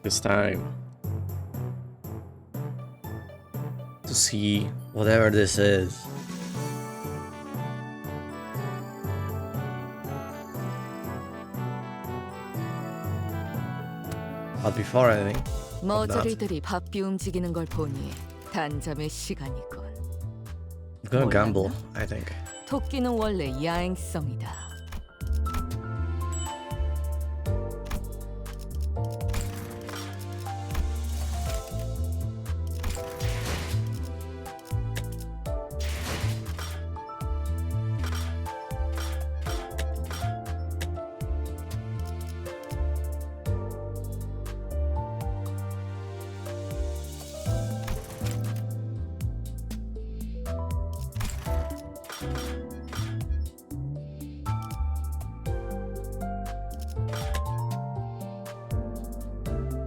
this time to see whatever this is. But before anything, 머저리들이 바삐 움직이는 걸 보니 단잠의 시간이군. I'm gonna gamble, I think. 토끼는 원래 야행성이다.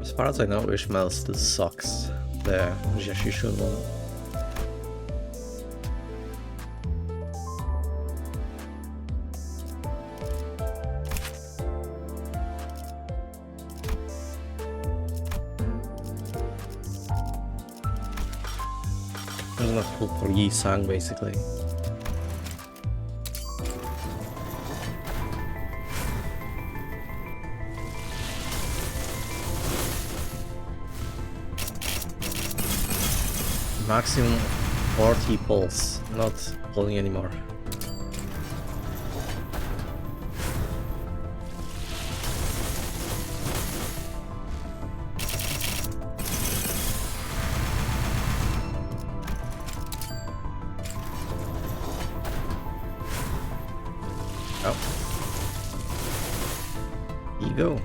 As far as I know, Ishmael still sucks. The Jashishu one. I'm gonna pull for Yi Sang basically. Maximum 40 pulls, not pulling anymore. Oh. Ego.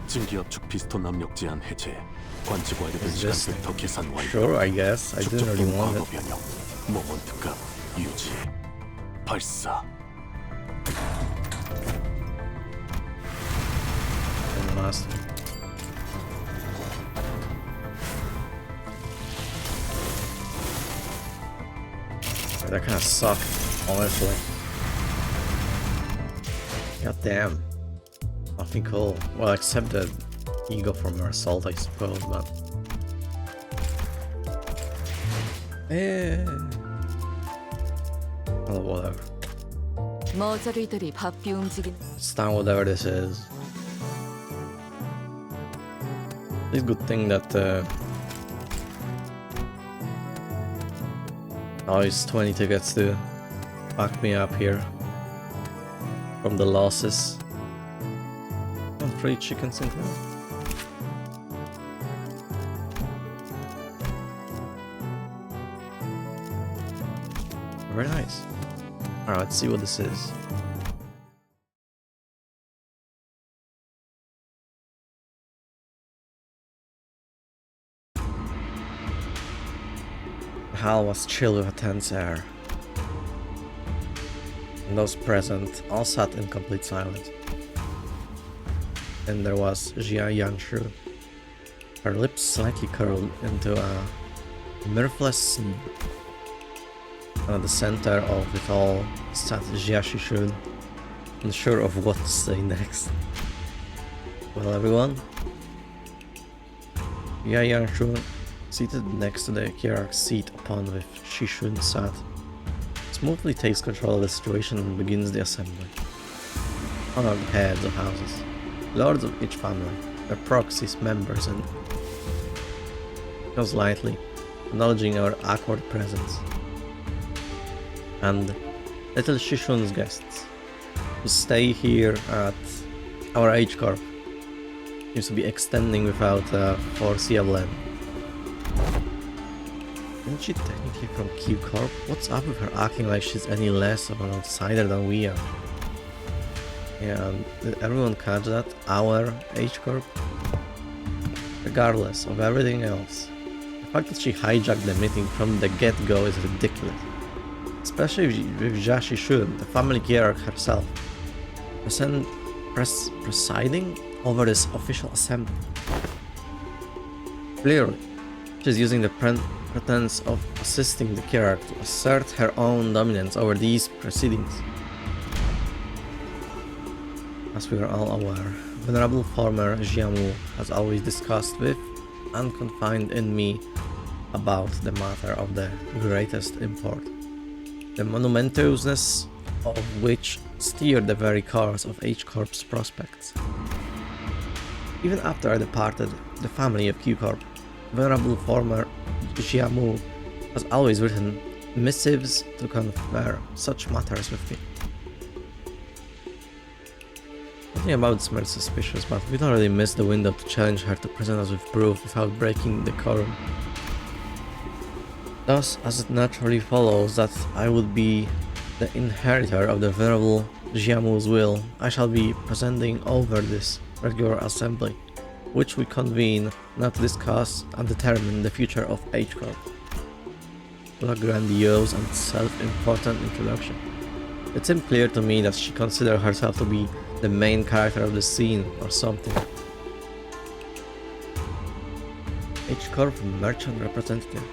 증기압축 피스톤 압력 제한 해제. 관측 완료된 Is this 시간 벡터 계산 완료. Sure, I guess. I didn't really 축적된 want 과거 it. 변형. 모먼트 값 유지. 발사. And the last one. That kind of sucked, honestly. God damn. Nothing cool. Well, except the ego from her assault, I suppose, but... Oh, whatever. 머저리들이 바삐 움직이는 It's down whatever this is. It's a good thing that now it's 20 tickets to back me up here from the losses. And 3 chickens in here. Very nice. Alright, let's see what this is. Hal was chill with a tense air. And those present all sat in complete silence. And there was Jia Yanshu, her lips slightly curled into a mirthless sneer. And at the center of it all sat Jia Shishun, unsure of what to say next. Well, everyone, Jia Yanshu, seated next to the hierarch's seat upon which Shishun sat, smoothly takes control of the situation and begins the assembly. Honored heads of houses, lords of each family, their proxies, members, and goes lightly, acknowledging our awkward presence. And little Shishun's guests, who stay here at our H Corp, seems to be extending without foreseeable end. Isn't she technically from Q Corp? What's up with her acting like she's any less of an outsider than we are? Yeah, and did everyone catch that? Our H Corp? Regardless of everything else, the fact that she hijacked the meeting from the get-go is ridiculous. Especially with Jia Shishun, the family hierarch herself, presiding over this official assembly. Clearly, she's using the pretense of assisting the hierarch to assert her own dominance over these proceedings. As we are all aware, Venerable former Jiamu has always discussed with unconfined in me about the matter of the greatest import, the monumentousness of which steered the very course of H-Corp's prospects. Even after I departed the family of Q-Corp, Venerable former Jiamu has always written missives to confer such matters with me. Nothing about it smells suspicious, but we'd already missed the window to challenge her to present us with proof without breaking decorum. Thus, as it naturally follows that I would be the inheritor of the Venerable Jiamu's will, I shall be presenting over this regular assembly, which we convene now to discuss and determine the future of H-Corp. What a grandiose and self-important introduction. It seemed clear to me that she considered herself to be the main character of the scene or something. H-Corp Merchant Representative.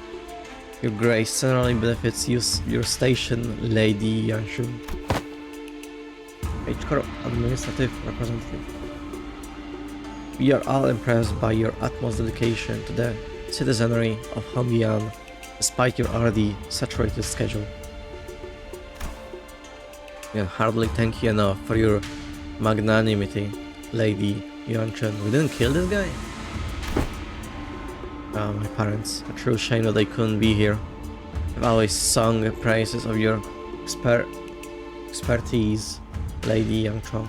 Your Grace generally benefits your station, Lady Yanshu. H-Corp Administrative Representative. We are all impressed by your utmost dedication to the citizenry of Hongyan, despite your already saturated schedule. I can hardly thank you enough for your magnanimity, Lady Yuanchen. We didn't kill this guy? My parents. A true shame that they couldn't be here. I've always sung the praises of your expertise, Lady Yangchong.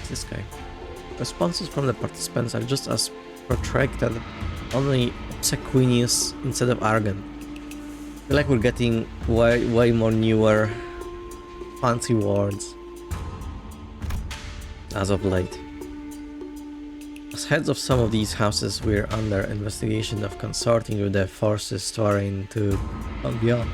This guy. Responses from the participants are just as protracted, only obsequious instead of arrogant. I feel like we're getting way more newer, fancy words as of late. As heads of some of these houses, we're under investigation of consorting with the forces touring to beyond.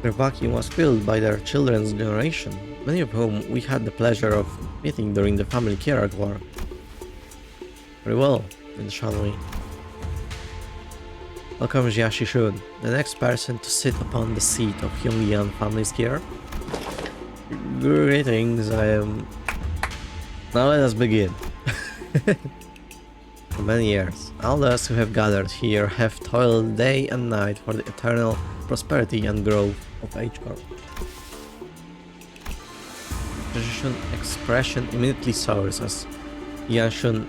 Their vacuum was filled by their children's generation, many of whom we had the pleasure of meeting during the family Kierak War. Very well, then shall we? Welcome Jia Shishun, the next person to sit upon the seat of Hyungyan family's care. Greetings, I am... Now let us begin. For many years, all those who have gathered here have toiled day and night for the eternal prosperity and growth of H-Corp. Precision expression immediately sours as Yanshun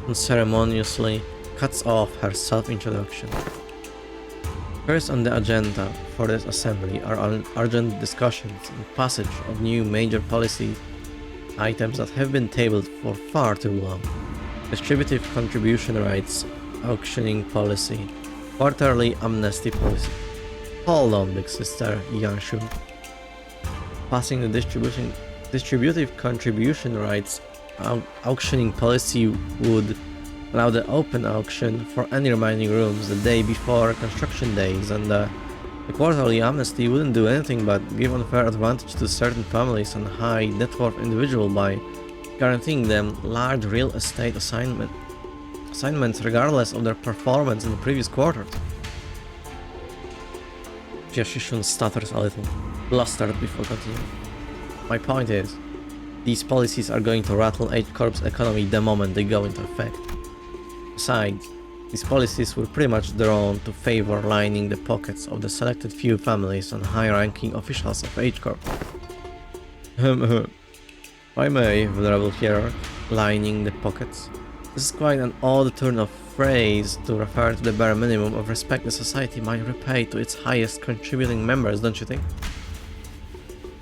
unceremoniously cuts off her self-introduction. First on the agenda for this assembly are urgent discussions and passage of new major policy items that have been tabled for far too long. Distributive contribution rights, auctioning policy, quarterly amnesty policy. Hold on, big sister Yanshu. Passing the distributive contribution rights auctioning policy would allow the open auction for any remaining rooms the day before construction days, and the quarterly amnesty wouldn't do anything but give unfair advantage to certain families and high net worth individuals by guaranteeing them large real estate assignments regardless of their performance in the previous quarters. Jiashishun stutters a little, blustered before continuing. My point is, these policies are going to rattle H-Corp's economy the moment they go into effect. Besides, these policies were pretty much drawn to favor lining the pockets of the selected few families and high-ranking officials of H-Corp. I may, Venerable Hierarch, lining the pockets. This is quite an odd turn of phrase to refer to the bare minimum of respect the society might repay to its highest contributing members, don't you think?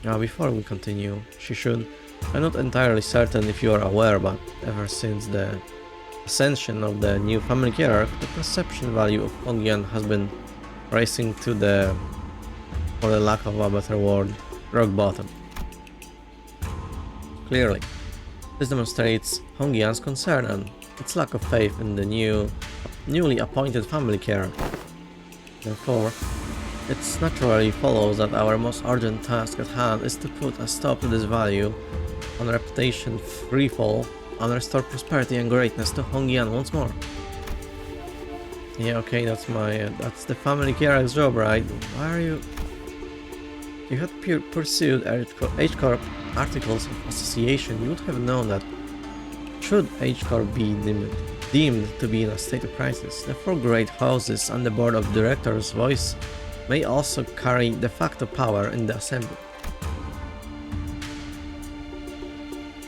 Now, before we continue, Shishun, I'm not entirely certain if you are aware, but ever since the ascension of the new family hierarch, the perception value of Hongyan has been racing to the, for the lack of a better word, rock bottom. Clearly, this demonstrates Hongyan's concern and its lack of faith in the newly appointed family hierarch. Therefore, it naturally follows that our most urgent task at hand is to put a stop to this value on reputation freefall and restore prosperity and greatness to Hongyan once more. Yeah, okay, that's the family hierarch's job, right? Why are you... If you had pursued H-Corp articles of association, you would have known that should H-Corp be deemed to be in a state of crisis, the 4 great houses and the board of directors' voice may also carry de facto power in the assembly.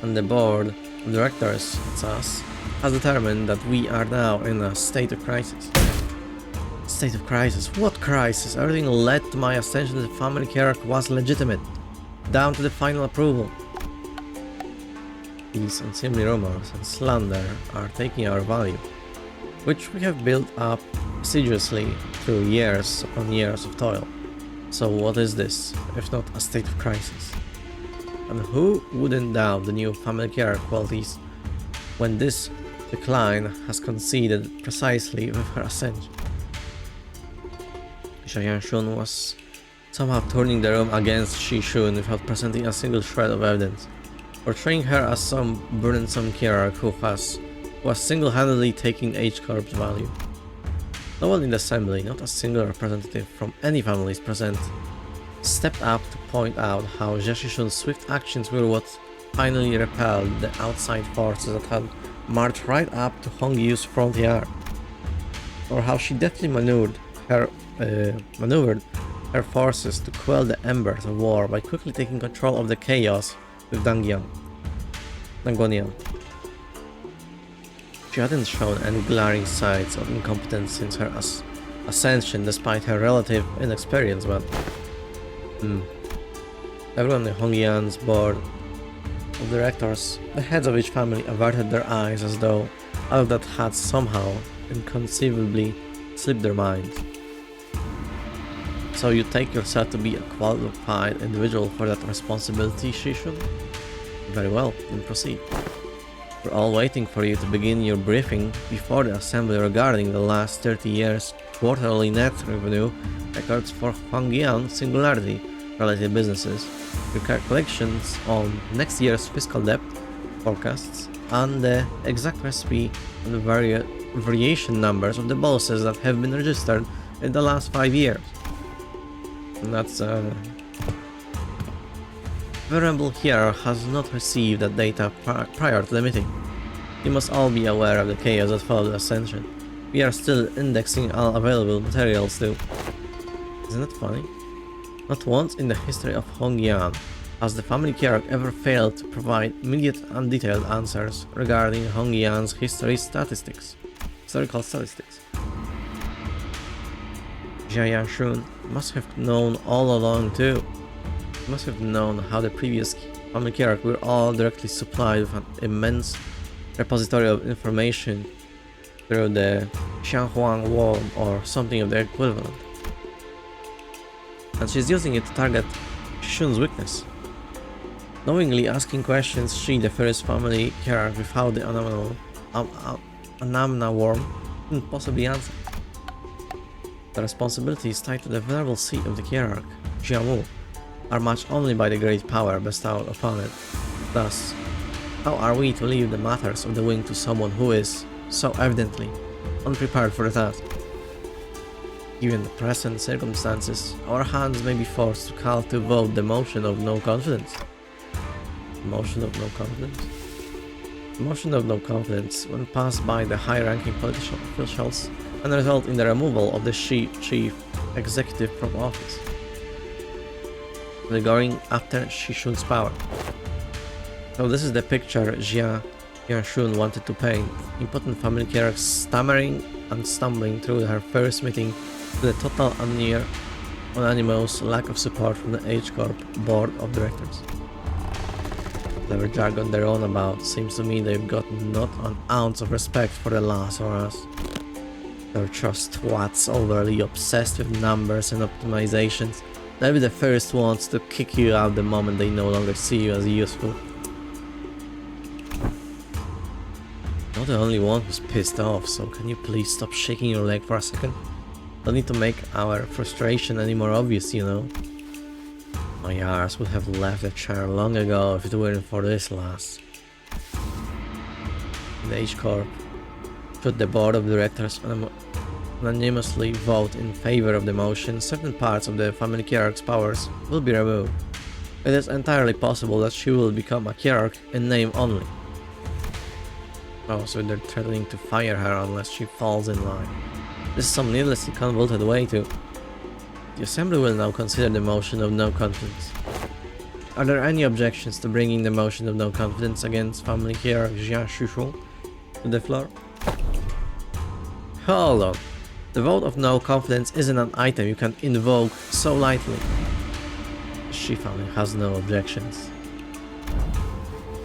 And the board of directors, it's us, has determined that we are now in a state of crisis. State of crisis? What crisis? Everything led to my ascension to the family hierarchy was legitimate, down to the final approval. These unseemly rumors and slander are taking our value, which we have built up assiduously through years upon years of toil. So what is this, if not a state of crisis? And who wouldn't doubt the new family hierarchy qualities when this decline has coincided precisely with her ascension? Xia Yanshun was somehow turning the room against Shi Shun without presenting a single shred of evidence, portraying her as some burdensome hierarch who was single-handedly taking H-Corp's value. No one in the assembly, not a single representative from any families present, stepped up to point out how Xia Shishun's swift actions were what finally repelled the outside forces that had marched right up to Hongyu's front yard, or how she deftly maneuvered her forces to quell the embers of war by quickly taking control of the chaos with Dangguanian. She hadn't shown any glaring signs of incompetence since her ascension, despite her relative inexperience, but everyone in Hongyan's board of directors, the heads of each family, averted their eyes as though all of that had somehow inconceivably slipped their minds. So you take yourself to be a qualified individual for that responsibility, Shishun? Very well, then proceed. We're all waiting for you to begin your briefing before the assembly regarding the last 30 years' quarterly net revenue records for Huangyan Singularity related businesses, your calculations on next year's fiscal debt forecasts, and the exact recipe and the variation numbers of the bonuses that have been registered in the last 5 years. And that's Venerable here has not received that data prior to the meeting. You must all be aware of the chaos that followed the ascension. We are still indexing all available materials too. Isn't that funny? Not once in the history of Hongyan has the family hierarch ever failed to provide immediate and detailed answers regarding Hongyan's historical statistics. Xia Yanshun must have known all along too. He must have known how the previous family hierarch were all directly supplied with an immense repository of information through the Xianghuang worm or something of the equivalent. And she's using it to target Shun's weakness. Knowingly asking questions she, the first family hierarch without the Anamna worm, couldn't possibly answer. The responsibilities tied to the venerable seat of the hierarch, Jiamu, are matched only by the great power bestowed upon it. Thus, how are we to leave the matters of the wing to someone who is, so evidently, unprepared for the task? Given the present circumstances, our hands may be forced to call to vote the motion of no confidence. Motion of no confidence? Motion of no confidence, when passed by the high-ranking political officials, and result in the removal of the chief executive from office, going after Shishun's power. So this is the picture Xia Yanshun wanted to paint. Impotent family hierarch stammering and stumbling through her first meeting to the total unanimous lack of support from the H-Corp board of directors. Whatever jargon they're on about, seems to me they've got not an ounce of respect for the last or us. They're just twats overly obsessed with numbers and optimizations. They'll be the first ones to kick you out the moment they no longer see you as useful. Not the only one who's pissed off, so can you please stop shaking your leg for a second? Don't need to make our frustration any more obvious, you know. My arse would have left the chair long ago if it weren't for this lass. The H-Corp, should the board of directors unanimously vote in favor of the motion, certain parts of the family hierarch's powers will be removed. It is entirely possible that she will become a hierarch in name only. Oh, so they're threatening to fire her unless she falls in line. This is some needlessly convoluted way to... The assembly will now consider the motion of no confidence. Are there any objections to bringing the motion of no confidence against family hierarch Jia Shushu to the floor? Hold on. The vote of no confidence isn't an item you can invoke so lightly. The Shi family has no objections.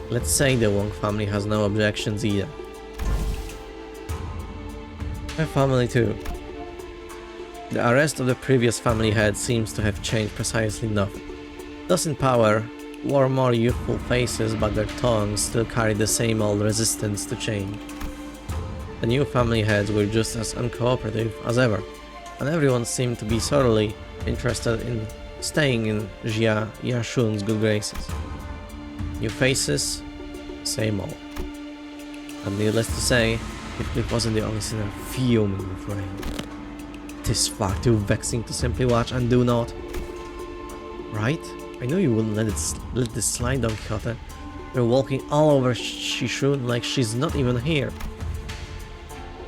Let's say the Wong family has no objections either. My family too. The arrest of the previous family head seems to have changed precisely nothing. Those in power wore more youthful faces, but their tongues still carried the same old resistance to change. The new family heads were just as uncooperative as ever, and everyone seemed to be thoroughly interested in staying in Jia Yashun's good graces. New faces, same old. And needless to say, Heathcliff wasn't the only sinner fuming with rage. It is far too vexing to simply watch and do not. Right? I know you wouldn't let this slide, Don Quixote. You're walking all over Shishun like she's not even here.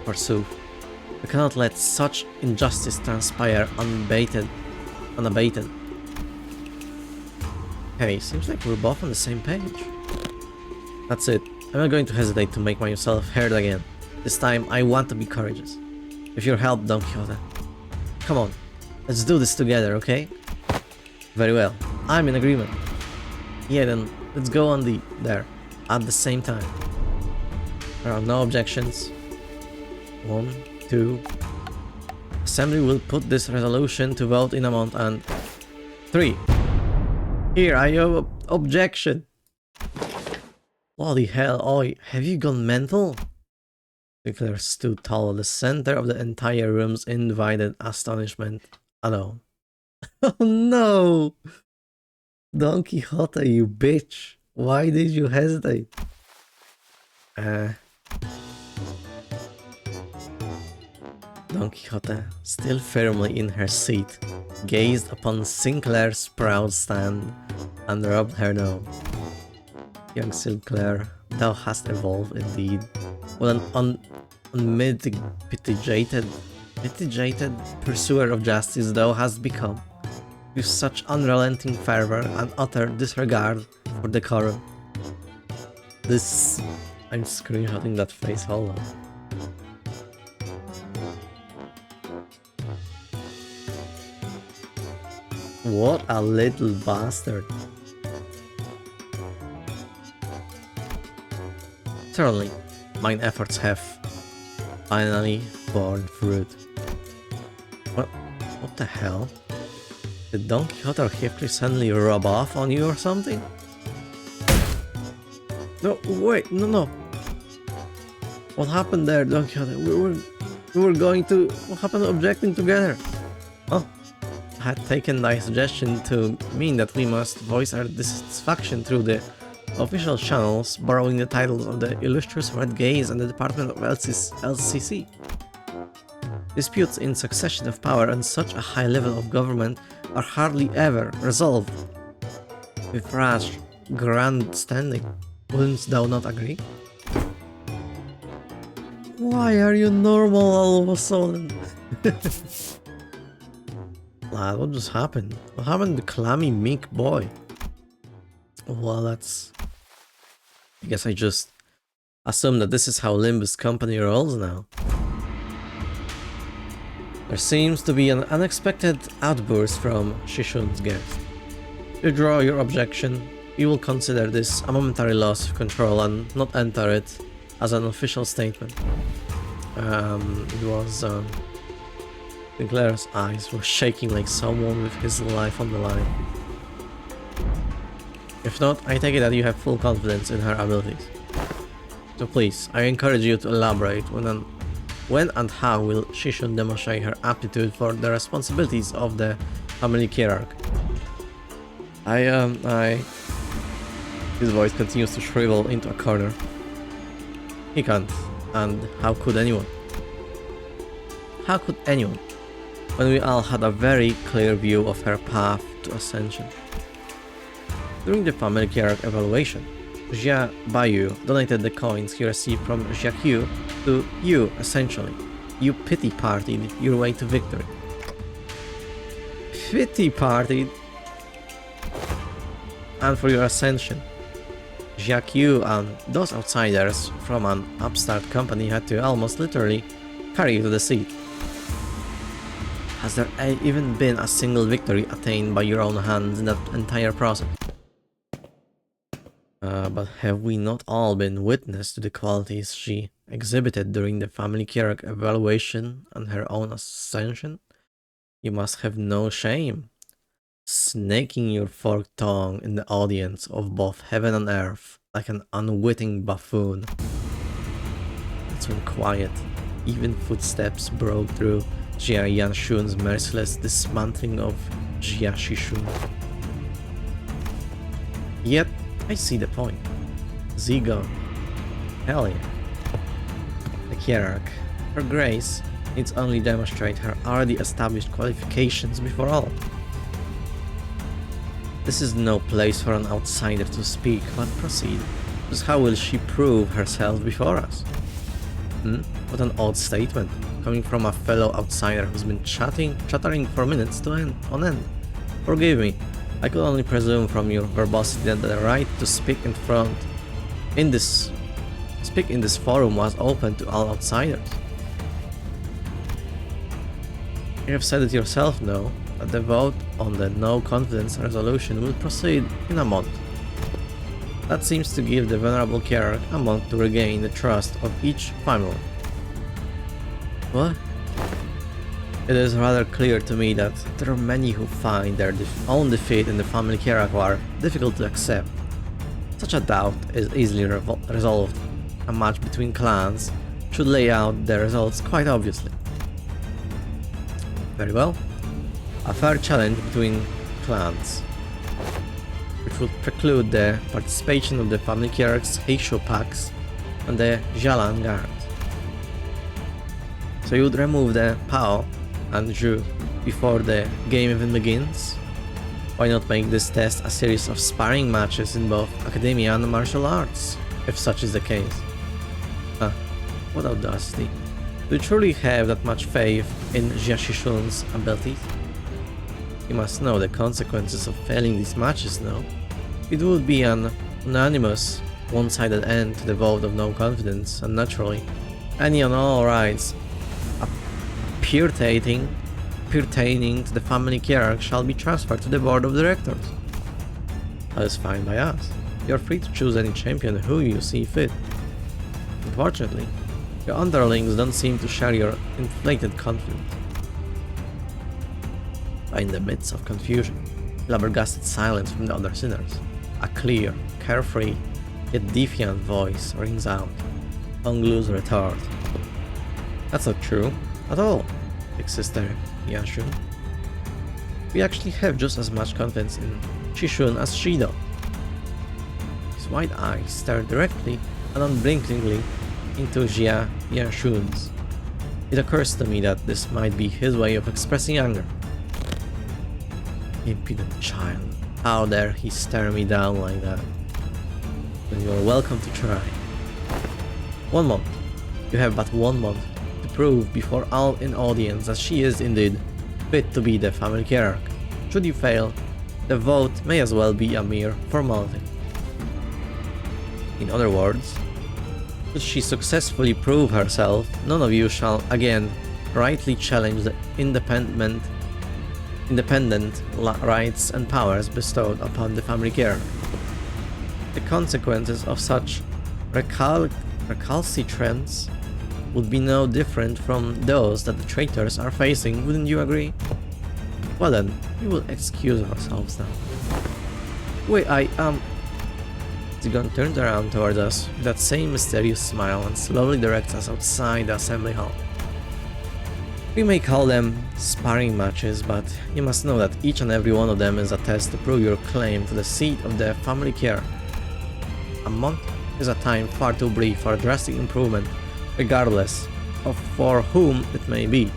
Forsooth, we cannot let such injustice transpire unabated. Hey, seems like we're both on the same page. That's it. I'm not going to hesitate to make myself heard again. This time, I want to be courageous. With your help, Don Quixote. Come on, let's do this together, okay? Very well, I'm in agreement. Yeah, then let's go on there at the same time. There are no objections. 1, 2. Assembly will put this resolution to vote in a month and 3. Here, I have objection. Bloody hell, oi, have you gone mental? Sinclair stood tall at the center of the entire room's invited astonishment alone. Oh no! Don Quixote, you bitch! Why did you hesitate? Don Quixote, still firmly in her seat, gazed upon Sinclair's proud stand and rubbed her nose. Young Sinclair, thou hast evolved indeed. What an unmitigated pursuer of justice thou hast become, with such unrelenting fervor and utter disregard for decorum. I'm screenshotting that face, hold on. What a little bastard. Certainly, mine efforts have finally borne fruit. What the hell? Did Don Quixote or Heathcliff suddenly rub off on you or something? No, wait, no. What happened there, Don Quixote? We were going to... What happened to objecting together? Oh, I had taken thy suggestion to mean that we must voice our dissatisfaction through the official channels, borrowing the titles of the illustrious Red Gaze and the Department of LCC. Disputes in succession of power and such a high level of government are hardly ever resolved with rash grandstanding. Wouldn't thou not agree? Why are you normal all of a sudden? Lad, what just happened? What happened to the clammy meek boy? Well, that's... I guess I just assume that this is how Limbus company rolls now. There seems to be an unexpected outburst from Shishun's guest. You draw your objection. We will consider this a momentary loss of control and not enter it as an official statement. It was... Sinclair's eyes were shaking like someone with his life on the line. If not, I take it that you have full confidence in her abilities. So please, I encourage you to elaborate when and how will Shishun demonstrate her aptitude for the responsibilities of the family hierarch. His voice continues to shrivel into a corner. He can't, and how could anyone? How could anyone, when we all had a very clear view of her path to ascension? During the family hierarch evaluation, Jia Baiyu donated the coins he received from Jia Qiu to you, essentially. You pity partied your way to victory. Pity partied? And for your ascension, Jia Qiu and those outsiders from an upstart company had to almost literally carry you to the seat. Has there even been a single victory attained by your own hands in that entire process? But have we not all been witness to the qualities she exhibited during the family hierarch evaluation and her own ascension? You must have no shame, snaking your forked tongue in the audience of both heaven and earth like an unwitting buffoon. That's when quiet, even footsteps broke through Jia Yanshun's merciless dismantling of Jia Shishun. Yet, I see the point. Zigon. Hell yeah. The hierarch, her grace, needs only demonstrate her already established qualifications before all. This is no place for an outsider to speak, but proceed. Just how will she prove herself before us? What an odd statement, coming from a fellow outsider who's been chattering for minutes on end. Forgive me, I could only presume from your verbosity that the right to speak in this forum was open to all outsiders. You have said it yourself, no, that the vote on the no confidence resolution will proceed in a month. That seems to give the venerable hierarch a month to regain the trust of each family. What? It is rather clear to me that there are many who find their own defeat in the family hierarch war difficult to accept. Such a doubt is easily resolved. A match between clans should lay out the results quite obviously. Very well. A fair challenge between clans, which would preclude the participation of the family hierarchs, Heisho packs, and the Jialan guard. So you would remove the Pao and Zhu before the game even begins? Why not make this test a series of sparring matches in both academia and martial arts, if such is the case? What audacity. Do you truly have that much faith in Jia Shishun's abilities? You must know the consequences of failing these matches, no? It would be an unanimous, one-sided end to the vote of no confidence, and naturally, any and all rights pertaining to the family hierarch shall be transferred to the board of directors. That is fine by us. You are free to choose any champion who you see fit. Unfortunately, your underlings don't seem to share your inflated confidence. In the midst of confusion, flabbergasted silence from the other sinners, a clear, carefree, yet defiant voice rings out. Honglu's retort. That's not true, at all, big sister Yanshun. We actually have just as much confidence in Shishun as she does. His wide eyes stare directly and unblinkingly into Jia Yanshun's. It occurs to me that this might be his way of expressing anger. Impudent child, how dare he stare me down like that? Then you are welcome to try. 1 month. You have but 1 month to prove before all in audience that she is indeed fit to be the family hierarch. Should you fail, the vote may as well be a mere formality. In other words, should she successfully prove herself, none of you shall again rightly challenge the independent rights and powers bestowed upon the family hierarch. The consequences of such recalcitrance would be no different from those that the traitors are facing, wouldn't you agree? Well then, we will excuse ourselves now. Wait, Zigon turns around towards us with that same mysterious smile and slowly directs us outside the assembly hall. We may call them sparring matches, but you must know that each and every one of them is a test to prove your claim to the seat of the family hierarch. A month is a time far too brief for a drastic improvement, regardless of for whom it may be.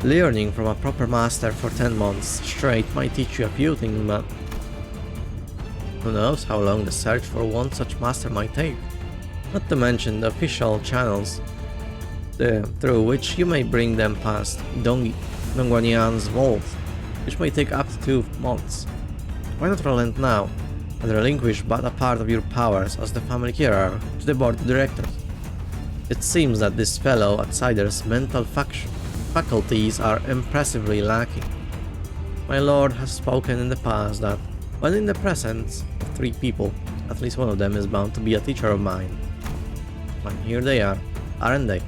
Learning from a proper master for 10 months straight might teach you a few things, but who knows how long the search for one such master might take. Not to mention the official channels through which you may bring them past Dongguanian's vault, which may take up to 2 months. Why not relent now and relinquish but a part of your powers as the family hierarch to the board of directors? It seems that this fellow outsider's mental faculties are impressively lacking. My lord has spoken in the past that when in the presence of 3 people, at least one of them is bound to be a teacher of mine. And here they are, aren't they?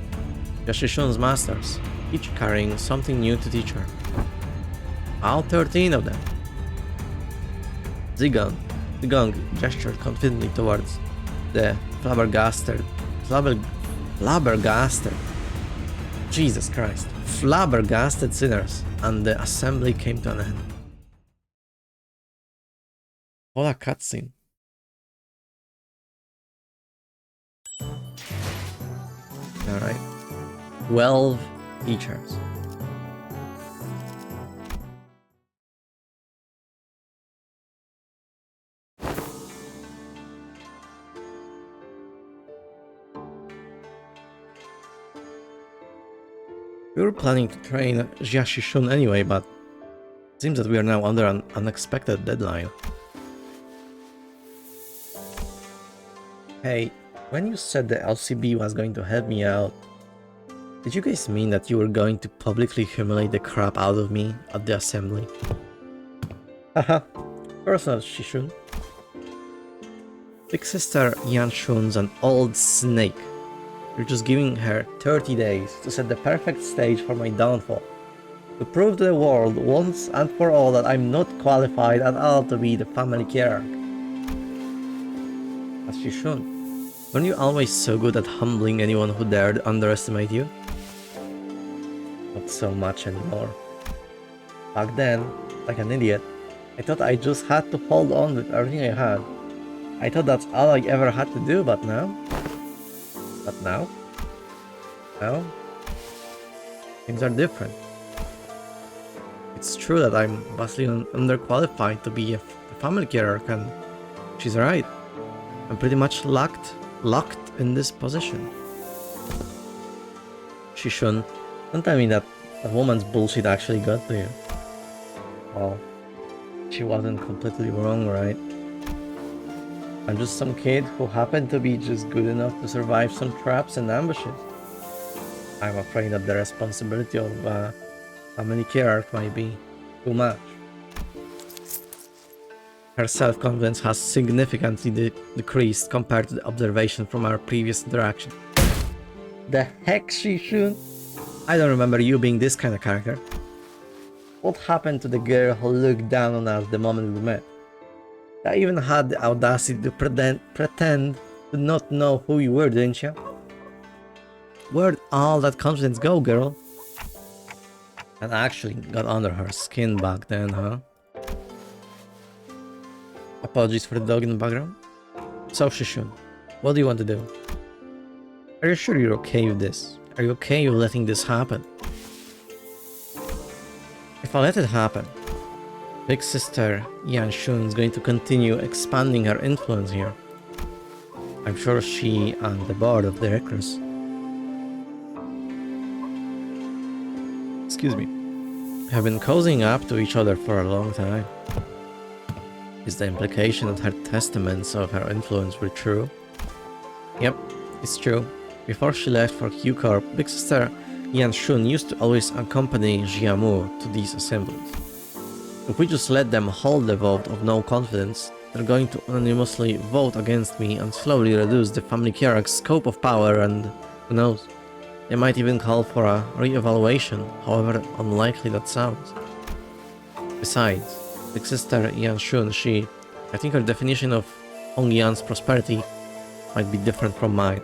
Yashishun's masters, each carrying something new to teach her. All 13 of them. Zigong gestured confidently towards the flabbergasted. Jesus Christ. Flabbergasted sinners, and the assembly came to an end. What a cutscene. Alright. 12 teachers. We were planning to train Jiashishun anyway, but it seems that we are now under an unexpected deadline. Hey, when you said the LCB was going to help me out, did you guys mean that you were going to publicly humiliate the crap out of me at the assembly? Haha, personal Shishun. Big sister Yanshun's an old snake. You're just giving her 30 days to set the perfect stage for my downfall. To prove to the world once and for all that I'm not qualified at all to be the family hierarch. As Shishun, weren't you always so good at humbling anyone who dared underestimate you? Not so much anymore. Back then, like an idiot, I thought I just had to hold on with everything I had. I thought that's all I ever had to do, but now? Well, things are different. It's true that I'm vastly underqualified to be a family hierarch, and she's right. I'm pretty much locked in this position. Shishun, don't tell me that woman's bullshit actually got to you. Well, she wasn't completely wrong, right? I'm just some kid who happened to be just good enough to survive some traps and ambushes. I'm afraid that the responsibility of family hierarch might be too much. Her self-confidence has significantly decreased compared to the observation from our previous interaction. The heck, Shishun? I don't remember you being this kind of character. What happened to the girl who looked down on us the moment we met? I even had the audacity to pretend to not know who you were, didn't you? Where'd all that confidence go, girl? And actually got under her skin back then, huh? Apologies for the dog in the background. So, Shishun, what do you want to do? Are you sure you're okay with this? Are you okay with letting this happen? If I let it happen, Big Sister Yanshun is going to continue expanding her influence here. I'm sure she and the board of directors, excuse me, have been cozying up to each other for a long time. Is the implication that her testaments of her influence were true? Yep, it's true. Before she left for Q Corp, Big Sister Yanshun used to always accompany Jiamu to these assemblies. If we just let them hold the vote of no confidence, they're going to anonymously vote against me and slowly reduce the family hierarch's scope of power, and who knows, they might even call for a re-evaluation, however unlikely that sounds. Besides, Big Sister Yanshun, I think her definition of Hongyan's prosperity might be different from mine.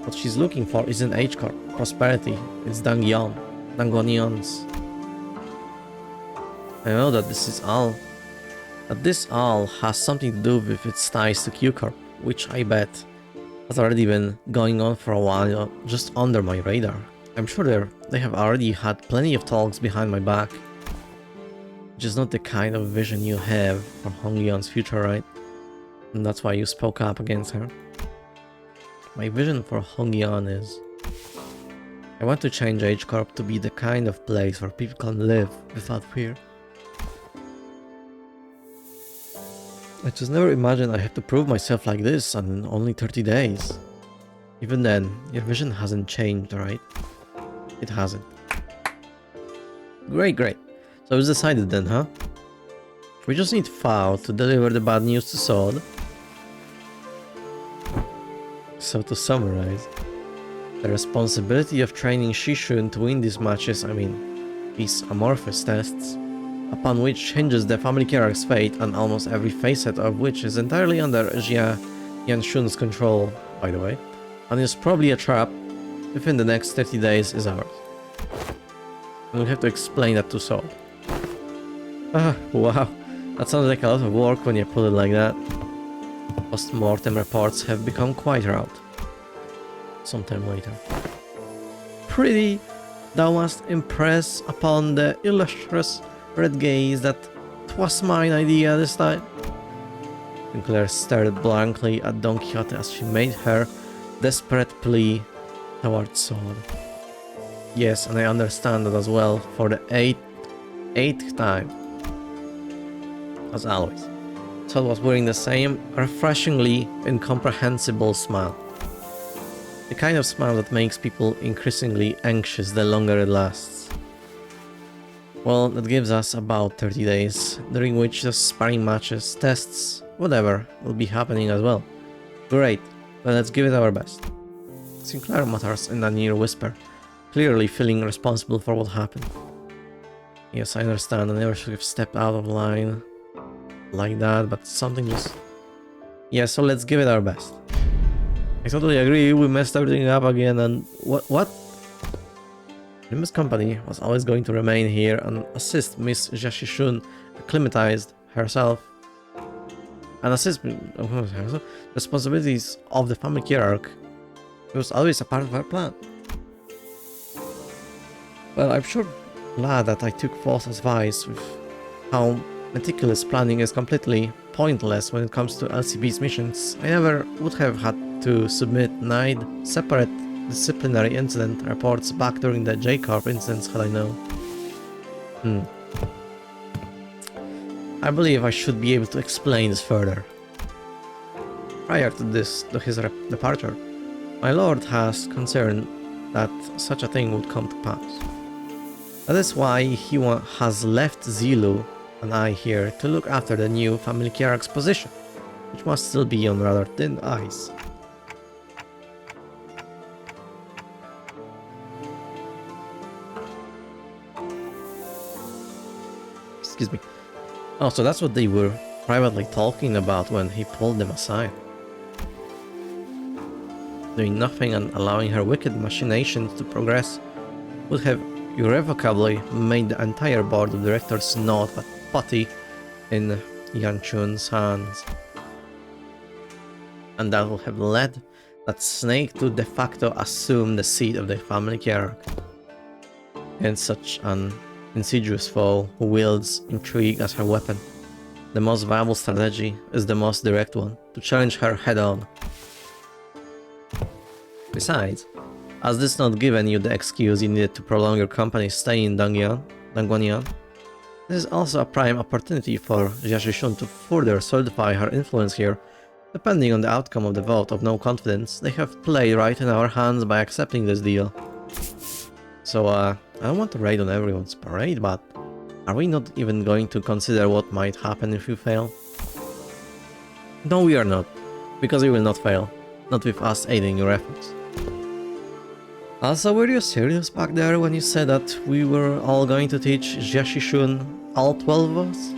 What she's looking for isn't H-Corp prosperity, it's Dongguanian's. I know that this all has something to do with its ties to Q-Corp, which I bet has already been going on for a while just under my radar. I'm sure they have already had plenty of talks behind my back. Which is not the kind of vision you have for Hongyun's future, right? And that's why you spoke up against her. My vision for Hongyun is... I want to change H-Corp to be the kind of place where people can live without fear. I just never imagined I have to prove myself like this in only 30 days. Even then, your vision hasn't changed, right? It hasn't. Great, great. So it's decided then, huh? We just need Fao to deliver the bad news to Sword. So to summarize, the responsibility of training Shishun to win these matches, I mean, these amorphous tests, upon which hinges the family hierarch's fate and almost every facet of which is entirely under Jia Yanshun's control, by the way, and is probably a trap, within the next 30 days is ours. And we have to explain that to Sword. Ah, wow, that sounds like a lot of work when you put it like that. Post-mortem reports have become quite route. Sometime later. Pretty, thou must impress upon the illustrious red gaze that 'twas mine idea this time. Sinclair stared blankly at Don Quixote as she made her desperate plea towards Sword. Yes, and I understand that as well, for the eighth time. As always. Sword was wearing the same refreshingly incomprehensible smile. The kind of smile that makes people increasingly anxious the longer it lasts. Well, that gives us about 30 days, during which the sparring matches, tests, whatever, will be happening as well. Great, then let's give it our best. Sinclair mutters in a near whisper, clearly feeling responsible for what happened. Yes, I understand, I never should have stepped out of line like that, but something just... Yeah, so let's give it our best. I totally agree, we messed everything up again and... What? Limbus company was always going to remain here and assist Miss Jashishun acclimatized herself. And assist responsibilities of the family hierarch. It was always a part of our plan. Well, I'm sure glad that I took false advice with how meticulous planning is completely pointless when it comes to LCB's missions. I never would have had to submit 9 separate disciplinary incident reports back during the J-Corp incidents had I known. I believe I should be able to explain this further. Prior to his departure, my lord has concern that such a thing would come to pass. That is why he has left Zilu and I here to look after the new family hierarch's position, which must still be on rather thin ice. Excuse me. Oh, so that's what they were privately talking about when he pulled them aside. Doing nothing and allowing her wicked machinations to progress would have irrevocably made the entire board of directors naught but putty in Yanchun's hands. And that would have led that snake to de facto assume the seat of the family hierarch. And such an insidious foe who wields intrigue as her weapon, the most viable strategy is the most direct one, to challenge her head-on. Besides, has this not given you the excuse you needed to prolong your company's stay in Dangguanian? This is also a prime opportunity for Jiashishun to further solidify her influence here. Depending on the outcome of the vote of no confidence, they have played right in our hands by accepting this deal. So, I don't want to raid on everyone's parade, but are we not even going to consider what might happen if you fail? No, we are not, because you will not fail, not with us aiding your efforts. Also, were you serious back there when you said that we were all going to teach Jiashishun, all 12 of us?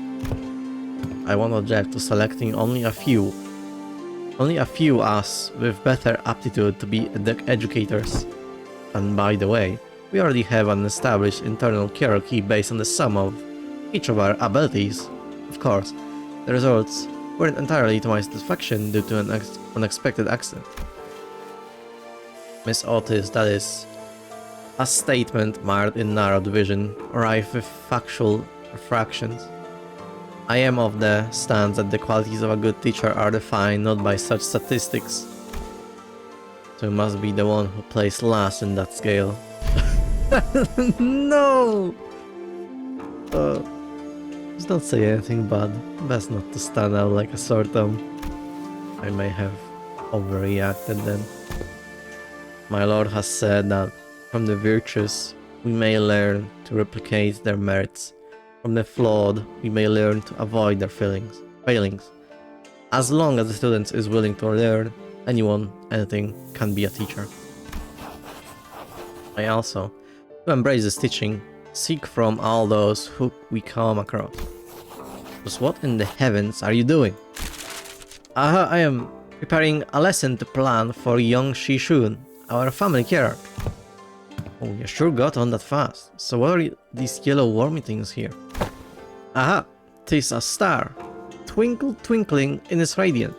I won't object to selecting only a few us with better aptitude to be educators. And by the way, we already have an established internal hierarchy based on the sum of each of our abilities. Of course, the results weren't entirely to my satisfaction due to an unexpected accident. Miss Otis, that is... A statement marred in narrow division, rife with factual refractions. I am of the stance that the qualities of a good teacher are defined not by such statistics. So it must be the one who plays last in that scale. No! Just don't say anything bad. Best not to stand out like a sore thumb. I may have overreacted then. My lord has said that from the virtuous we may learn to replicate their merits. From the flawed we may learn to avoid their failings. As long as the student is willing to learn, anything can be a teacher. I also, to embrace this teaching, seek from all those who we come across. Just what in the heavens are you doing? I am preparing a lesson to plan for young Shishun, our family carer. Oh, you sure got on that fast. So what are these yellow wormy things here? Aha! 'Tis a star, twinkling in its radiance.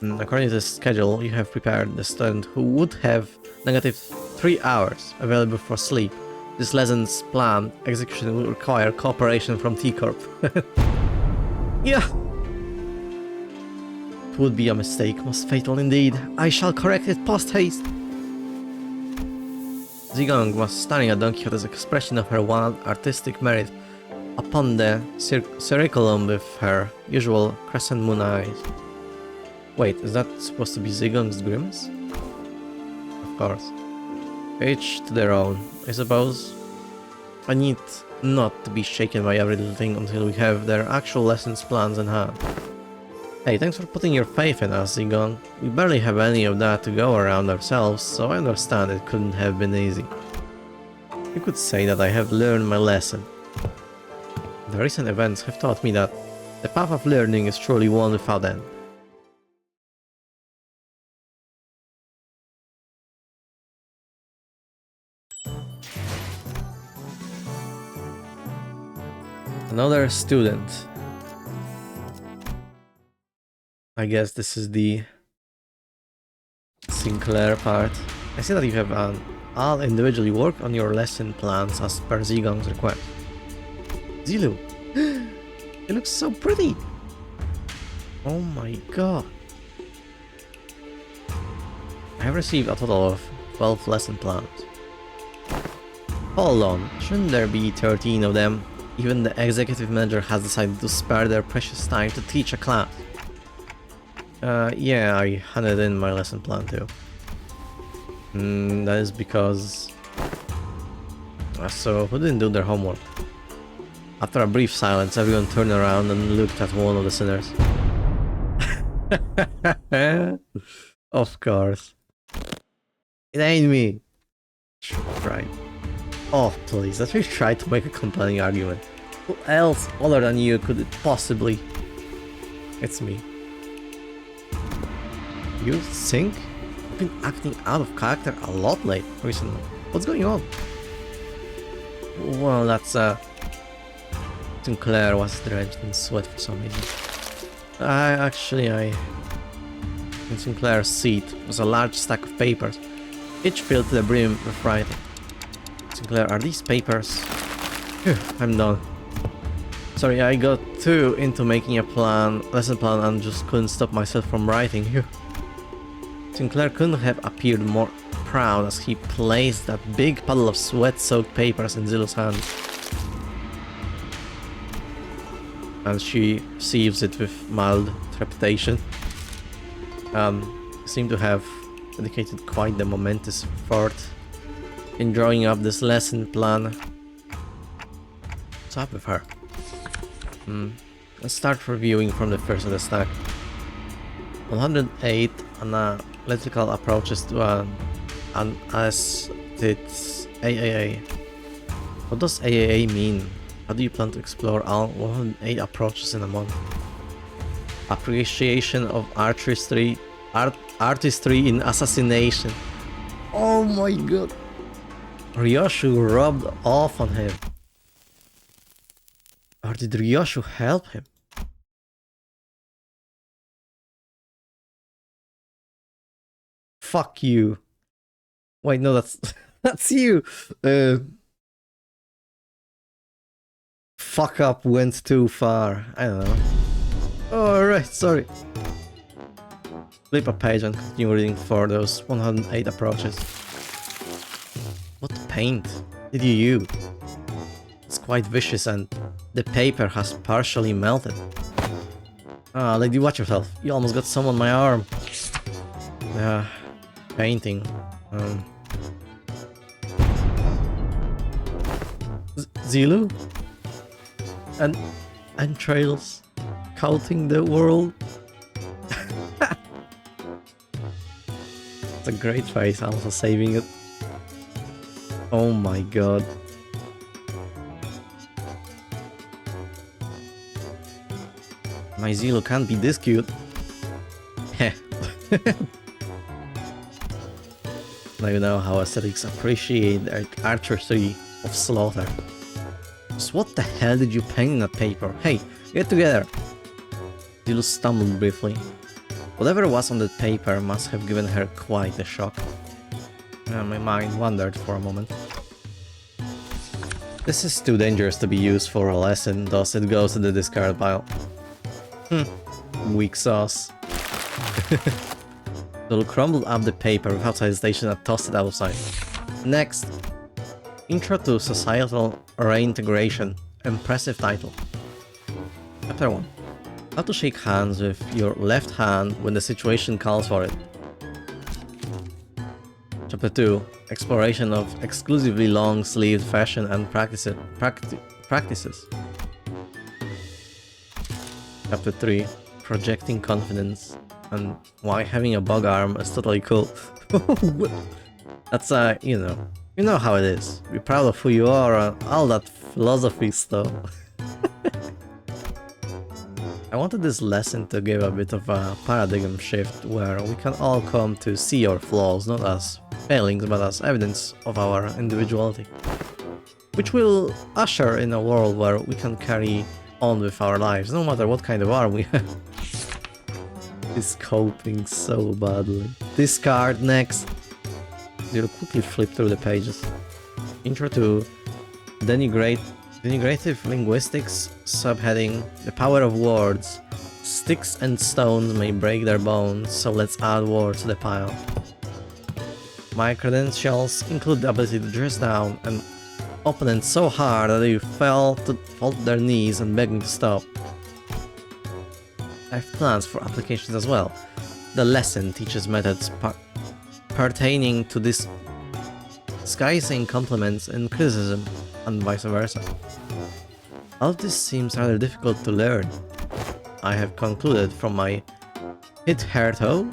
According to the schedule you have prepared, the student who would have -3 hours available for sleep. This lesson's plan execution will require cooperation from T-Corp. Yeah! It would be a mistake, most fatal indeed. I shall correct it post-haste. Zigong was staring at Don Quixote's expression of her wild artistic merit upon the curriculum with her usual crescent moon eyes. Wait, is that supposed to be Zigong's grimace? Of course. Each to their own, I suppose. I need not to be shaken by every little thing until we have their actual lessons plans in hand. Hey, thanks for putting your faith in us, Zigong. We barely have any of that to go around ourselves, so I understand it couldn't have been easy. You could say that I have learned my lesson. The recent events have taught me that the path of learning is truly one without end. Another student. I guess this is the Sinclair part. I see that you have all individually work on your lesson plans as per Zigong's request. Zilu! It looks so pretty! Oh my god. I have received a total of 12 lesson plans. Hold on, shouldn't there be 13 of them? Even the executive manager has decided to spare their precious time to teach a class. Yeah, I handed in my lesson plan too. That is because... So, who didn't do their homework? After a brief silence, everyone turned around and looked at one of the sinners. Of course. It ain't me. Right. Oh, please, let me try to make a compelling argument. Who else other than you could it possibly... It's me. You think? You've been acting out of character a lot recently. What's going on? Well, that's Sinclair was drenched in sweat for some reason. In Sinclair's seat was a large stack of papers, each filled to the brim with writing. Sinclair, are these papers? Phew, I'm done. Sorry, I got too into making a lesson plan and just couldn't stop myself from writing. Phew. Sinclair couldn't have appeared more proud as he placed that big puddle of sweat-soaked papers in Zilu's hand. And she receives it with mild trepidation. Seemed to have dedicated quite the momentous effort in drawing up this lesson plan. What's up with her? Let's start reviewing from the first of the stack. 108 analytical approaches to an aesthetics AAA. What does AAA mean? How do you plan to explore all 108 approaches in a month? Appreciation of artistry in assassination. Oh my god. Ryoshu rubbed off on him. Or did Ryoshu help him? Fuck you. Wait, no, that's That's you! Fuck up went too far. I don't know. Alright, sorry. Flip a page and continue reading for those 108 approaches. What paint did you use? It's quite vicious and the paper has partially melted. Ah, lady, watch yourself. You almost got some on my arm. Yeah, painting. Zilu? And entrails coating the world. It's a great face, I'm also saving it. Oh my god. My Zilo can't be this cute. Heh. Now you know how aesthetics appreciate the artistry of slaughter. So what the hell did you paint in that paper? Hey, get together! Zilo stumbled briefly. Whatever was on that paper must have given her quite a shock. My mind wandered for a moment. This is too dangerous to be used for a lesson, thus it goes to the discard pile. Weak sauce. Zulu crumbled up the paper without hesitation and tossed it outside. Next. Intro to Societal Reintegration. Impressive title. Chapter 1. How to shake hands with your left hand when the situation calls for it. Chapter 2. Exploration of exclusively long-sleeved fashion and practices. Chapter 3. Projecting confidence and why having a bug arm is totally cool. That's you know how it is. Be proud of who you are and all that philosophy stuff. I wanted this lesson to give a bit of a paradigm shift where we can all come to see our flaws not as failings but as evidence of our individuality, which will usher in a world where we can carry on with our lives no matter what kind of arm we have. Is coping so badly. Discard next. You'll quickly flip through the pages. Intro to Denigrative Linguistics, subheading The Power of Words. Sticks and stones may break their bones, so let's add words to the pile. My credentials include the ability to dress down an opponent so hard that they fall to their knees and beg me to stop. I have plans for applications as well. The lesson teaches methods pertaining to disguising compliments and criticism, and vice versa. All of this seems rather difficult to learn. I have concluded from my hitherto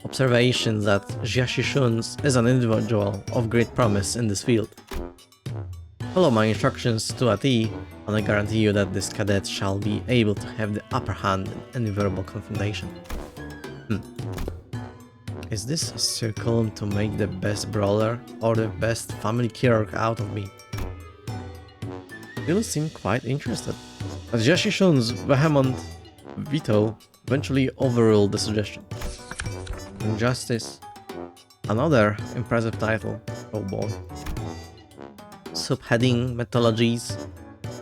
observations that Jiashishun is an individual of great promise in this field. Follow my instructions to a T, and I guarantee you that this cadet shall be able to have the upper hand in any verbal confrontation. Is this a circle to make the best brawler or the best family clerk out of me? You seem quite interested. As Yashishun's vehement veto eventually overruled the suggestion. Injustice. Another impressive title. Oh boy. Subheading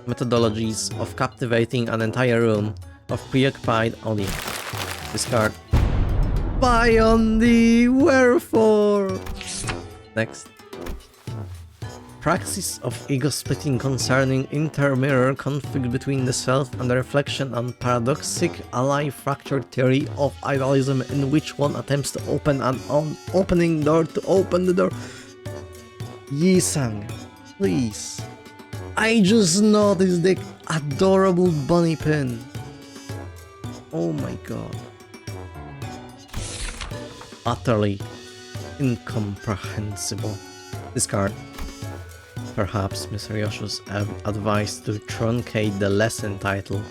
methodologies of captivating an entire room of preoccupied audience. Discard. Beyond the wherefore. Next. Praxis of ego splitting concerning intermirror conflict between the self and the reflection and paradoxic ally fracture theory of idealism in which one attempts to open an opening door to open the door. Yi-sang, please. I just noticed the adorable bunny pin. Oh my god. Utterly incomprehensible. Discard. Perhaps Mr. Yoshu's advice to truncate the lesson title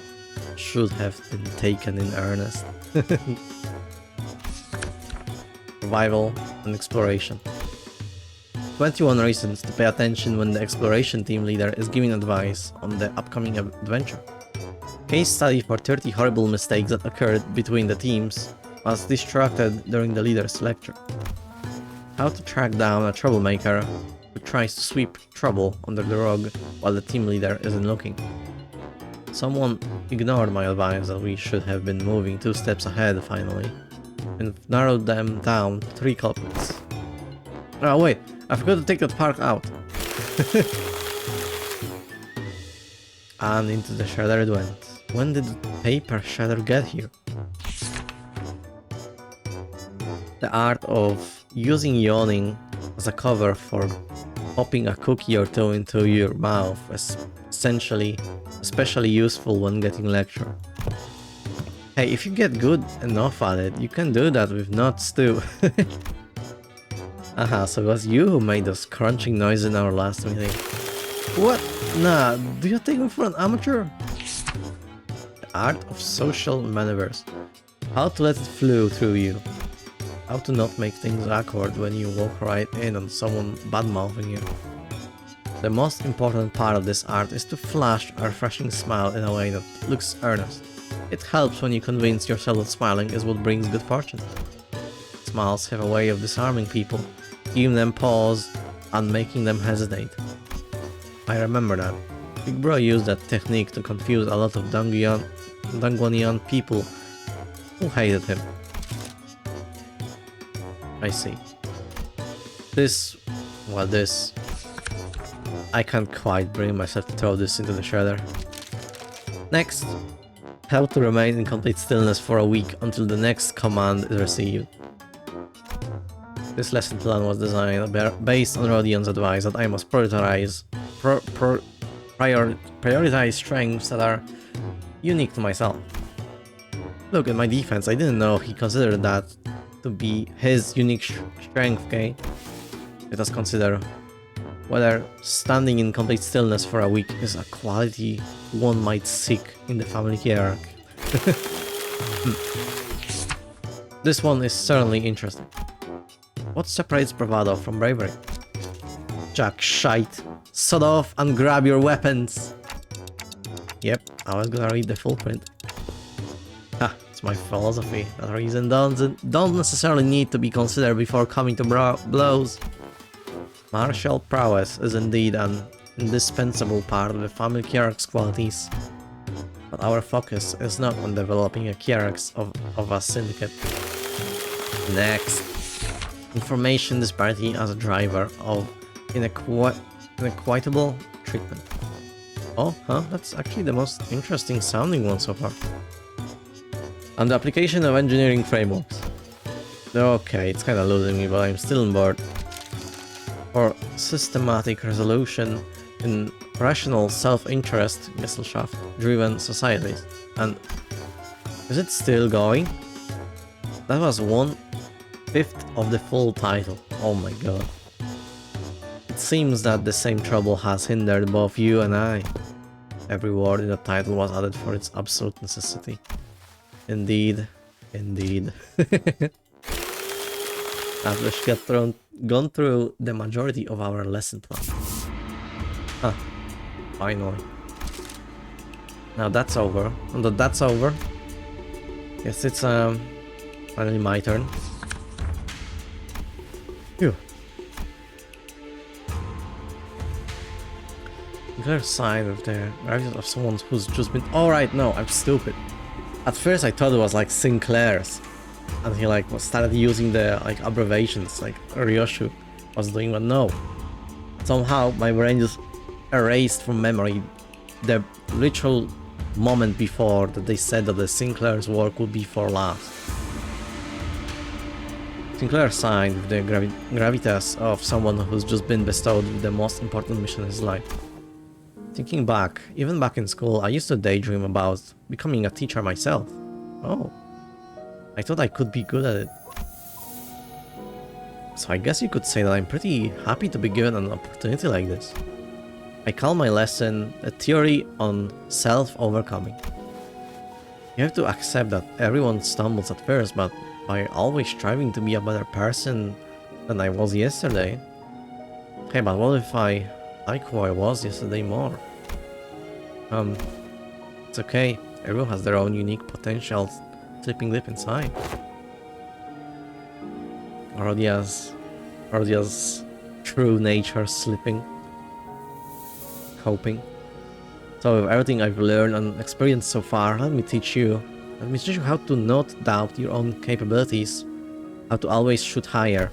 should have been taken in earnest. Survival and exploration. 21 reasons to pay attention when the exploration team leader is giving advice on the upcoming adventure. Case study for 30 horrible mistakes that occurred between the teams was distracted during the leader's lecture. How to track down a troublemaker who tries to sweep trouble under the rug while the team leader isn't looking. Someone ignored my advice that we should have been moving 2 steps ahead finally, and narrowed them down to 3 culprits. Oh wait, I forgot to take that park out. And into the shredder it went. When did the paper shredder get here? The art of using yawning as a cover for popping a cookie or two into your mouth is especially useful when getting lectured. Hey, if you get good enough at it, you can do that with nuts too. Aha, so it was you who made those crunching noises in our last meeting. What? Nah, do you take me for an amateur? The art of social maneuvers. How to let it flow through you. How to not make things awkward when you walk right in on someone bad-mouthing you. The most important part of this art is to flash a refreshing smile in a way that looks earnest. It helps when you convince yourself that smiling is what brings good fortune. Smiles have a way of disarming people, giving them pause and making them hesitate. I remember that. Big Bro used that technique to confuse a lot of Dangwanian people who hated him. I see. This... I can't quite bring myself to throw this into the shredder. Next, how to remain in complete stillness for a week until the next command is received. This lesson plan was designed based on Rodian's advice that I must prioritize strengths that are unique to myself. Look, in my defense, I didn't know he considered that to be his unique strength, okay? Let us consider whether standing in complete stillness for a week is a quality one might seek in the family hierarchy. This one is certainly interesting. What separates bravado from bravery? Jack shite. Sod off and grab your weapons! Yep, I was gonna read the full print. Ha, it's my philosophy that reason don't necessarily need to be considered before coming to blows. Martial prowess is indeed an indispensable part of the family hierarch's qualities. But our focus is not on developing a hierarchy of a syndicate. Next. Information disparity as a driver of inequitable treatment. Oh, huh, that's actually the most interesting sounding one so far. And the application of engineering frameworks. Okay, it's kinda losing me, but I'm still on board. For systematic resolution in rational self-interest Gesellschaft-driven societies. And is it still going? That was 1/5 of the full title. Oh my god. It seems that the same trouble has hindered both you and I. Every word in the title was added for its absolute necessity. Indeed. Indeed. After she had gone through the majority of our lesson plan. Huh. Finally. Now that's over. And that that's over. Yes, it's finally my turn. Phew. Clear sign of the arrival of someone who's just been. Alright, no, I'm stupid. At first I thought it was like Sinclair's. And he like started using the like abbreviations like Ryoshu was doing, but no. Somehow my brain just erased from memory the literal moment before that they said that the Sinclair's work would be for last. Sinclair signed with the gravitas of someone who's just been bestowed with the most important mission in his life. Thinking back, even back in school, I used to daydream about becoming a teacher myself. Oh. I thought I could be good at it. So I guess you could say that I'm pretty happy to be given an opportunity like this. I call my lesson a theory on self-overcoming. You have to accept that everyone stumbles at first, but by always striving to be a better person than I was yesterday. Hey, but what if I like who I was yesterday more? It's okay. Everyone has their own unique potentials slipping deep inside. Rodia's Or just true nature slipping? Coping? So with everything I've learned and experienced so far, let me teach you. Let me teach you how to not doubt your own capabilities. How to always shoot higher.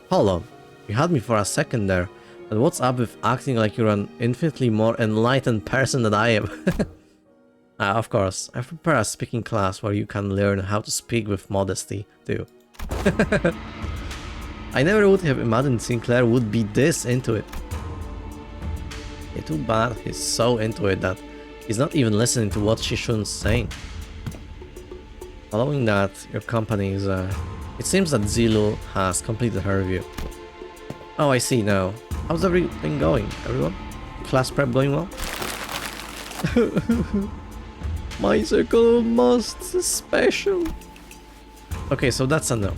Hold on. You had me for a second there. But what's up with acting like you're an infinitely more enlightened person than I am? Of course, I've prepared a speaking class where you can learn how to speak with modesty, too. I never would have imagined Sinclair would be this into it. It's too bad he's so into it that he's not even listening to what Shishun's saying. Following that, your company is it seems that Zilu has completed her review. Oh, I see now. How's everything going, everyone? Class prep going well? My circle of musts is special. Okay, so that's a no.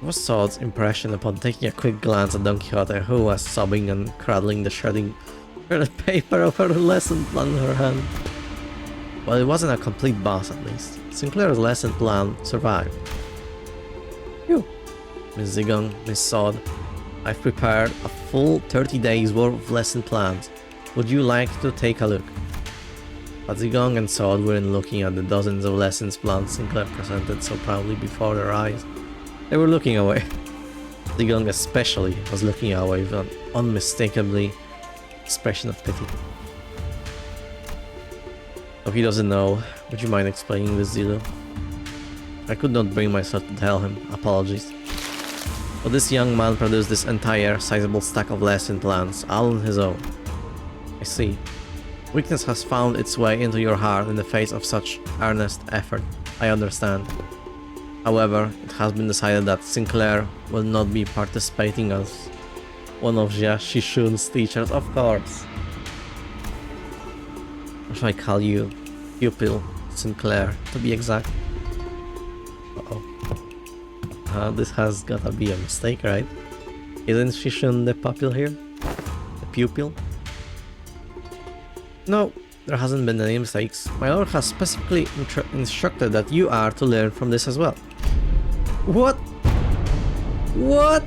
What's Sod's impression upon taking a quick glance at Don Quixote, who was sobbing and cradling the shredded paper of her lesson plan in her hand? Well, it wasn't a complete boss at least. Sinclair's lesson plan survived. Phew. Miss Zigong, Miss Sod, I've prepared a full 30 days worth of lesson plans. Would you like to take a look? But Zigong and Sod weren't looking at the dozens of lessons plans Sinclair presented so proudly before their eyes. They were looking away. Zigong especially was looking away with an unmistakably expression of pity. If he doesn't know, would you mind explaining this, Zilu? I could not bring myself to tell him, apologies. But this young man produced this entire sizable stack of lesson plans, all on his own. I see. Weakness has found its way into your heart in the face of such earnest effort. I understand. However, it has been decided that Sinclair will not be participating as one of Jia Shishun's teachers, of course. Or should I call you pupil Sinclair, to be exact? Uh-oh. This has gotta be a mistake, right? Isn't Shishun the pupil here? The pupil? No, there hasn't been any mistakes. My lord has specifically instructed that you are to learn from this as well. What? What?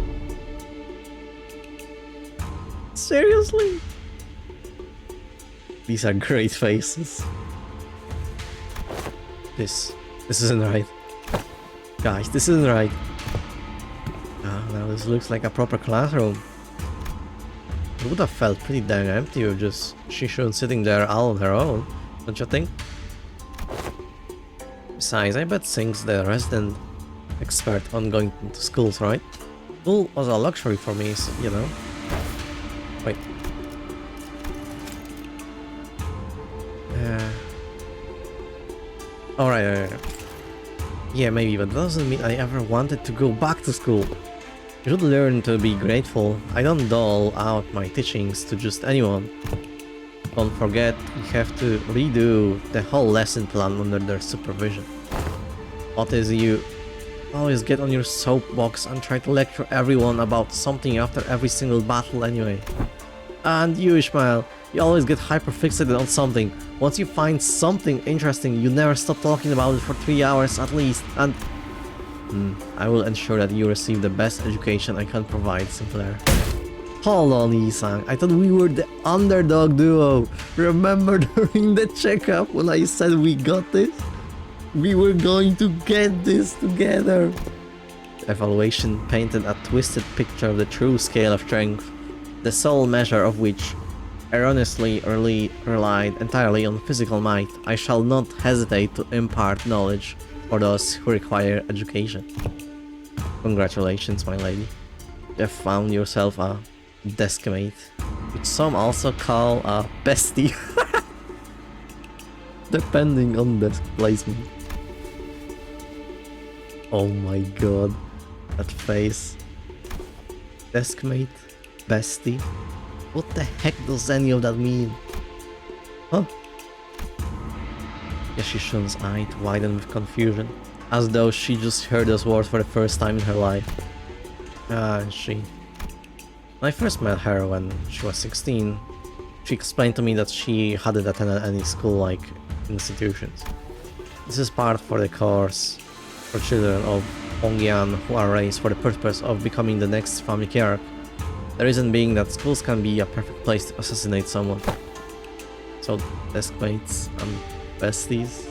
Seriously? These are great faces. This isn't right. Guys, this isn't right. Now this looks like a proper classroom. It would have felt pretty dang empty with just Shishun sitting there all on her own, don't you think? Besides, I bet Sing's the resident expert on going to schools, right? School was a luxury for me, so, you know. Wait. Alright. Yeah, maybe, but that doesn't mean I ever wanted to go back to school. You should learn to be grateful. I don't dole out my teachings to just anyone. Don't forget, we have to redo the whole lesson plan under their supervision. What is you always get on your soapbox and try to lecture everyone about something after every single battle anyway. And you, Ishmael, you always get hyperfixated on something. Once you find something interesting, you never stop talking about it for 3 hours at least, and I will ensure that you receive the best education I can provide, Sinclair. Hold on, Isang. I thought we were the underdog duo. Remember during the checkup when I said we got this? We were going to get this together. The evaluation painted a twisted picture of the true scale of strength, the sole measure of which erroneously relied entirely on physical might. I shall not hesitate to impart knowledge for those who require education. Congratulations, my lady. You have found yourself a deskmate, which some also call a bestie, depending on desk placement. Oh my god, that face. Deskmate, bestie. What the heck does any of that mean? Huh? Yashishun's eye widened with confusion, as though she just heard those words for the first time in her life. And she... When I first met her when she was 16, she explained to me that she hadn't attended any school-like institutions. This is part for the course for children of Hongyan who are raised for the purpose of becoming the next family hierarch. The reason being that schools can be a perfect place to assassinate someone. So, deskmates and besties.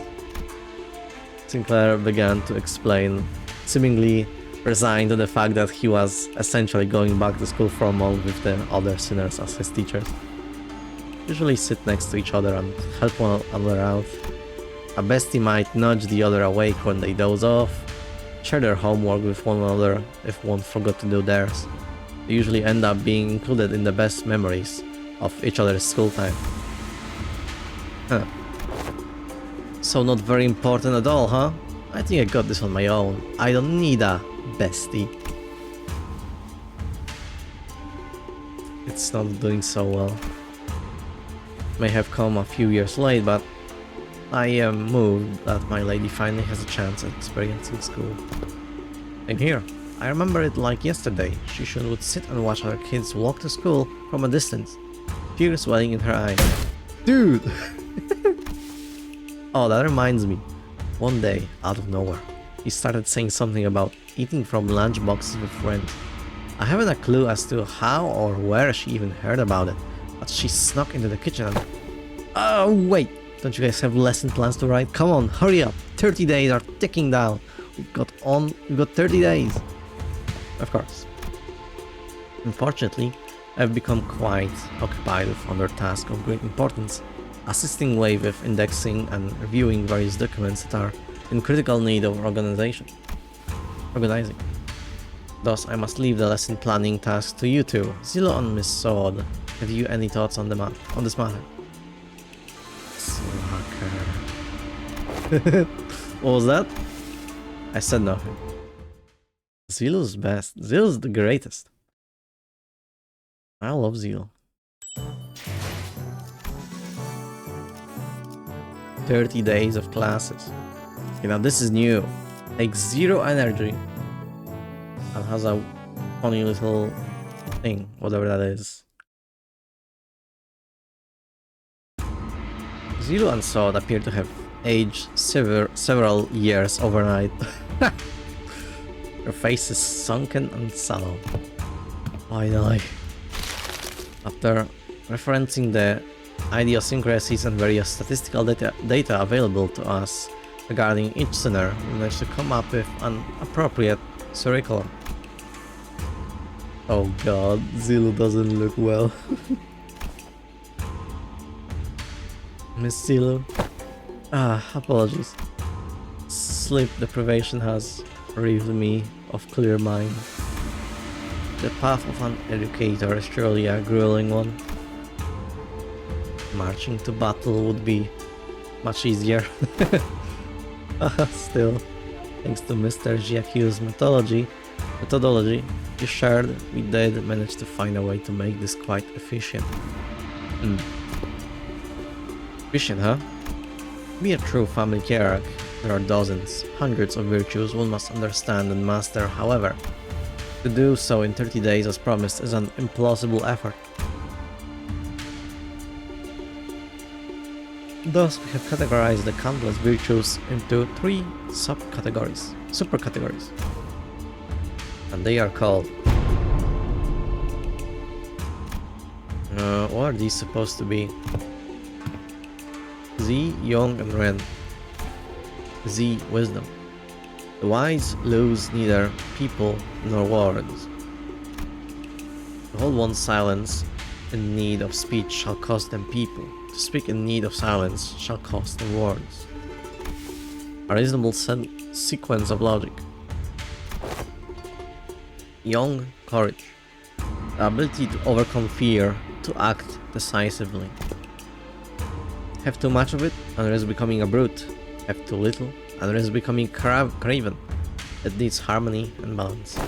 Sinclair began to explain, seemingly resigned to the fact that he was essentially going back to school for a month with the other sinners as his teachers. Usually sit next to each other and help one another out. A bestie might nudge the other awake when they doze off, share their homework with one another if one forgot to do theirs. They usually end up being included in the best memories of each other's school time. Huh. So not very important at all, huh? I think I got this on my own. I don't need a bestie. It's not doing so well. May have come a few years late, but I am moved that my lady finally has a chance at experiencing school. And here, I remember it like yesterday. Shishun would sit and watch other kids walk to school from a distance, tears welling in her eyes. Dude! Oh, that reminds me. One day, out of nowhere, he started saying something about eating from lunchboxes with friends. I haven't a clue as to how or where she even heard about it, but she snuck into the kitchen and... Oh, wait! Don't you guys have lesson plans to write? Come on, hurry up! 30 days are ticking down. We've got 30 days. Of course. Unfortunately, I've become quite occupied with other tasks of great importance, assisting Wave with indexing and reviewing various documents that are in critical need of organizing. Thus, I must leave the lesson planning task to you two. Zillow and Miss Sword, have you any thoughts on this matter? Slacker. What was that? I said nothing. Zillow's best. Zillow's the greatest. I love Zillow. 30 days of classes. Okay, now this is new. Takes 0 energy. And has a funny little thing, whatever that is. Zero and Sword appear to have aged several years overnight. Their faces sunken and sallow. Finally. After referencing the idiosyncrasies and various statistical data available to us regarding each sinner, we managed to come up with an appropriate curriculum. Oh god, Zillow doesn't look well. Miss Zillow. Apologies. Sleep deprivation has relieved me of clear mind. The path of an educator is surely a grueling one. Marching to battle would be much easier. Still, thanks to Mr. Jiakyu's methodology you shared, we did manage to find a way to make this quite efficient. Efficient, huh? Be a true family hierarch. There are dozens, hundreds of virtues one must understand and master, however. To do so in 30 days as promised is an implausible effort. Thus, we have categorized the countless virtues into 3 supercategories. And they are called... what are these supposed to be? Z, Young and Ren. Z, Wisdom. The wise lose neither people nor words. To hold one's silence in need of speech shall cost them people. To speak in need of silence shall cost them words. A reasonable sequence of logic. Young, courage. The ability to overcome fear, to act decisively. Have too much of it and risk becoming a brute. Have too little and risk becoming craven. It needs harmony and balance.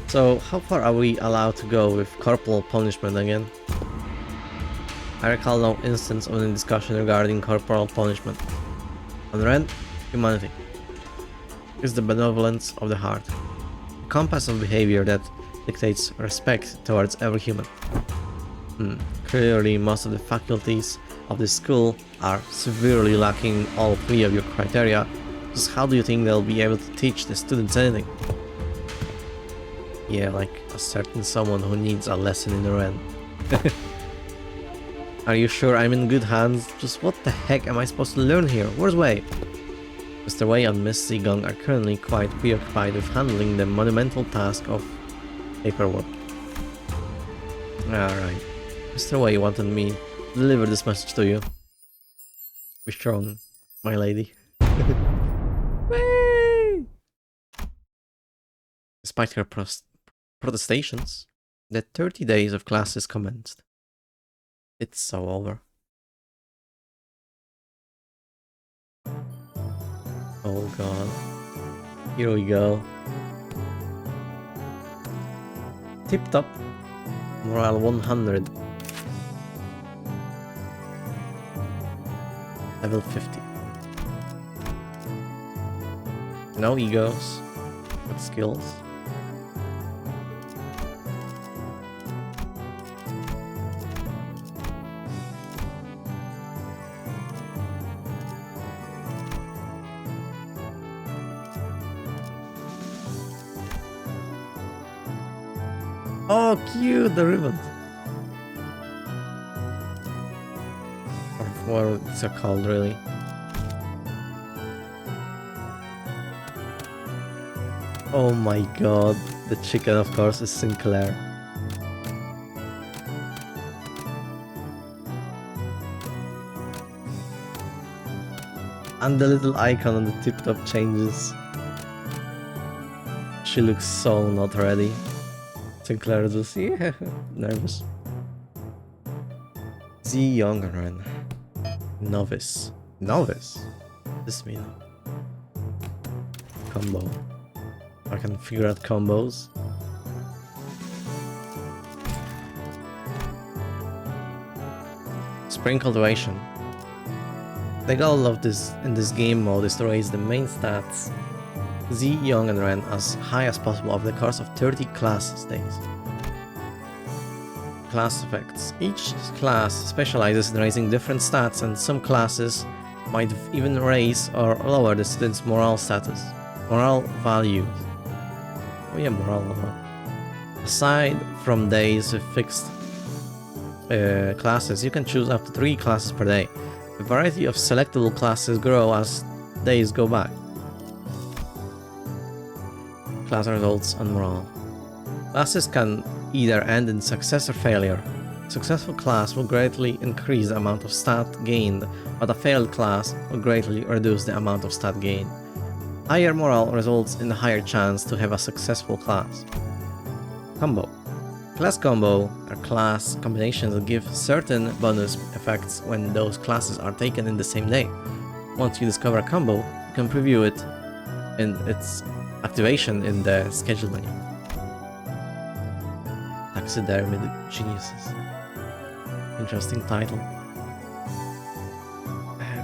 So, how far are we allowed to go with corporal punishment again? I recall no instance of any discussion regarding corporal punishment. On Ren, humanity is the benevolence of the heart, a compass of behavior that dictates respect towards every human. Clearly, most of the faculties of this school are severely lacking all 3 of your criteria. Because how do you think they'll be able to teach the students anything? Yeah, like a certain someone who needs a lesson in Ren. Are you sure I'm in good hands? Just what the heck am I supposed to learn here? Where's Wei? Mr. Wei and Miss Zigong are currently quite preoccupied with handling the monumental task of paperwork. Alright. Mr. Wei wanted me to deliver this message to you. Be strong, my lady. Whee! Despite her protestations, the 30 days of classes commenced. It's so over. Oh god. Here we go. Tip top. Morale 100. Level 50. No egos, but skills. Oh, cute, the ribbons. Or what it's called, really. Oh my god, the chicken, of course, is Sinclair. And the little icon on the tip top changes. She looks so not ready. Sinclair is just, yeah, nervous. Z Youngren. Novice. Novice? What does this mean? Combo. I can figure out combos. Spring cultivation. The goal of this in this game mode is to raise the main stats Z, Young and Ren as high as possible over the course of 30 class days. Class effects. Each class specializes in raising different stats, and some classes might even raise or lower the student's morale status. Morale values. Oh yeah, morale level. Aside from days with fixed classes, you can choose up to 3 classes per day. The variety of selectable classes grow as days go by. Class results and morale. Classes can either end in success or failure. A successful class will greatly increase the amount of stat gained, but a failed class will greatly reduce the amount of stat gained. Higher morale results in a higher chance to have a successful class. Combo. Class combo are class combinations that give certain bonus effects when those classes are taken in the same day. Once you discover a combo, you can preview it in its activation in the schedule menu. Taxidermy Geniuses. Interesting title.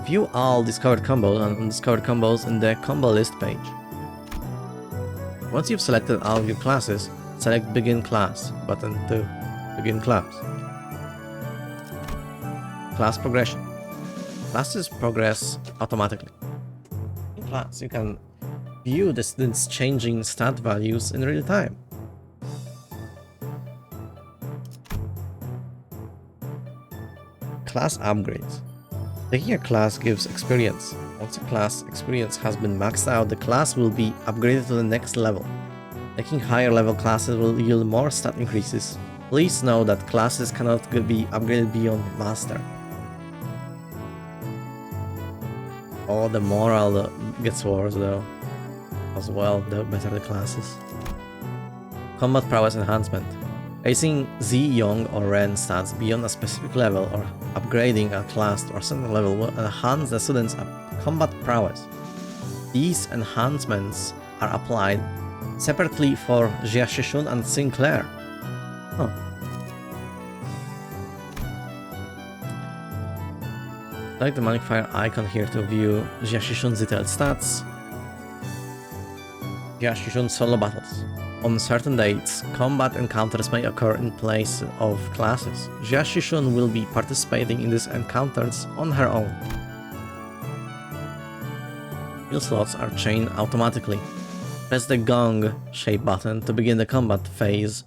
View all discovered combos and undiscovered combos in the combo list page. Once you've selected all of your classes, select Begin Class button to begin class. Class progression. Classes progress automatically. In class, you can view the students' changing stat values in real time. Class upgrades. Taking a class gives experience. Once a class experience has been maxed out, the class will be upgraded to the next level. Taking higher level classes will yield more stat increases. Please know that classes cannot be upgraded beyond Master. Oh, the morale gets worse though. As well, the better the classes. Combat prowess enhancement. Raising Z, Young or Ren stats beyond a specific level or upgrading a class to a certain level will enhance the student's combat prowess. These enhancements are applied separately for Jia Shishun and Sinclair. Oh. Select the magnifier icon here to view Jia Shishun's detailed stats. Jia Shishun solo battles. On certain dates, combat encounters may occur in place of classes. Jia Shishun will be participating in these encounters on her own. skill slots are chained automatically. Press the gong-shaped button to begin the combat phase.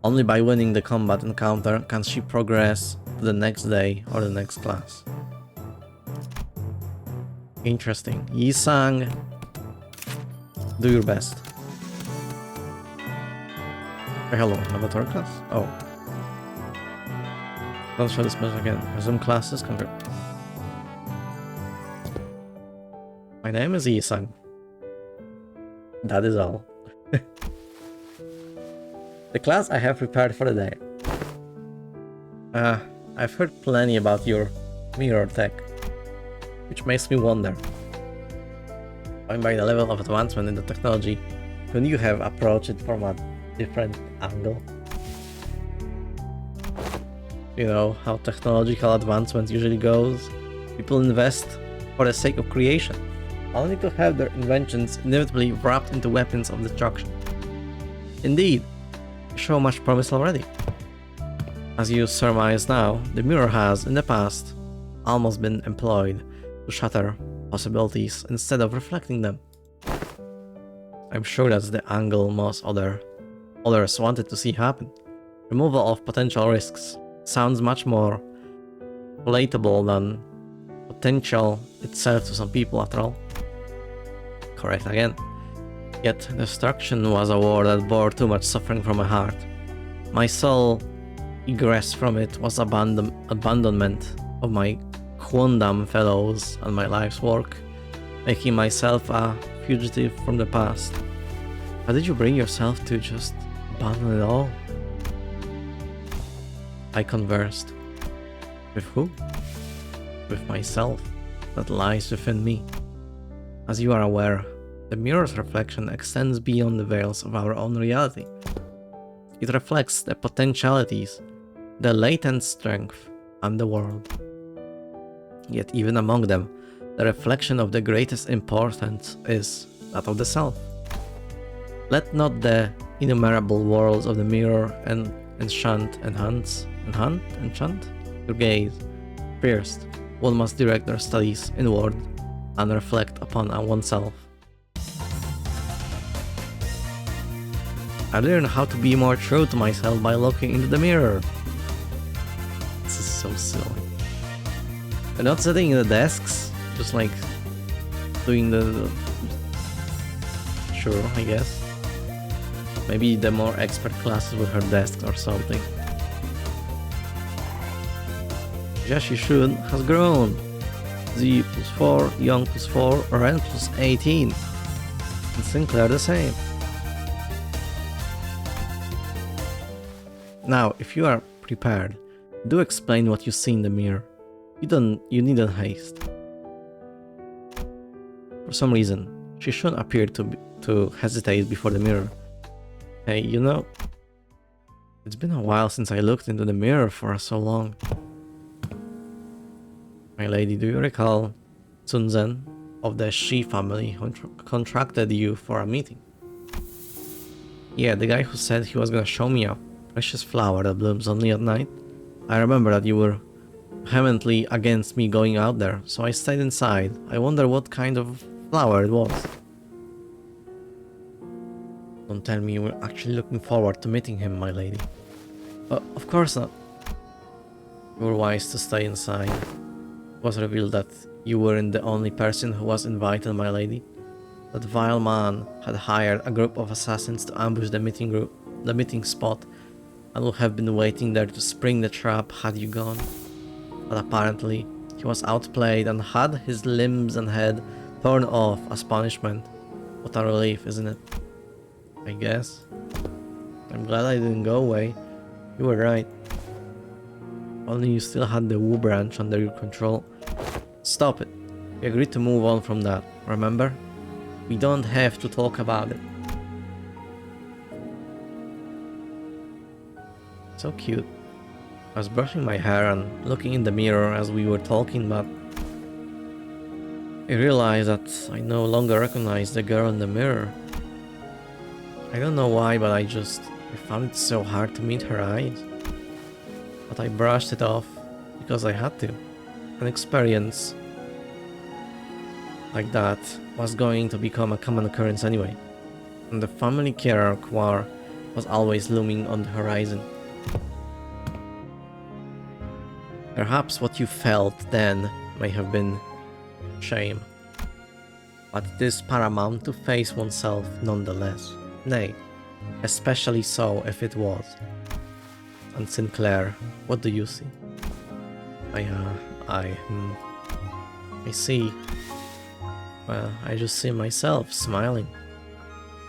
Only by winning the combat encounter can she progress to the next day or the next class. Interesting. Yi-sang, do your best. Oh, hello, laboratory class? Oh. Don't show this message again. Resume classes, My name is Yi-sang. That is all. The class I have prepared for the day. I've heard plenty about your mirror tech, which makes me wonder. Going by the level of advancement in the technology, couldn't you have approached it from a different angle? You know how technological advancement usually goes. People invest for the sake of creation, only to have their inventions inevitably wrapped into weapons of destruction. Indeed, you show much promise already. As you surmise now, the mirror has, in the past, almost been employed to shatter possibilities instead of reflecting them. I'm sure that's the angle most others wanted to see happen. Removal of potential risks sounds much more palatable than potential itself to some people after all. Correct again. Yet destruction was a word that bore too much suffering from my heart. My sole egress from it was abandonment of my quondam fellows and my life's work, making myself a fugitive from the past. How did you bring yourself to just abandon it all? I conversed. With who? With myself, that lies within me. As you are aware, the mirror's reflection extends beyond the veils of our own reality. It reflects the potentialities, the latent strength, and the world. Yet even among them, the reflection of the greatest importance is that of the self. Let not the innumerable worlds of the mirror enchant your gaze. First, one must direct their studies inward and reflect upon oneself. I learned how to be more true to myself by looking into the mirror. This is so silly. They're not sitting in the desks, just like doing the... Sure, I guess. Maybe the more expert classes with her desks or something. Jiashi Shun has grown. Z plus 4, Young plus 4, Ren plus 18. And Sinclair the same. Now, if you are prepared, do explain what you see in the mirror. You needn't haste. For some reason, Shishun appeared to hesitate before the mirror. Hey, you know, it's been a while since I looked into the mirror for so long. My lady, do you recall Tsunzen of the Shi family who contracted you for a meeting? Yeah, the guy who said he was gonna show me a precious flower that blooms only at night. I remember that you were vehemently against me going out there, so I stayed inside. I wonder what kind of flower it was. Don't tell me you were actually looking forward to meeting him, my lady. Of course not. You were wise to stay inside. It was revealed that you weren't the only person who was invited, my lady. That vile man had hired a group of assassins to ambush the meeting spot, and would have been waiting there to spring the trap had you gone. But apparently, he was outplayed and had his limbs and head torn off as punishment. What a relief, isn't it? I guess. I'm glad I didn't go away. You were right. Only you still had the Wu branch under your control. Stop it. We agreed to move on from that, remember? We don't have to talk about it. So cute. I was brushing my hair and looking in the mirror as we were talking, but I realized that I no longer recognized the girl in the mirror. I don't know why, but I found it so hard to meet her eyes. But I brushed it off because I had to. An experience like that was going to become a common occurrence anyway, and the family war was always looming on the horizon. Perhaps what you felt then may have been shame, but it is paramount to face oneself nonetheless. Nay, especially so if it was. And Sinclair, what do you see? I see. Well, I just see myself smiling.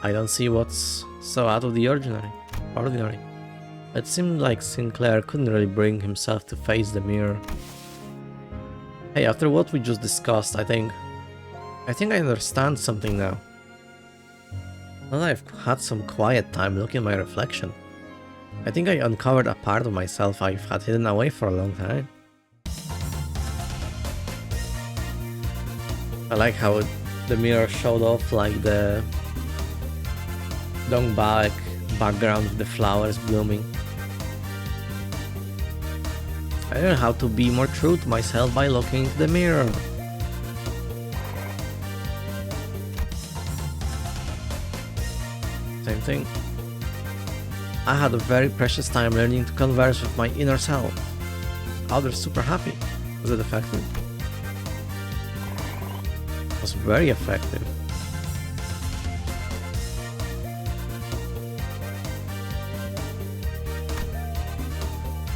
I don't see what's so out of the ordinary. It seemed like Sinclair couldn't really bring himself to face the mirror. Hey, after what we just discussed, I think I understand something now. Now that I've had some quiet time looking at my reflection, I think I uncovered a part of myself I've had hidden away for a long time. I like how the mirror showed off like the Dongbak background with the flowers blooming. I learned how to be more true to myself by looking into the mirror. Same thing. I had a very precious time learning to converse with my inner self. Others super happy. Was it effective? It was very effective.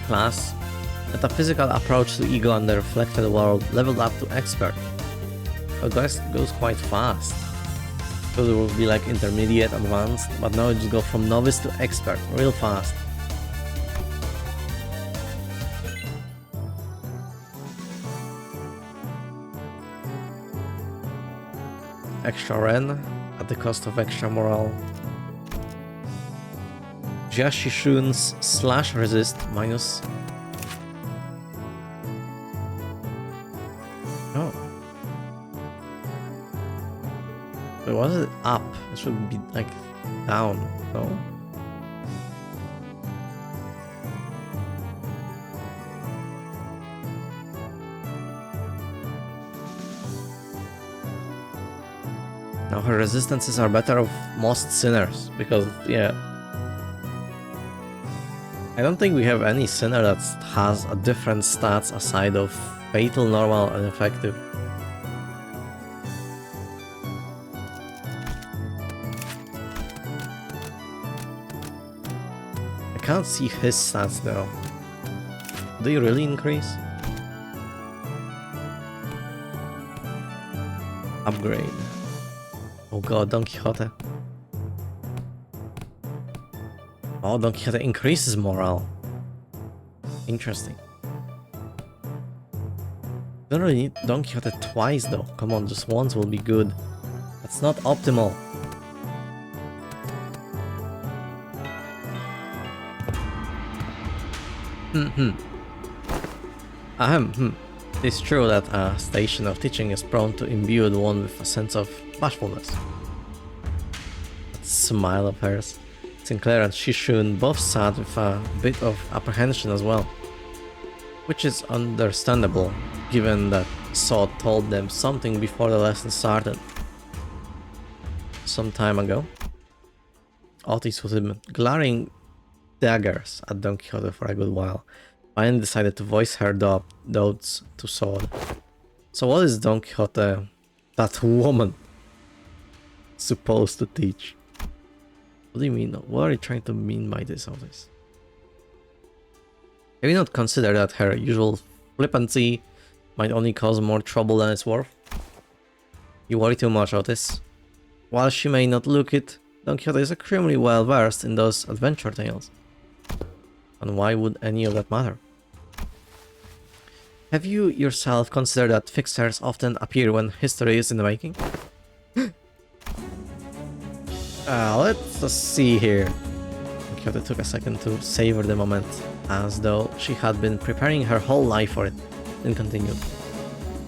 Class, metaphysical approach to ego and the reflected world leveled up to expert. It goes quite fast. So it will be like intermediate, advanced, but now it just go from novice to expert real fast. Extra Ren at the cost of extra morale. Jiashishun's slash resist minus. Oh. But was it up? It should be like down, no? Now her resistances are better of most sinners, because yeah. I don't think we have any sinner that has a different stats aside of fatal, normal, and effective. I can't see his stats though. Do you really increase? Upgrade. Oh god, Don Quixote. Oh, Don Quixote increases morale. Interesting. Don't really need Don Quixote twice though. Come on, just once will be good. That's not optimal. It's true that a station of teaching is prone to imbue one with a sense of bashfulness. That smile of hers. Sinclair and Shishun both sat with a bit of apprehension as well. Which is understandable, given that Saw told them something before the lesson started. Some time ago. Otis was glaring daggers at Don Quixote for a good while. Finally decided to voice her doubts to Sword. So what is Don Quixote, that woman, supposed to teach? What do you mean? What are you trying to mean by this, Otis? Have you not considered that her usual flippancy might only cause more trouble than it's worth? You worry too much, Otis. While she may not look it, Don Quixote is extremely well versed in those adventure tales. And why would any of that matter? Have you yourself considered that fixers often appear when history is in the making? Let's just see here. Quixote took a second to savor the moment, as though she had been preparing her whole life for it, then continued.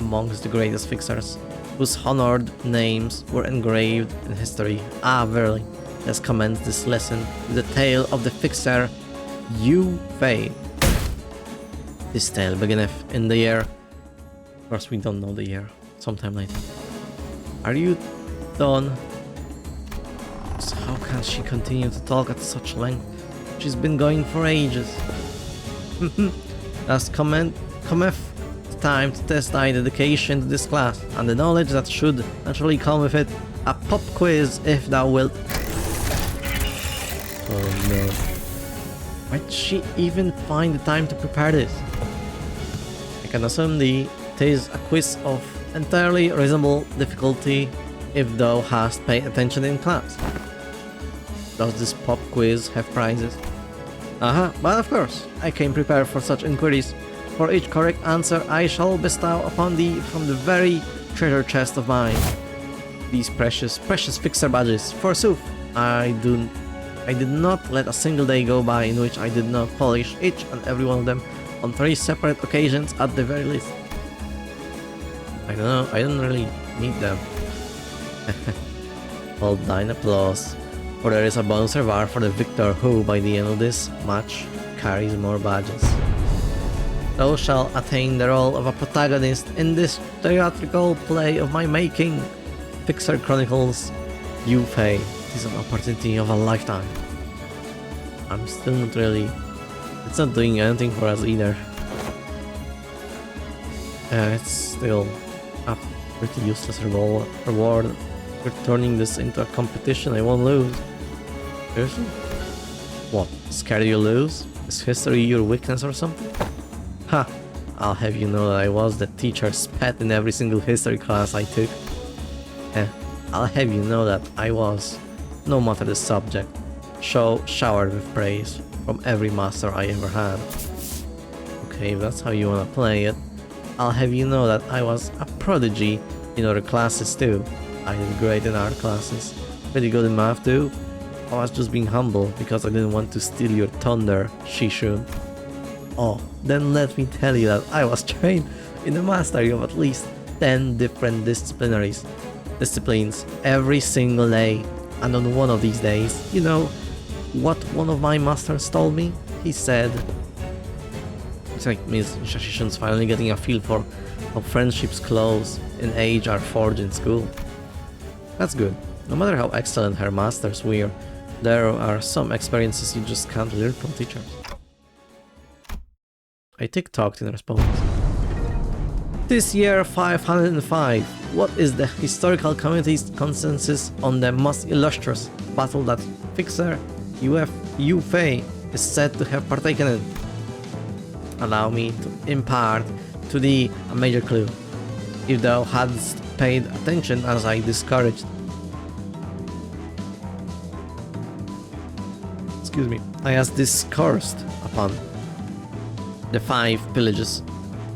Amongst the greatest fixers, whose honored names were engraved in history. Ah, verily, let's commence this lesson with the tale of the fixer Yu Fei. This tale beginneth in the year... Of course we don't know the year, sometime later. Are you done? So how can she continue to talk at such length? She's been going for ages. Thus cometh the time to test thy dedication to this class, and the knowledge that should naturally come with it. A pop quiz, if thou wilt. Oh no. Why'd she even find the time to prepare this? I can assume thee, 'tis a quiz of entirely reasonable difficulty if thou hast paid attention in class. Does this pop quiz have prizes? But of course, I came prepared for such inquiries. For each correct answer I shall bestow upon thee from the very treasure chest of mine. These precious fixer badges, forsooth, I did not let a single day go by in which I did not polish each and every one of them on 3 separate occasions at the very least. I don't know, I don't really need them. Hold thine applause, for there is a bonus reward for the victor who, by the end of this match, carries more badges. Thou shalt attain the role of a protagonist in this theatrical play of my making. Fixer Chronicles, you Faye. It is an opportunity of a lifetime. I'm still not really... It's not doing anything for us either. It's still a pretty useless reward. We're turning this into a competition I won't lose. Seriously? What? Scared you lose? Is history your weakness or something? Ha! I'll have you know that I was the teacher's pet in every single history class I took. I'll have you know that I was, no matter the subject, showered with praise from every master I ever had. Okay, if that's how you wanna play it, I'll have you know that I was a prodigy in other classes too. I did great in art classes, pretty good in math too. I was just being humble because I didn't want to steal your thunder, Shishun. Oh, then let me tell you that I was trained in the mastery of at least 10 different disciplines every single day. And on one of these days, you know what one of my masters told me? He said... It's like Miss Shashishun's finally getting a feel for how friendships close in age are forged in school. That's good. No matter how excellent her masters were, there are some experiences you just can't learn from teachers. I tick-tocked in response. This year 505, what is the historical community's consensus on the most illustrious battle that Fixer Yu Fei is said to have partaken in? Allow me to impart to thee a major clue, if thou hadst paid attention as I discouraged. Excuse me, I has discoursed upon the 5 pillages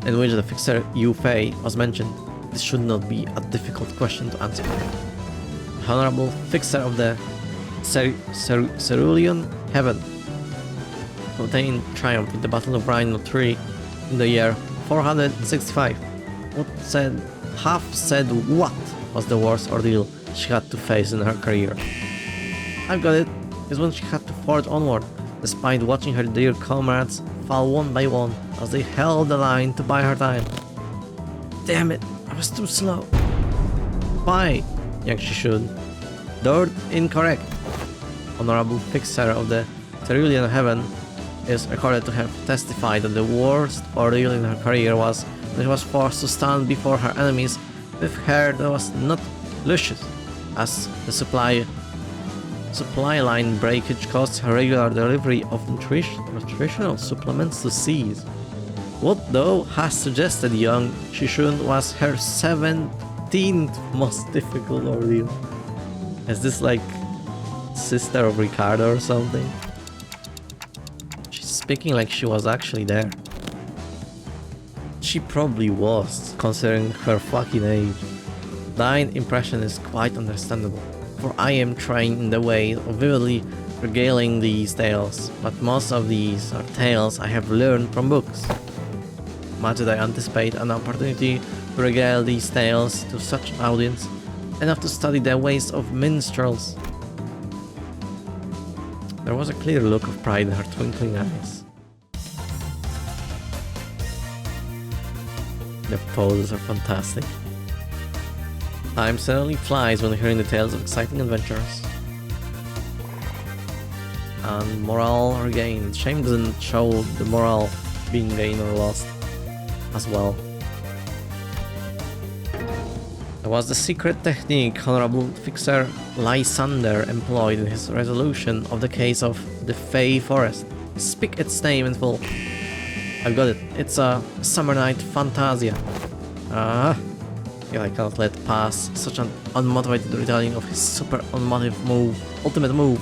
in which the Fixer Yu Fei was mentioned. This should not be a difficult question to answer. The Honorable Fixer of the Cerulean Heaven obtained triumph in the Battle of Rhino 3 in the year 465. Half said what was the worst ordeal she had to face in her career. I've got it. Is when she had to forge onward, despite watching her dear comrades fall one by one as they held the line to buy her time. Damn it, I was too slow. Why? Young Shishun. Dirt incorrect. Honorable Fixer of the Cerulean Heaven is recorded to have testified that the worst ordeal in her career was when she was forced to stand before her enemies with hair that was not luscious, as the supply line breakage caused her regular delivery of nutritional supplements to cease. What though has suggested young Shishun was her 17th most difficult ordeal. Is this like sister of Ricardo or something? She's speaking like she was actually there. She probably was, considering her fucking age. Thine impression is quite understandable, for I am trained in the way of vividly regaling these tales, but most of these are tales I have learned from books. Much did I anticipate an opportunity to regale these tales to such an audience, enough to study the ways of minstrels. There was a clear look of pride in her twinkling eyes. The poses are fantastic. Time suddenly flies when hearing the tales of exciting adventures. And morale regained. Shame doesn't show the morale being gained or lost as well. There was the secret technique Honorable Fixer Lysander employed in his resolution of the case of the Fey Forest. Speak its name in full. I've got it. It's a Summer Night Fantasia. Ah, yeah, I cannot let pass such an unmotivated retelling of his super unmotivated move, ultimate move.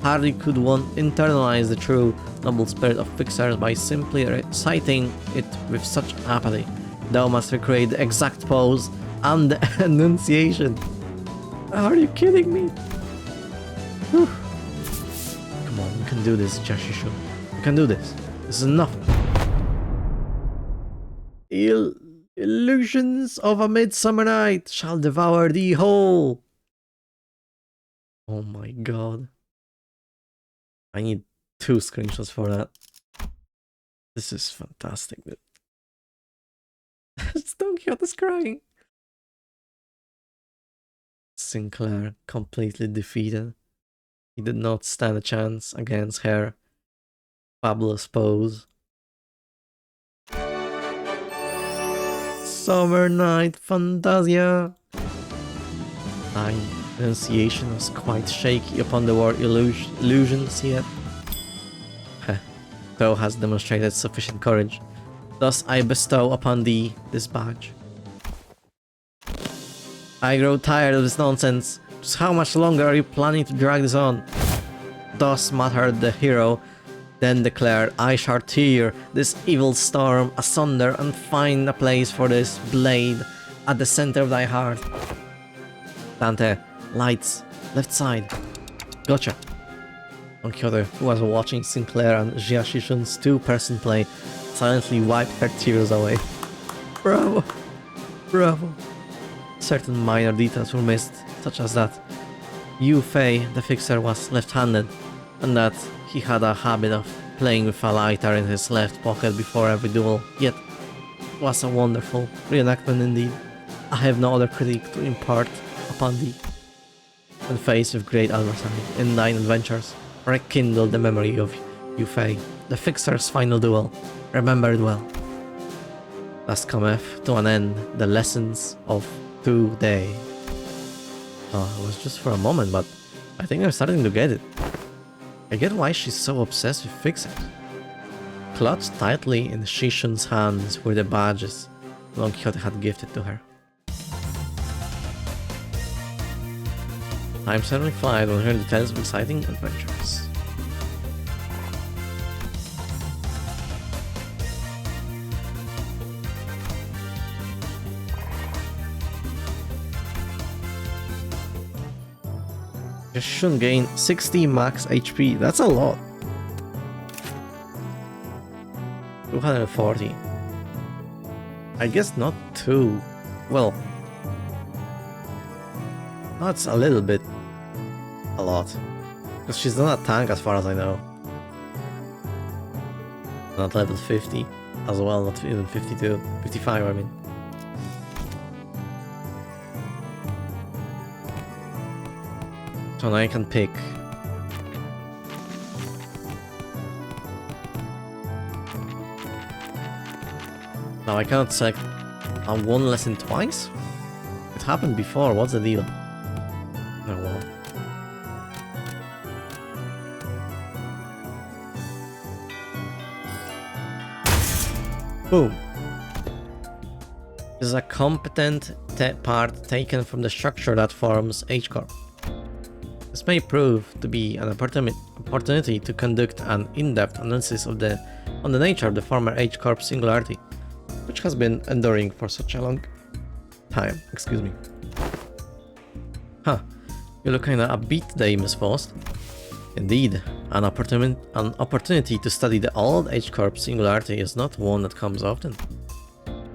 Hardly could one internalize the true noble spirit of Fixer by simply reciting it with such apathy. Thou must recreate the exact pose and the enunciation. Are you kidding me? Whew. Come on, you can do this, Jashishu. You can do this. This is enough. Illusions of a midsummer night shall devour thee whole. Oh my god. I need 2 screenshots for that. This is fantastic, dude. Don Quixote's crying. Sinclair completely defeated. He did not stand a chance against her fabulous pose. Summer Night Fantasia. My pronunciation was quite shaky upon the word illusions yet. Thou hast demonstrated sufficient courage. Thus I bestow upon thee this badge. I grow tired of this nonsense. Just how much longer are you planning to drag this on? Thus muttered the hero, then declared, I shall tear this evil storm asunder and find a place for this blade at the center of thy heart. Dante, lights, left side. Gotcha. Don Quixote, who was watching Sinclair and Jiashishun's 2-person play, silently wiped her tears away. Bravo! Bravo! Certain minor details were missed, such as that Yu Fei, the Fixer, was left-handed, and that he had a habit of playing with a lighter in his left pocket before every duel. Yet, it was a wonderful reenactment indeed. I have no other critique to impart upon thee. When faced with great adversity in thine adventures, rekindle the memory of Yu Fei, the Fixer's final duel. Remember it well. Thus cometh to an end the lessons of today. Oh, it was just for a moment, but I think I'm starting to get it. I get why she's so obsessed with Fixers. Clutched tightly in Shishun's hands were the badges Don Quixote had gifted to her. Time suddenly flies when hearing the tales of exciting adventures. Shun gain 60 max HP. That's a lot. 240. I guess not too. Well, that's a little bit a lot. Because she's not a tank as far as I know. Not level 50 as well, not even 52. 55, I mean. So now I can pick. Now I cannot select a 1 lesson twice? It happened before, what's the deal? Oh well. Boom. This is a competent part taken from the structure that forms H-Corp. This may prove to be an opportunity to conduct an in-depth analysis of on the nature of the former H-Corp singularity, which has been enduring for such a long time. Excuse me. Huh. You look kinda upbeat today, Miss Faust. Indeed, an opportunity to study the old H-Corp singularity is not one that comes often.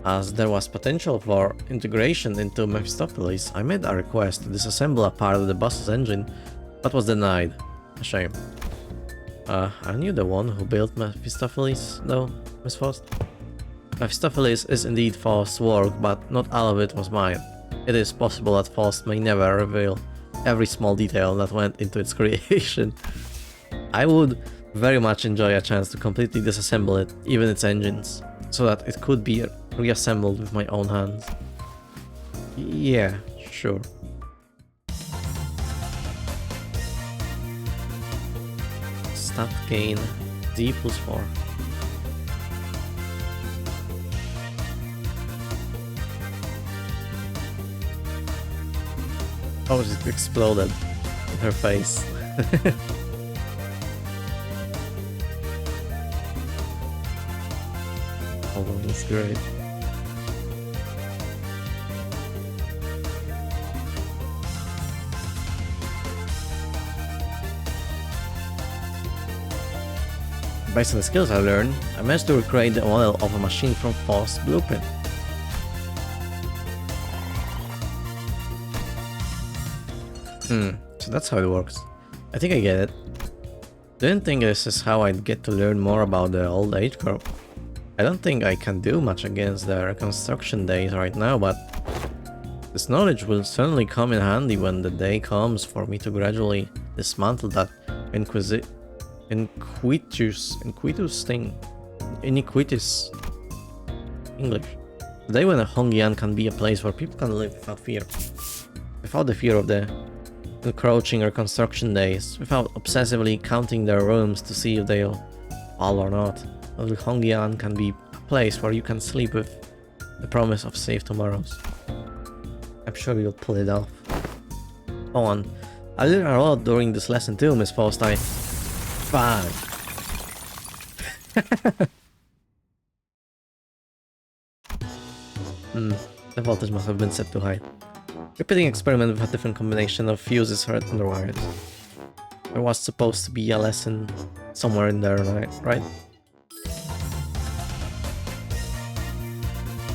As there was potential for integration into Mephistopheles, I made a request to disassemble a part of the boss's engine, but was denied. A shame. Aren't you the one who built Mephistopheles, though, Miss Faust? Mephistopheles is indeed Faust's work, but not all of it was mine. it is possible that Faust may never reveal every small detail that went into its creation. I would very much enjoy a chance to completely disassemble it, even its engines, so that it could be reassembled with my own hands. Yeah, sure. Stat gain D plus 4. Oh, it exploded in her face. Oh, that's great. Based on the skills I learned, I managed to recreate the model of a machine from Faust's blueprint. So that's how it works. I think I get it. Didn't think this is how I'd get to learn more about the old age group. I don't think I can do much against their reconstruction days right now, but this knowledge will certainly come in handy when the day comes for me to gradually dismantle that iniquitous English. The day when a Hongyan can be a place where people can live without fear. Without the fear of the encroaching reconstruction days, without obsessively counting their rooms to see if they'll fall or not. Little Hongyan can be a place where you can sleep with the promise of safe tomorrows. I'm sure you'll pull it off. Go on. I learned a lot during this lesson too, Miss Faust. Fine. The voltage must have been set too high. Repeating experiment with a different combination of fuses hurt on the wires. There was supposed to be a lesson somewhere in there, right?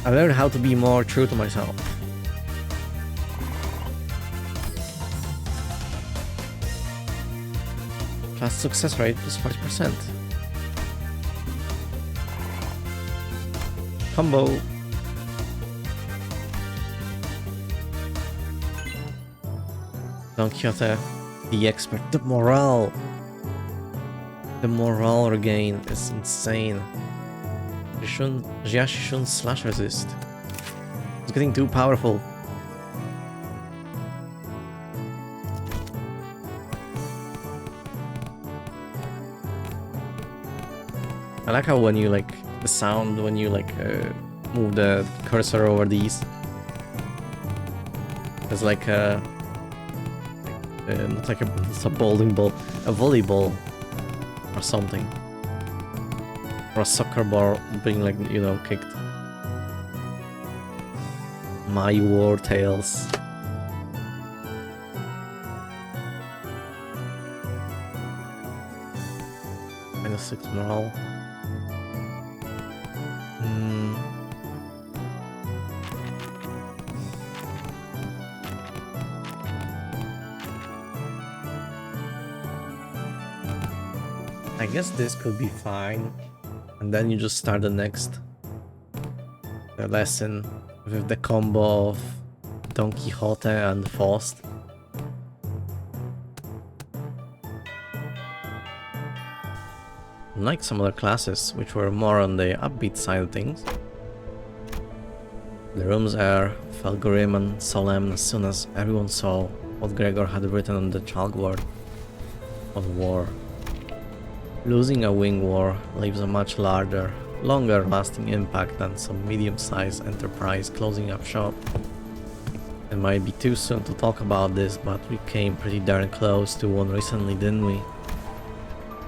I learned how to be more true to myself. Plus success rate plus 40%. Combo. Don Quixote, the expert. The morale regain is insane. Jiashishun slash resist. It's getting too powerful. I like how when you like the sound when you like move the cursor over these. It's like not like it's a bowling ball, a volleyball or something. Or a soccer ball being like, you know, kicked. My war tales. -6 morale. I guess this could be fine. And then you just start the next lesson with the combo of Don Quixote and Faust. Unlike some other classes, which were more on the upbeat side of things, the room's air felt grim and solemn as soon as everyone saw what Gregor had written on the chalkboard of war. Losing a wing war leaves a much larger, longer-lasting impact than some medium-sized enterprise closing up shop. It might be too soon to talk about this, but we came pretty darn close to one recently, didn't we?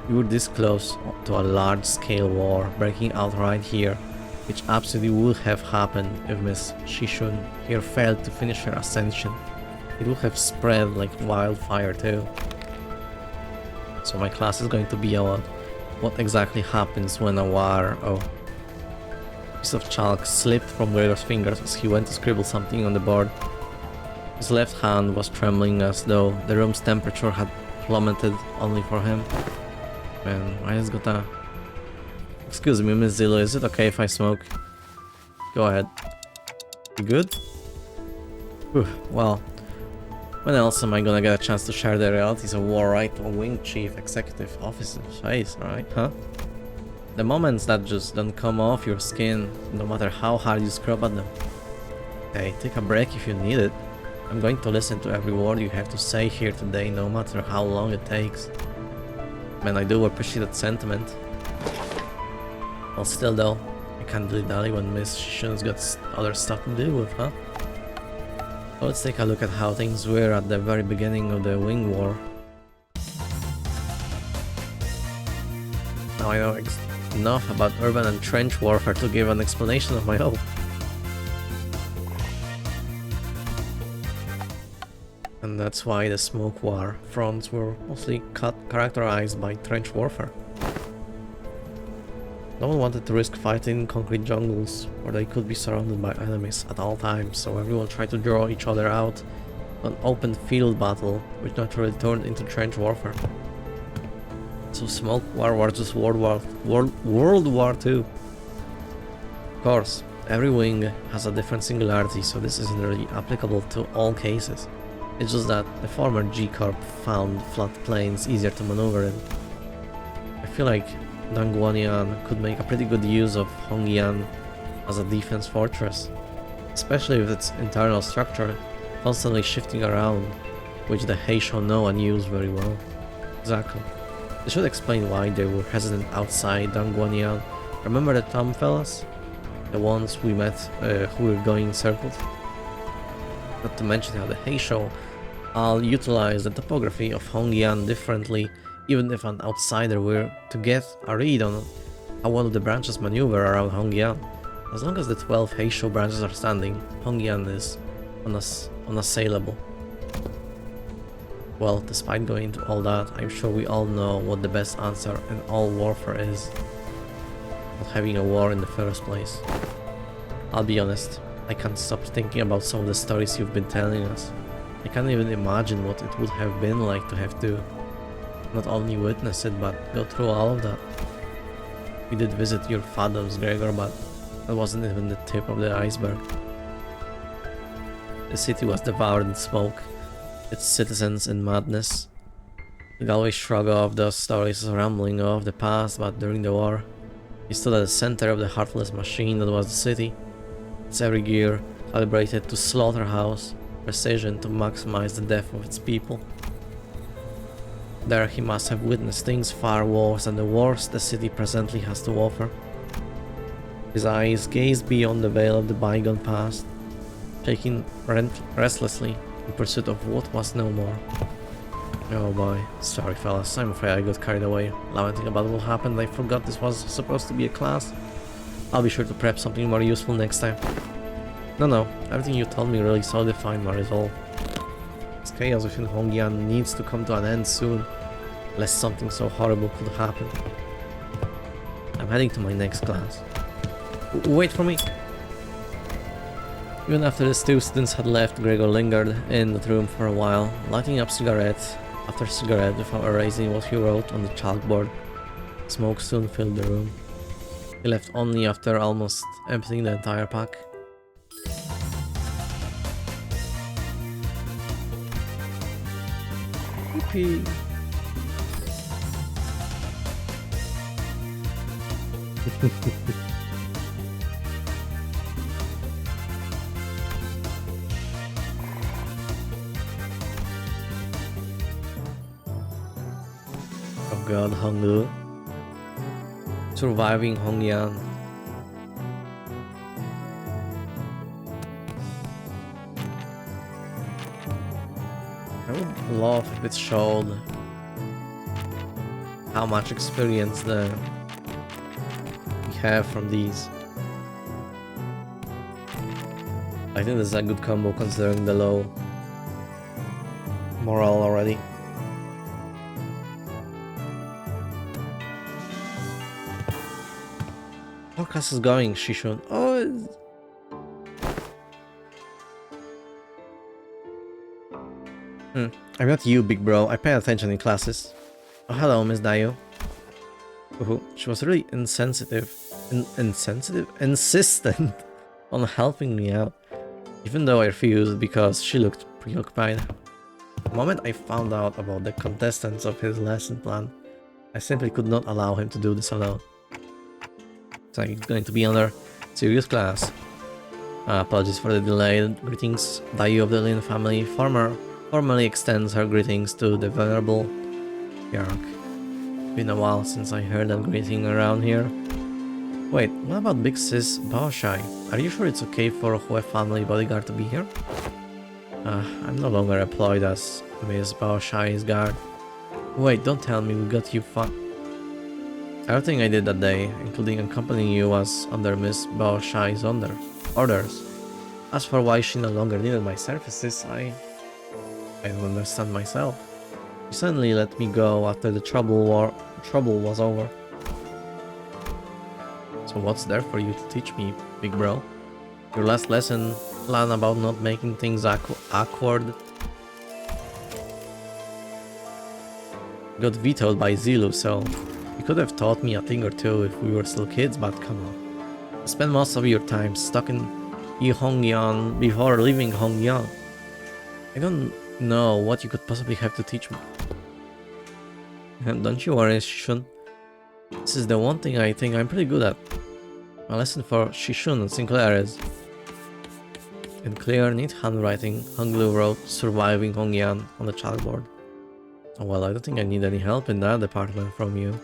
We were this close to a large-scale war breaking out right here, which absolutely would have happened if Miss Shishun here failed to finish her ascension. It would have spread like wildfire too. So my class is going to be about what exactly happens when a wire or piece of chalk slipped from Gregor's fingers as he went to scribble something on the board. His left hand was trembling as though the room's temperature had plummeted only for him. Man, I just gotta... Excuse me, Miss Zillow, is it okay if I smoke? Go ahead. You good? Whew, well, when else am I gonna get a chance to share the realities of war right on Wing Chief Executive Officer's face, right? Huh? The moments that just don't come off your skin, no matter how hard you scrub at them. Hey, take a break if you need it. I'm going to listen to every word you have to say here today, no matter how long it takes. Man, I do appreciate that sentiment. Well, still though, I can't dilly-dally when Miss Shun's got other stuff to deal with, huh? So let's take a look at how things were at the very beginning of the Wing War. Now I know enough about urban and trench warfare to give an explanation of my own. And that's why the Smoke War fronts were mostly characterized by trench warfare. No one wanted to risk fighting in concrete jungles where they could be surrounded by enemies at all times, so everyone tried to draw each other out to an open field battle, which naturally turned into trench warfare. So Smoke War was just World War II. Of course, every wing has a different singularity, so this isn't really applicable to all cases. It's just that the former G-Corp found flat plains easier to maneuver in. I feel like Dangguanian could make a pretty good use of Hongyan as a defense fortress, especially with its internal structure constantly shifting around, which the Heisho know and use very well. Exactly. This should explain why they were hesitant outside Dangguanian. Remember the Tom fellas? The ones we met who were going in circles? Not to mention how the Heisho utilize the topography of Hongyan differently, even if an outsider were to get a read on how one of the branches maneuver around Hongyan. As long as the 12 Heisho branches are standing, Hongyan is unassailable. Well, despite going into all that, I'm sure we all know what the best answer in all warfare is. Not having a war in the first place. I'll be honest, I can't stop thinking about some of the stories you've been telling us. I can't even imagine what it would have been like to have to not only witness it, but go through all of that. We did visit your fathoms, Gregor, but that wasn't even the tip of the iceberg. The city was devoured in smoke, its citizens in madness. We'd always shrug off those stories as rambling of the past, but during the war, we stood at the center of the heartless machine that was the city. Its every gear calibrated to slaughterhouse precision to maximize the death of its people. There he must have witnessed things far worse than the worst the city presently has to offer. His eyes gazed beyond the veil of the bygone past, shaking restlessly in pursuit of what was no more. Oh boy, sorry fellas, I'm afraid I got carried away, lamenting about what happened. I forgot this was supposed to be a class. I'll be sure to prep something more useful next time. No, everything you told me really solidified my resolve. This chaos within Hongyan needs to come to an end soon, lest something so horrible could happen. I'm heading to my next class. Wait for me! Even after the two students had left, Gregor lingered in the room for a while, lighting up cigarette after cigarette without erasing what he wrote on the chalkboard. Smoke soon filled the room. He left only after almost emptying the entire pack. Yippee! Oh god, Honglu. Surviving Hongyan. I would love if it showed how much experience we have from these. I think this is a good combo considering the low morale already. How class is going, Shishun? Oh, I'm not you, big bro. I pay attention in classes. Oh, hello, Miss Dayo. She was really insistent on helping me out. even though I refused because she looked preoccupied. The moment I found out about the contestants of his lesson plan, I simply could not allow him to do this alone. So it's going to be another serious class. Apologies for the delay. Greetings, Dayu of the Lin family. Formally extends her greetings to the venerable Yark. Been a while since I heard that greeting around here. Wait, what about Big Sis Baoshai? Are you sure it's okay for a Hue family bodyguard to be here? I'm no longer employed as Miss Baoshai's guard. Wait, don't tell me we got you fun. Everything I did that day, including accompanying you, was under Miss Baoshai's orders. As for why she no longer needed my services, I don't understand myself. She suddenly let me go after the trouble was over. So what's there for you to teach me, big bro? Your last lesson plan about not making things awkward got vetoed by Zilu, so you could have taught me a thing or two if we were still kids, but come on. You spend most of your time stuck in Yihongyan before leaving Hongyang. I don't know what you could possibly have to teach me. And don't you worry, Shishun. This is the one thing I think I'm pretty good at. My lesson for Shishun and Sinclair is... In clear, neat handwriting, Honglu wrote "Surviving Hongyan" on the chalkboard. Oh, well, I don't think I need any help in that department from you.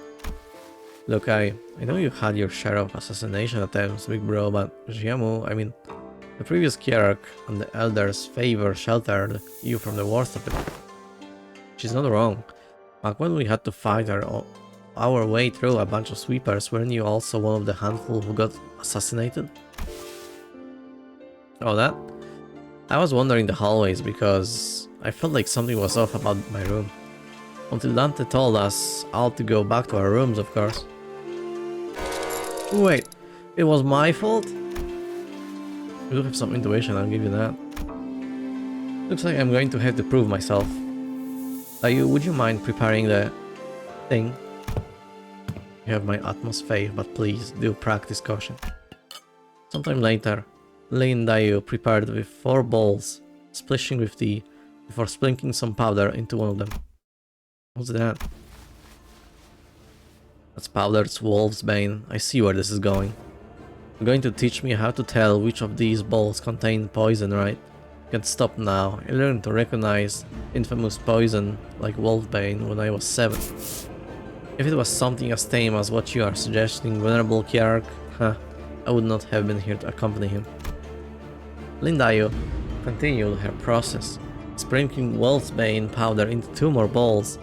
Look, I know you had your share of assassination attempts, big bro, but Jiamu, I mean, the previous Kierak and the Elders' favor sheltered you from the worst of it. She's not wrong. Back when we had to fight our way through a bunch of sweepers, weren't you also one of the handful who got assassinated? Oh, that? I was wandering the hallways because I felt like something was off about my room. Until Dante told us all to go back to our rooms, of course. Wait, it was my fault? You do have some intuition, I'll give you that. Looks like I'm going to have to prove myself. Would you mind preparing the thing? You have my utmost faith, but please do practice caution. Sometime later, Lin Dayu prepared with 4 bowls, splishing with tea, before sprinkling some powder into one of them. What's that? That's powdered wolf's bane. I see where this is going. You're going to teach me how to tell which of these bowls contain poison, right? You can stop now. I learned to recognize infamous poison like wolfbane when I was 7. If it was something as tame as what you are suggesting, Venerable Kiark, I would not have been here to accompany him. Lindayu continued her process, sprinkling wolfsbane powder into 2 more bowls.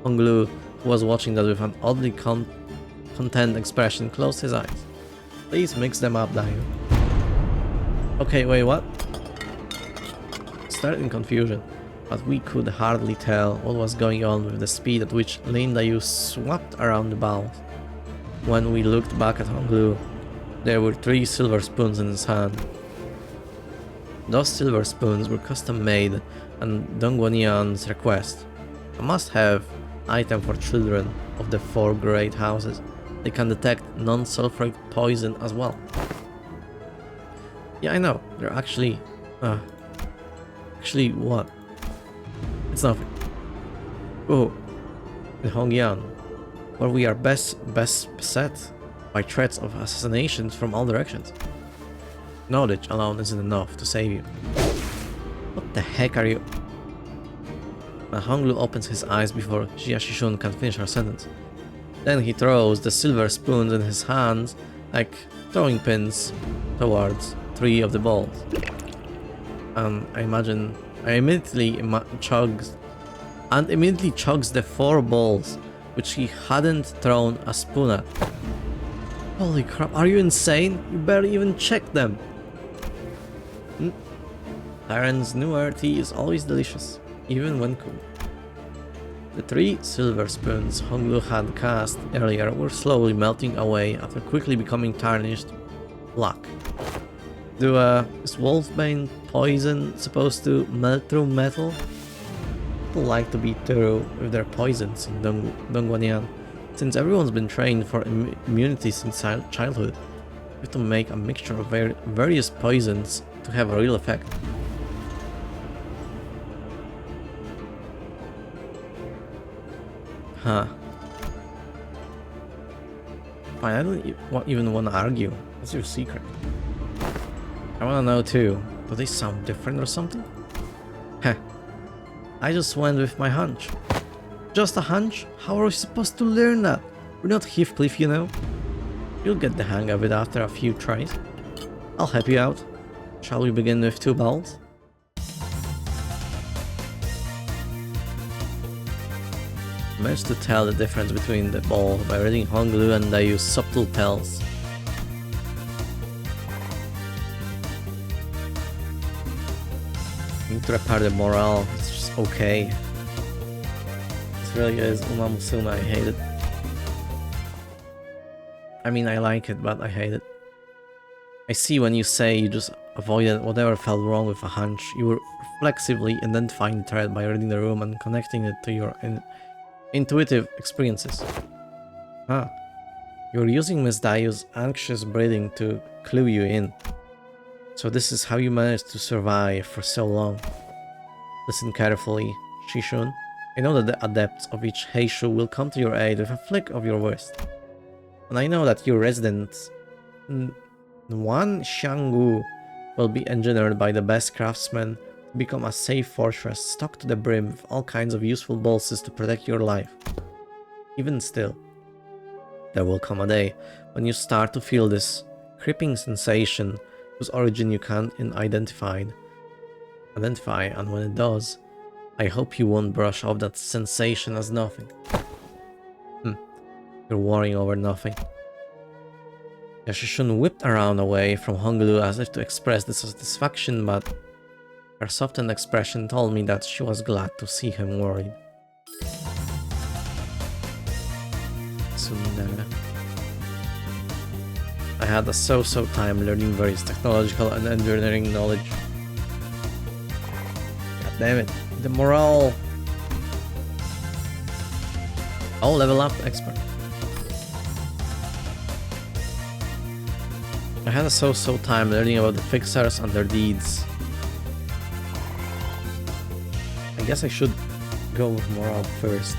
Honglu, who was watching that with an oddly content expression, closed his eyes. Please mix them up, Dayu. Okay, wait, what? It started in confusion, but we could hardly tell what was going on with the speed at which Lindayu swapped around the bowls. When we looked back at Honglu, there were 3 silver spoons in his hand. Those silver spoons were custom made at Dongguanian's request. A must-have item for children of the 4 great houses. They can detect non-sulfuric poison as well. Yeah, I know. They're actually... Actually, what? It's nothing. Oh, in Hongyan, where we are best beset by threats of assassinations from all directions. Knowledge alone isn't enough to save you. What the heck are you? Honglu opens his eyes before Jia Shishun can finish her sentence. Then he throws the silver spoons in his hands like throwing pins towards 3 of the bowls. I immediately chugs the 4 bowls which he hadn't thrown a spoon at. Holy crap, are you insane? You barely even checked them. Tyron's newer tea is always delicious, even when cool. The 3 silver spoons Honglu had cast earlier were slowly melting away after quickly becoming tarnished black. Is wolfbane poison supposed to melt through metal? People like to be thorough with their poisons in Dongguanian, since everyone's been trained for immunity since childhood. You have to make a mixture of various poisons to have a real effect. Huh. Fine, I don't even want to argue. What's your secret? I want to know too. Do they sound different or something? Heh. I just went with my hunch. Just a hunch? How are we supposed to learn that? We're not Heathcliff, you know. You'll get the hang of it after a few tries. I'll help you out. Shall we begin with 2 balls? I managed to tell the difference between the ball by reading Honglu, and I use subtle tells. I need to repair the morale. It's just okay. This really is Uma Musume. I hate it. I mean, I like it, but I hate it. I see when you say you just avoided whatever felt wrong with a hunch. You were reflexively identifying the threat by reading the room and connecting it to your intuitive experiences. Huh. You're using Miss Dayu's anxious breathing to clue you in. So this is how you managed to survive for so long. Listen carefully, Shishun. I know that the adepts of each Heishu will come to your aid with a flick of your wrist. And I know that your residence, Wan Xianggu, will be engineered by the best craftsmen to become a safe fortress stocked to the brim with all kinds of useful bolsters to protect your life. Even still, there will come a day when you start to feel this creeping sensation whose origin you can't identify, and when it does, I hope you won't brush off that sensation as nothing. You're worrying over nothing. Yashishun whipped around away from Honglu as if to express dissatisfaction, but her softened expression told me that she was glad to see him worried. Tsundere. I had a so-so time learning various technological and engineering knowledge. God damn it, the morale! Oh, level up, expert. I had a so-so time learning about the fixers and their deeds. I guess I should go with morale first.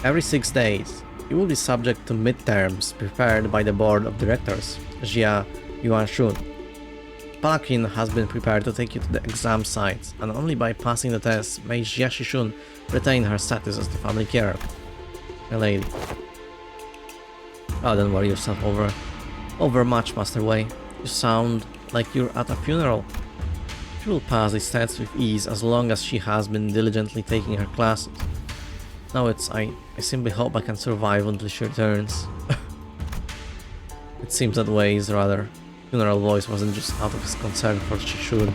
Every 6 days, you will be subject to midterms prepared by the board of directors, Jia Yuanshun. Palakin has been prepared to take you to the exam sites, and only by passing the test may Jia Shishun retain her status as the family carer. A lady. Oh, don't worry yourself over much, Master Wei. You sound like you're at a funeral. She will pass these tests with ease as long as she has been diligently taking her classes. Now I simply hope I can survive until she returns. It seems that Wei's rather funeral voice wasn't just out of his concern for Shishun.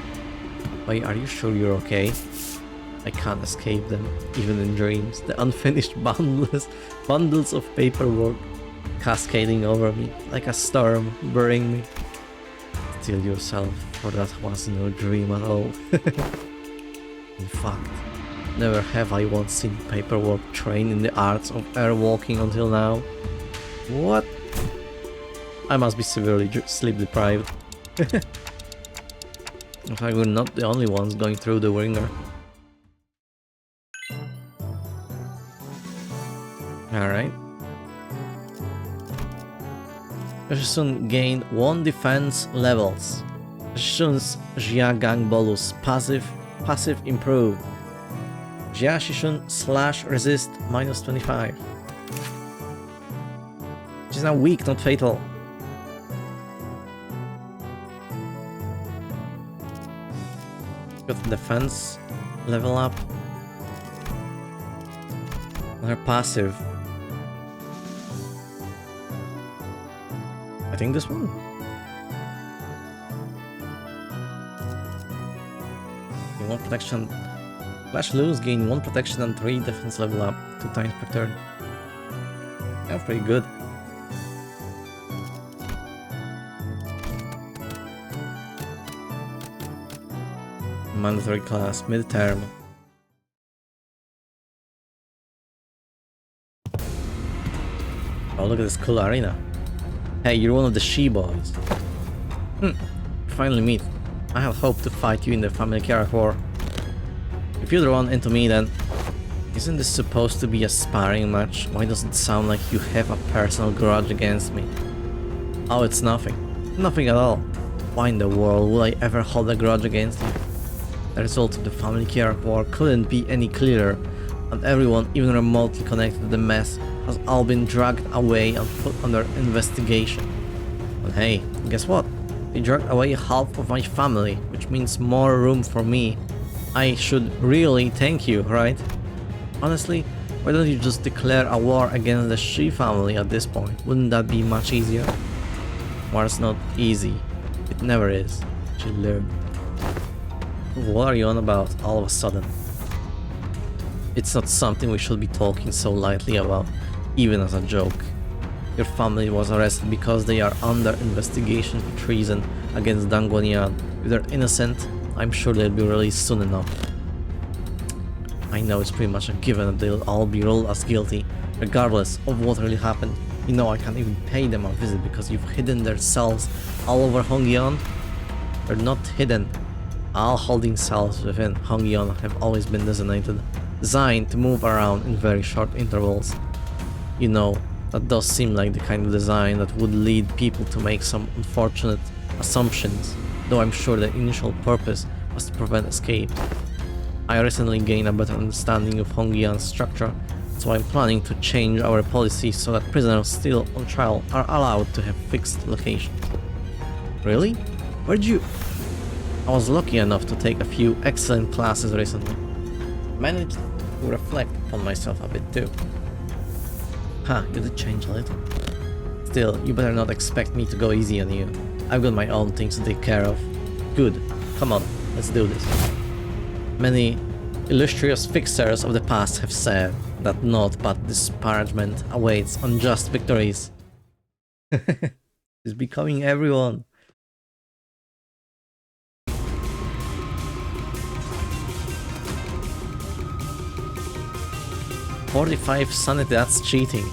Wei, are you sure you're okay? I can't escape them, even in dreams. The unfinished bundles of paperwork cascading over me like a storm, burying me. Steel yourself, for that was no dream at all. In fact, never have I once seen paperwork trained in the arts of airwalking until now. What? I must be severely sleep deprived. In fact, we're not the only ones going through the ringer. Alright. Shishun gained 1 defense levels. Shishun's Jia Gang Bolus passive improved. Jia Shishun / resist -25. She's now weak, not fatal. Got the defense level up. And her passive. I think this one. Gain 1 protection. Flash Loose gain 1 protection and 3 defense level up 2 times per turn. Yeah, pretty good. Mandatory class, midterm. look at this cool arena. Hey, you're one of the she-boys. Finally meet. I have hoped to fight you in the family character war. If you'd run into me then... Isn't this supposed to be a sparring match? Why does it sound like you have a personal grudge against me? Oh, it's nothing. Nothing at all. Why in the world would I ever hold a grudge against you? The result of the family character war couldn't be any clearer, and everyone even remotely connected to the mess has all been dragged away and put under investigation. And hey, guess what? They dragged away half of my family, which means more room for me. I should really thank you, right? Honestly, why don't you just declare a war against the Shi family at this point? Wouldn't that be much easier? War's not easy. It never is. You learn. What are you on about all of a sudden? It's not something we should be talking so lightly about, even as a joke. Your family was arrested because they are under investigation for treason against Dangwanian. If they're innocent, I'm sure they'll be released soon enough. I know it's pretty much a given that they'll all be ruled as guilty, regardless of what really happened. You know I can't even pay them a visit because you've hidden their cells all over Hongyeon. They're not hidden. All holding cells within Hongyeon have always been designed to move around in very short intervals. You know, that does seem like the kind of design that would lead people to make some unfortunate assumptions, though I'm sure the initial purpose was to prevent escape. I recently gained a better understanding of Hongyeon's structure, so I'm planning to change our policy so that prisoners still on trial are allowed to have fixed locations. Really? Where'd you... I was lucky enough to take a few excellent classes recently. Managed to reflect on myself a bit too. You did change a little. Still, you better not expect me to go easy on you. I've got my own things to take care of. Good. Come on, let's do this. Many illustrious fixers of the past have said that naught but disparagement awaits unjust victories. It's becoming everyone. "45 sanity, that's cheating."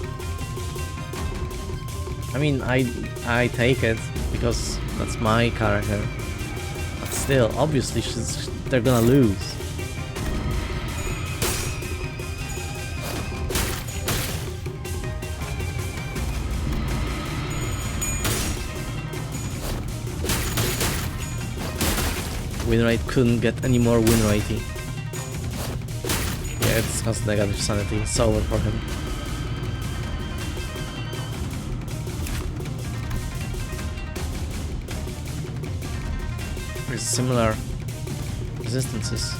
I mean, I take it because that's my character. But still, obviously they're gonna lose. Win rate couldn't get any more win ratey. Yeah, it's has negative sanity. It's over for him. There's similar resistances.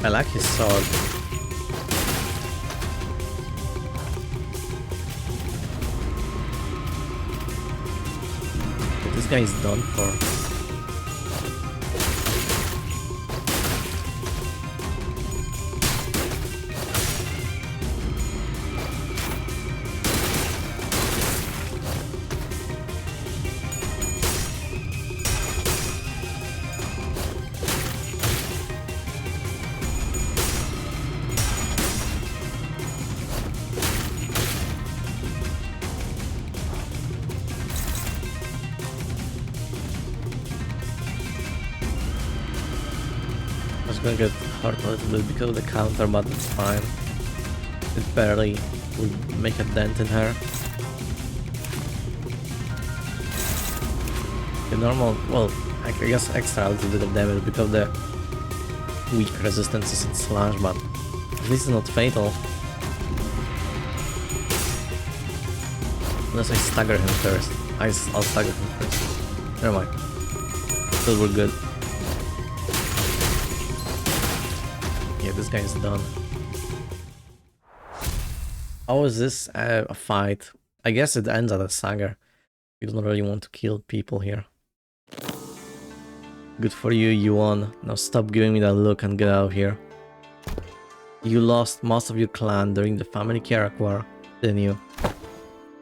I like his sword. But this guy is done for. I was gonna get hurt a little bit because of the counter, but it's fine. It barely would make a dent in her. The normal, well, I guess extra a little bit of damage because of the weak resistances and slash, but at least it's not fatal. Unless I stagger him first. I'll stagger him first. Never mind. Still we're good. Yeah, this guy is done. How is this a fight? I guess it ends at a saga. We don't really want to kill people here. Good for you, you won. Now stop giving me that look and get out of here. You lost most of your clan during the family Kiarak war, didn't you?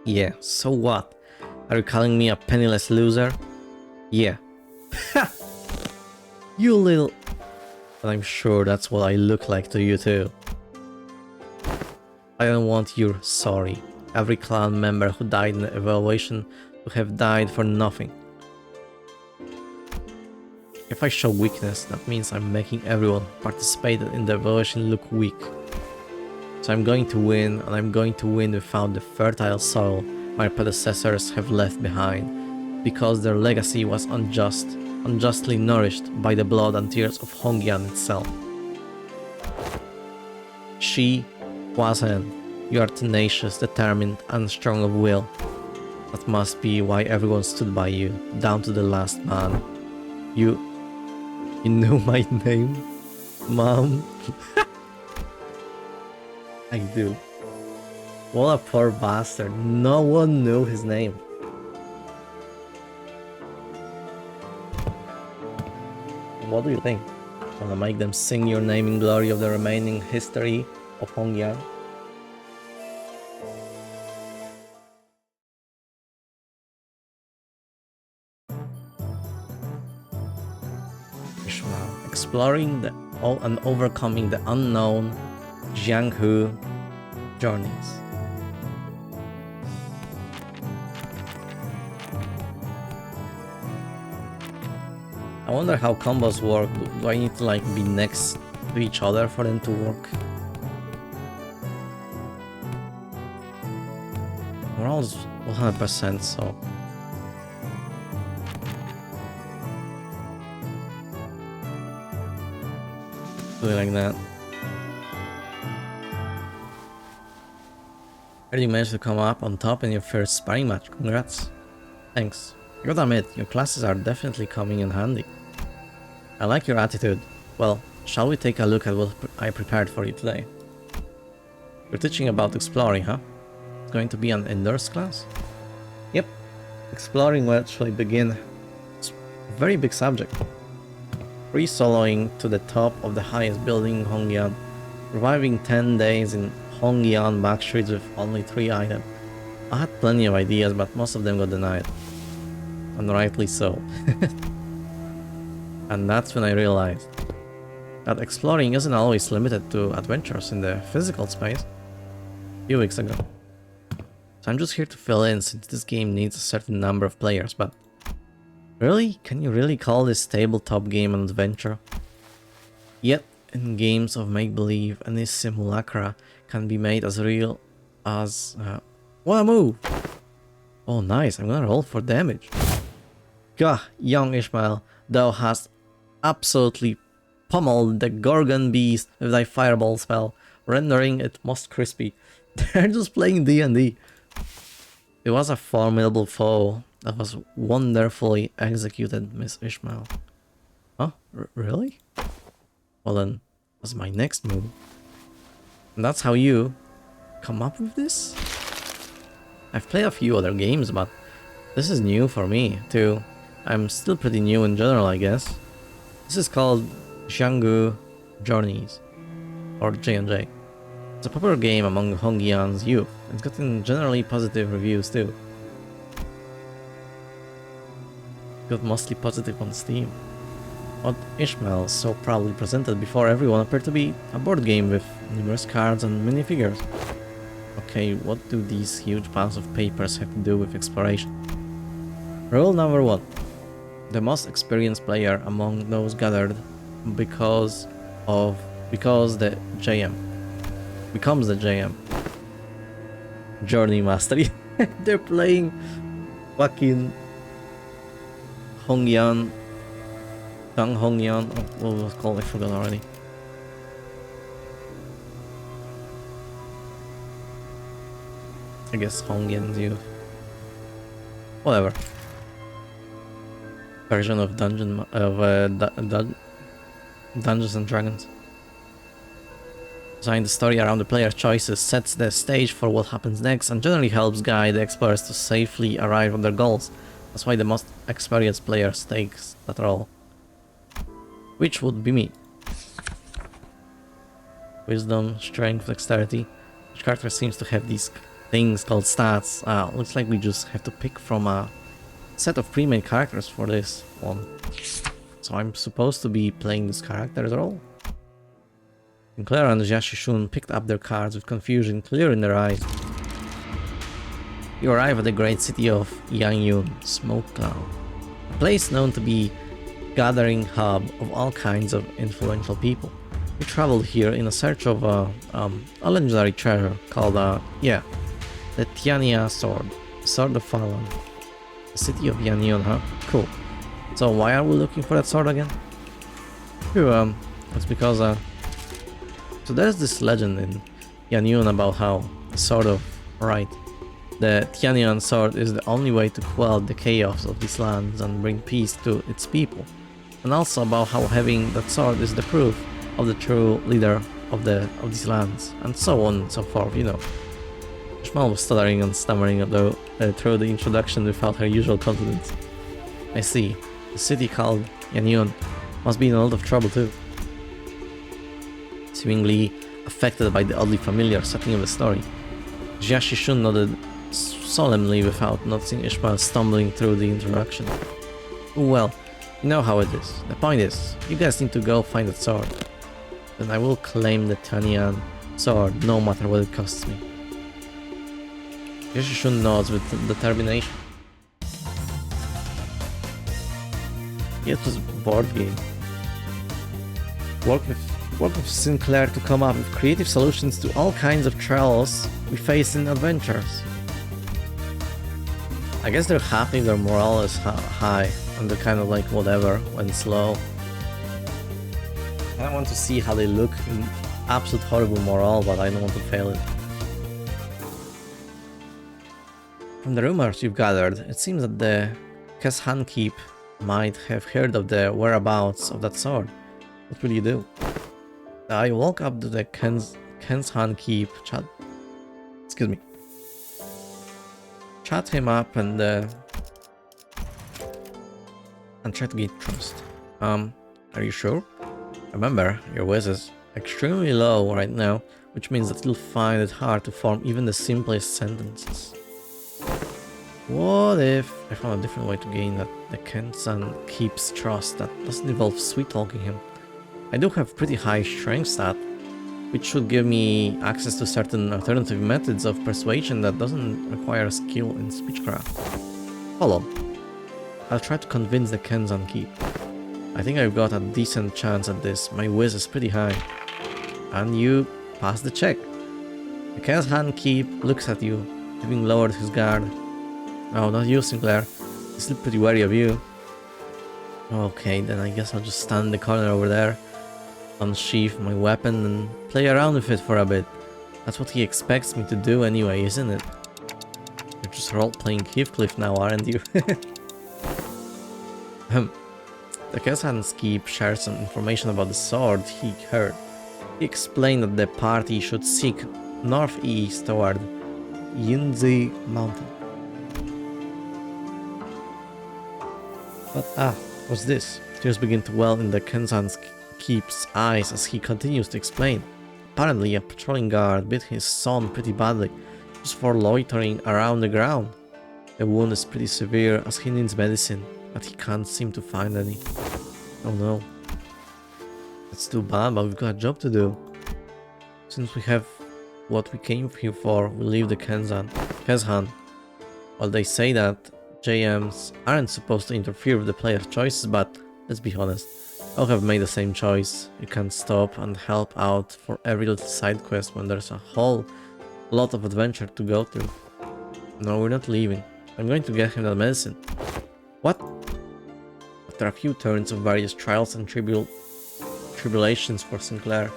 Yeah, so what? Are you calling me a penniless loser? Yeah. You little... But I'm sure that's what I look like to you too. I don't want your sorry. Every clan member who died in the evaluation would have died for nothing. If I show weakness, that means I'm making everyone who participated in the evaluation look weak. So I'm going to win, and I'm going to win without the fertile soil my predecessors have left behind, because their legacy was unjustly nourished by the blood and tears of Hongyan itself. She wasn't. You are tenacious, determined, and strong of will. That must be why everyone stood by you, down to the last man. You know my name, Mom? I do. What a poor bastard. No one knew his name. What do you think? Wanna make them sing your name in glory of the remaining history of Hongyan? Exploring and overcoming the unknown Jianghu journeys. I wonder how combos work. Do I need to like be next to each other for them to work? Morale's 100%, so... do it like that. Heard you managed to come up on top in your first sparring match. Congrats. Thanks. I gotta admit, your classes are definitely coming in handy. I like your attitude. Well, shall we take a look at what I prepared for you today? You're teaching about exploring, huh? It's going to be an indoors class? Yep. Exploring, where shall I begin? It's a very big subject. Free soloing to the top of the highest building in Hongyan. Surviving 10 days in Hongyan back streets with only 3 items. I had plenty of ideas, but most of them got denied. And rightly so. And that's when I realized that exploring isn't always limited to adventures in the physical space. A few weeks ago. So I'm just here to fill in since this game needs a certain number of players, but really? Can you really call this tabletop game an adventure? Yet, in games of make-believe, any simulacra can be made as real as... what a move! Oh nice, I'm gonna roll for damage. Gah, young Ishmael, thou hast absolutely pummeled the Gorgon beast with thy fireball spell, rendering it most crispy. They're just playing D&D. It was a formidable foe that was wonderfully executed, Miss Ishmael. Huh? Really? Well then, that's my next move. And that's how you come up with this? I've played a few other games, but this is new for me, too. I'm still pretty new in general, I guess. This is called Jianghu Journeys, or J&J. It's a popular game among Hongyan's youth. It's gotten generally positive reviews, too. Got mostly positive on Steam. What Ishmael so proudly presented before everyone appeared to be a board game with numerous cards and minifigures. Okay, what do these huge piles of papers have to do with exploration? Rule number 1. The most experienced player among those gathered becomes the JM. Journey Mastery. They're playing fucking Hongyan. Dang Hongyan. Oh, what was it called? I forgot already. I guess Hongyan's youth. Whatever. Version of Dungeons and Dragons. Design the story around the player's choices, sets the stage for what happens next, and generally helps guide the explorers to safely arrive at their goals. That's why the most experienced player takes that role. Which would be me. wisdom, strength, dexterity. Each character seems to have these things called stats. Looks like we just have to pick from a set of pre-made characters for this one. So I'm supposed to be playing this character's role. Sinclair and Jiashishun picked up their cards with confusion clear in their eyes. You arrive at the great city of Yangyun, Smoke Cloud, a place known to be gathering hub of all kinds of influential people. We traveled here in a search of a legendary treasure called, the Tiania Sword, Sword of Fallen. The city of Yangyun, huh? Cool. So why are we looking for that sword again? Sure, it's because, so there's this legend in Yangyun about how, sort of, right, the Tianian sword is the only way to quell the chaos of these lands and bring peace to its people. And also about how having that sword is the proof of the true leader of these lands, and so on and so forth, you know. Shmal was stuttering and stammering though through the introduction without her usual confidence. I see. The city called Yangyun must be in a lot of trouble too. Seemingly affected by the oddly familiar setting of the story, Jiashishun nodded solemnly without noticing Ishmael stumbling through the introduction. Well, you know how it is. The point is, you guys need to go find that sword. Then I will claim the Tanian sword no matter what it costs me. Jiashishun nods with determination. It was a board game. Work with Sinclair to come up with creative solutions to all kinds of trials we face in adventures. I guess they're happy their morale is high, and they're kind of like whatever when slow. I want to see how they look in absolute horrible morale, but I don't want to fail it. From the rumors you've gathered, it seems that the Keshan Keep might have heard of the whereabouts of that sword. What will you do? I walk up to the Keshan Keep, chat him up and try to gain trust. Are you sure? Remember, your whiz is extremely low right now, which means that you'll find it hard to form even the simplest sentences. What if I found a different way to gain that the Keshan Keep's trust that doesn't involve sweet-talking him? I do have pretty high strength stat, which should give me access to certain alternative methods of persuasion that doesn't require skill in speechcraft. Hold on. I'll try to convince the Keshan Keep. I think I've got a decent chance at this. My whiz is pretty high. And you pass the check. The Keshan Keep looks at you, having lowered his guard. Oh, not you, Sinclair. He's still pretty wary of you. Okay, then I guess I'll just stand in the corner over there, unsheath my weapon and play around with it for a bit. That's what he expects me to do anyway, isn't it? You're just role-playing Heathcliff now, aren't you? The Keshan Keep shared some information about the sword he heard. He explained that the party should seek northeast toward Yunzi Mountain. But what's this? Tears begin to well in the Keshan Keep's eyes as he continues to explain. Apparently, a patrolling guard bit his son pretty badly, just for loitering around the ground. The wound is pretty severe as he needs medicine, but he can't seem to find any. Oh no. That's too bad, but we've got a job to do. Since we have what we came here for, we'll leave the Keshan. Well, they say that JMs aren't supposed to interfere with the player's choices, but let's be honest, I'll have made the same choice. You can't stop and help out for every little side quest when there's a whole lot of adventure to go through. No, we're not leaving. I'm going to get him that medicine. What? After a few turns of various trials and tribulations for Sinclair,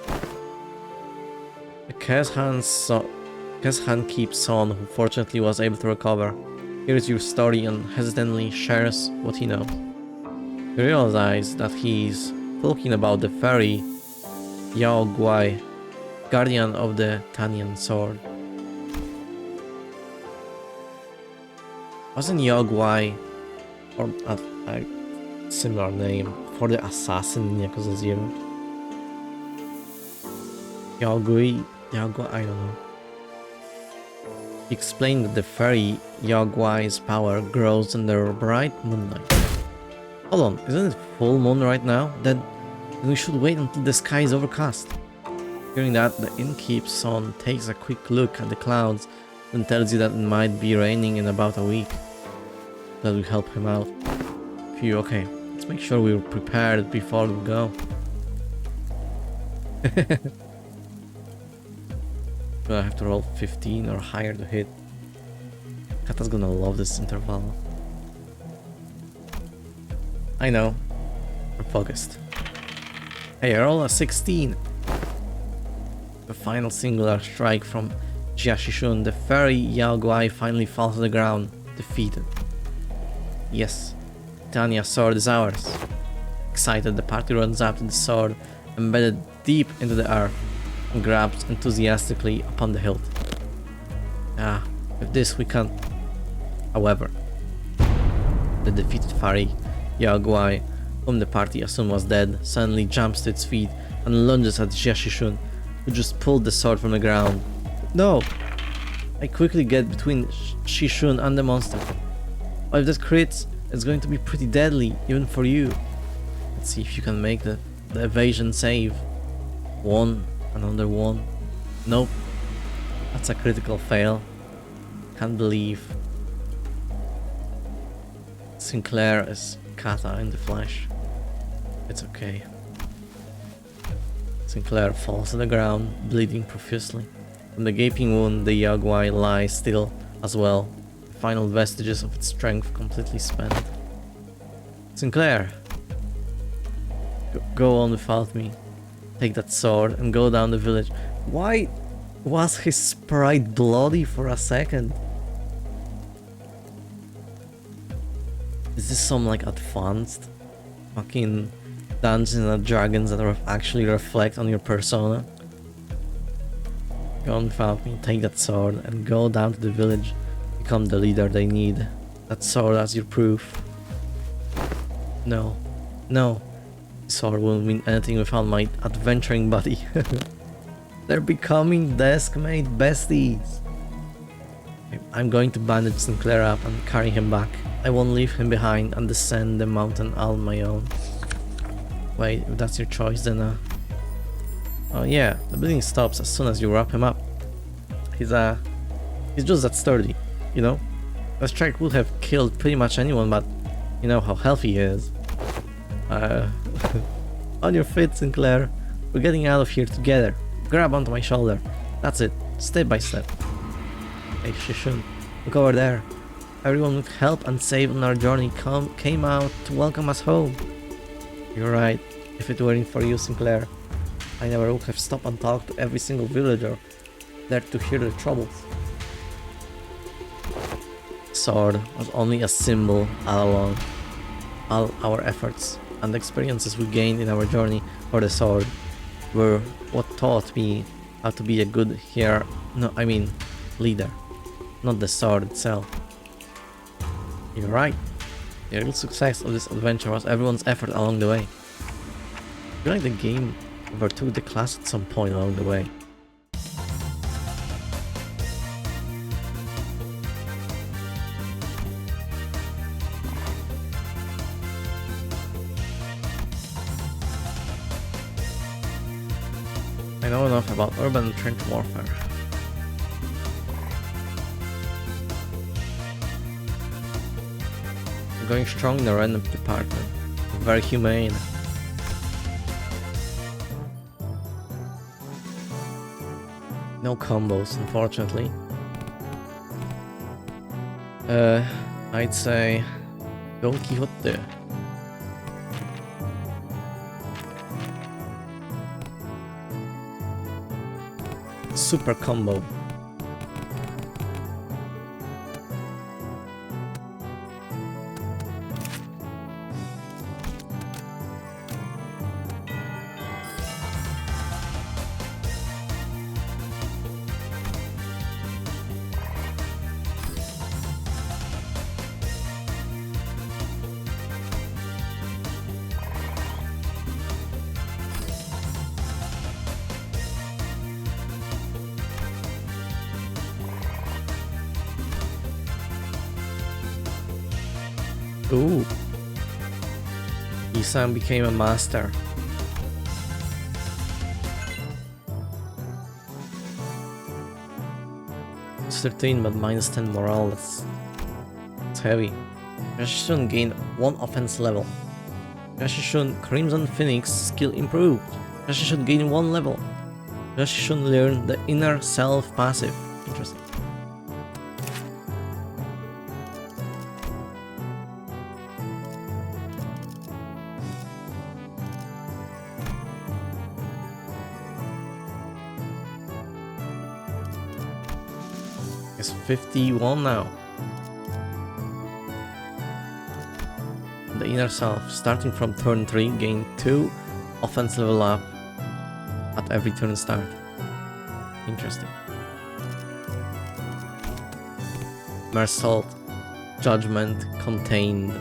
the Keshan Keep's son, who fortunately was able to recover, hears your story and hesitantly shares what he knows. You realize that he's talking about the fairy Yao Guai, guardian of the Tanian sword. Wasn't Yao Guai, or a similar name, for the assassin in Yakuza 0? Yagui, I don't know. He explained that the fairy Yaguai's power grows under bright moonlight. Hold on, isn't it full moon right now? Then we should wait until the sky is overcast. Hearing that, the innkeep's son takes a quick look at the clouds and tells you that it might be raining in about a week. That will help him out. Phew, okay. Let's make sure we're prepared before we go. I have to roll 15 or higher to hit. Kata's gonna love this interval. I know. I'm focused. Hey, I roll a 16. The final singular strike from Jiashishun. The fairy Yaoguai finally falls to the ground, defeated. Yes, Tania's sword is ours. Excited, the party runs up to the sword, embedded deep into the earth, and grabs enthusiastically upon the hilt. With this we can. However, the defeated fairy Yaoguai, whom the party assumed was dead, suddenly jumps to its feet and lunges at Jiashishun, who just pulled the sword from the ground. No! I quickly get between Shishun and the monster. Oh, if that crits, it's going to be pretty deadly, even for you. Let's see if you can make the evasion save. One, another one. Nope. That's a critical fail. Can't believe Sinclair is Kata in the flesh. It's okay. Sinclair falls to the ground, bleeding profusely. From the gaping wound, the Yaguai lies still as well, the final vestiges of its strength completely spent. Sinclair! Go on without me. Take that sword and go down the village. Why was his sprite bloody for a second? Is this some like advanced fucking Dungeons and Dragons that actually reflect on your persona? Go on without me, take that sword and go down to the village. Become the leader they need. That sword as your proof. No. No. Sword won't mean anything without my adventuring buddy. They're becoming desk-mate besties. I'm going to bandage Sinclair up and carry him back. I won't leave him behind and descend the mountain on my own. Wait, if that's your choice then oh yeah, the bleeding stops as soon as you wrap him up. He's just that sturdy, you know? A strike would have killed pretty much anyone, but you know how healthy he is. On your feet, Sinclair. We're getting out of here together. Grab onto my shoulder. That's it, step by step. Hey Shishun, look over there. Everyone with help and save on our journey came out to welcome us home. You're right. If it weren't for you, Sinclair, I never would have stopped and talked to every single villager there to hear their troubles. Sword was only a symbol all along. All our efforts and the experiences we gained in our journey for the sword were what taught me how to be a good leader, not the sword itself. You're right. The real success of this adventure was everyone's effort along the way. I feel like the game overtook the class at some point along the way. I know enough about urban and trench warfare. I'm going strong in the random department. Very humane. No combos, unfortunately. I'd say Don Quixote. Super combo. Ooh. Isan became a master. It's 13, but minus 10 morale. That's heavy. Yashishun gained 1 offense level. Yashishun Crimson Phoenix skill improved. Yashishun gained 1 level. Yashishun learned the inner self passive. Interesting. It's 51 now. The inner self, starting from turn 3, gain 2 offense level up at every turn start. Interesting. Mersault, Judgment contained.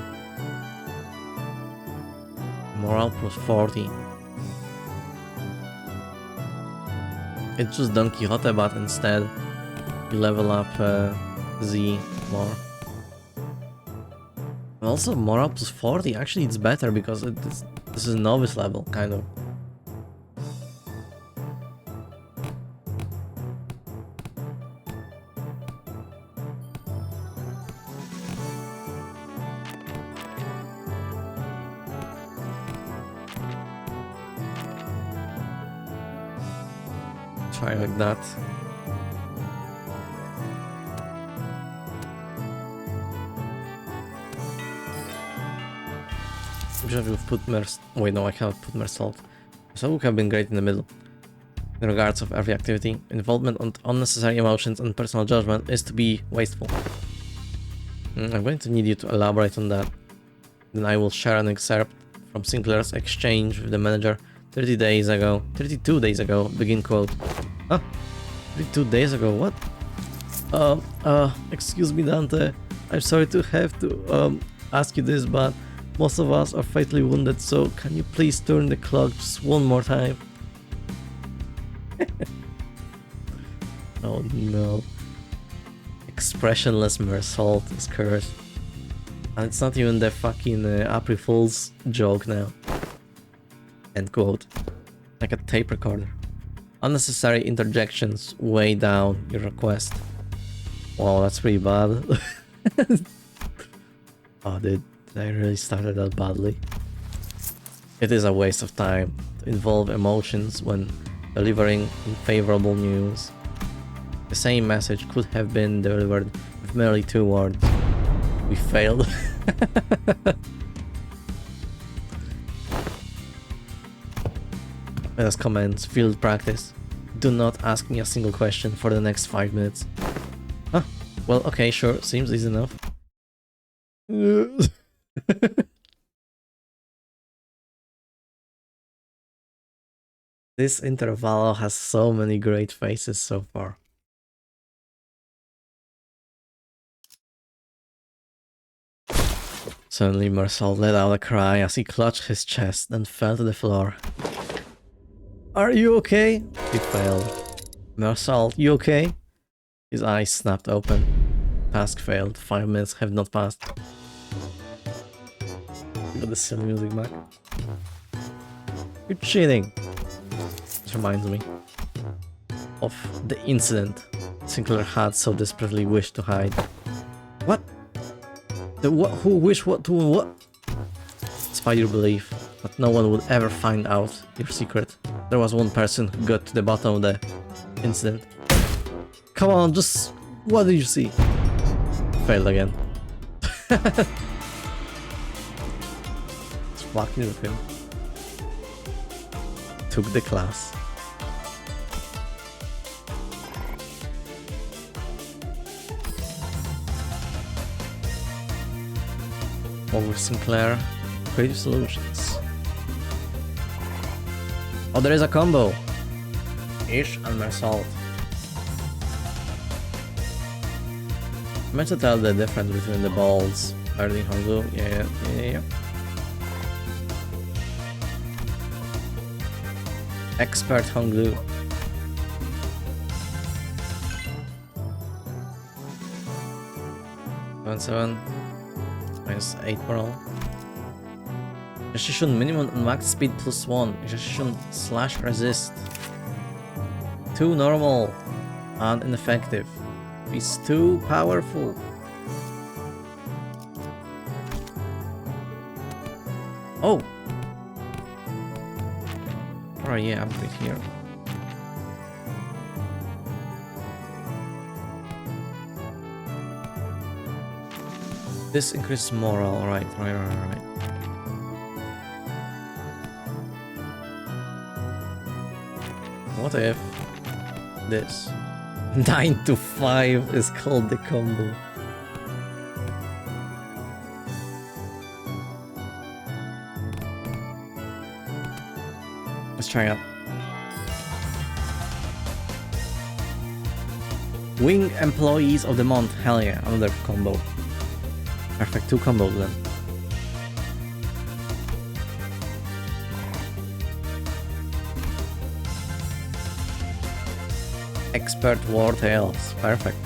Morale plus 40. It's just Don Quixote, but instead you level up Z more. Also, morale plus 40, actually it's better because this is novice level, kind of. Try like that. Should have put wait, no, I cannot put Mersault. So would have been great in the middle. In regards of every activity, involvement on unnecessary emotions and personal judgment is to be wasteful. I'm going to need you to elaborate on that. Then I will share an excerpt from Sinclair's exchange with the manager 32 days ago, begin quote. Huh? 32 days ago, what? Excuse me, Dante. I'm sorry to have to, ask you this, but most of us are fatally wounded, so can you please turn the clock just one more time? Oh no. Expressionless Mersault is cursed. And it's not even the fucking April Fool's joke now. End quote. Like a tape recorder. Unnecessary interjections weigh down your request. Wow, that's pretty bad. Oh, dude. I really started out badly. It is a waste of time to involve emotions when delivering unfavorable news. The same message could have been delivered with merely 2 words. We failed. Let us commence field practice. Do not ask me a single question for the next 5 minutes. Huh? Well, okay, sure. Seems easy enough. This interval has so many great faces so far. Suddenly Mersault let out a cry as he clutched his chest and fell to the floor. Are you okay? He failed. Mersault, you okay? His eyes snapped open. Task failed. 5 minutes have not passed. You got the silly music back. You're cheating. This reminds me of the incident Sinclair had so desperately wished to hide. What? The what? Who wished what to what? Despite your belief that no one would ever find out your secret, there was one person who got to the bottom of the incident. Come on, just what did you see? Failed again. It's fucking with him. Took the class. Over Sinclair, Creative Solutions. Oh, there is a combo. Ish and Mersault. I meant to tell the difference between the balls. Early Honglu, yeah. Expert Honglu. Seven. Minus 8 morale. Precision minimum and max speed +1. Precision slash resist. 2 normal and ineffective. He's too powerful. Oh! Oh yeah, upgrade here. This increases morale, right. What if this 9 to 5 is called the combo? Let's try it. Wing Employees of the Month. Hell yeah, another combo. Perfect, 2 combos then. Expert War Tales. Perfect.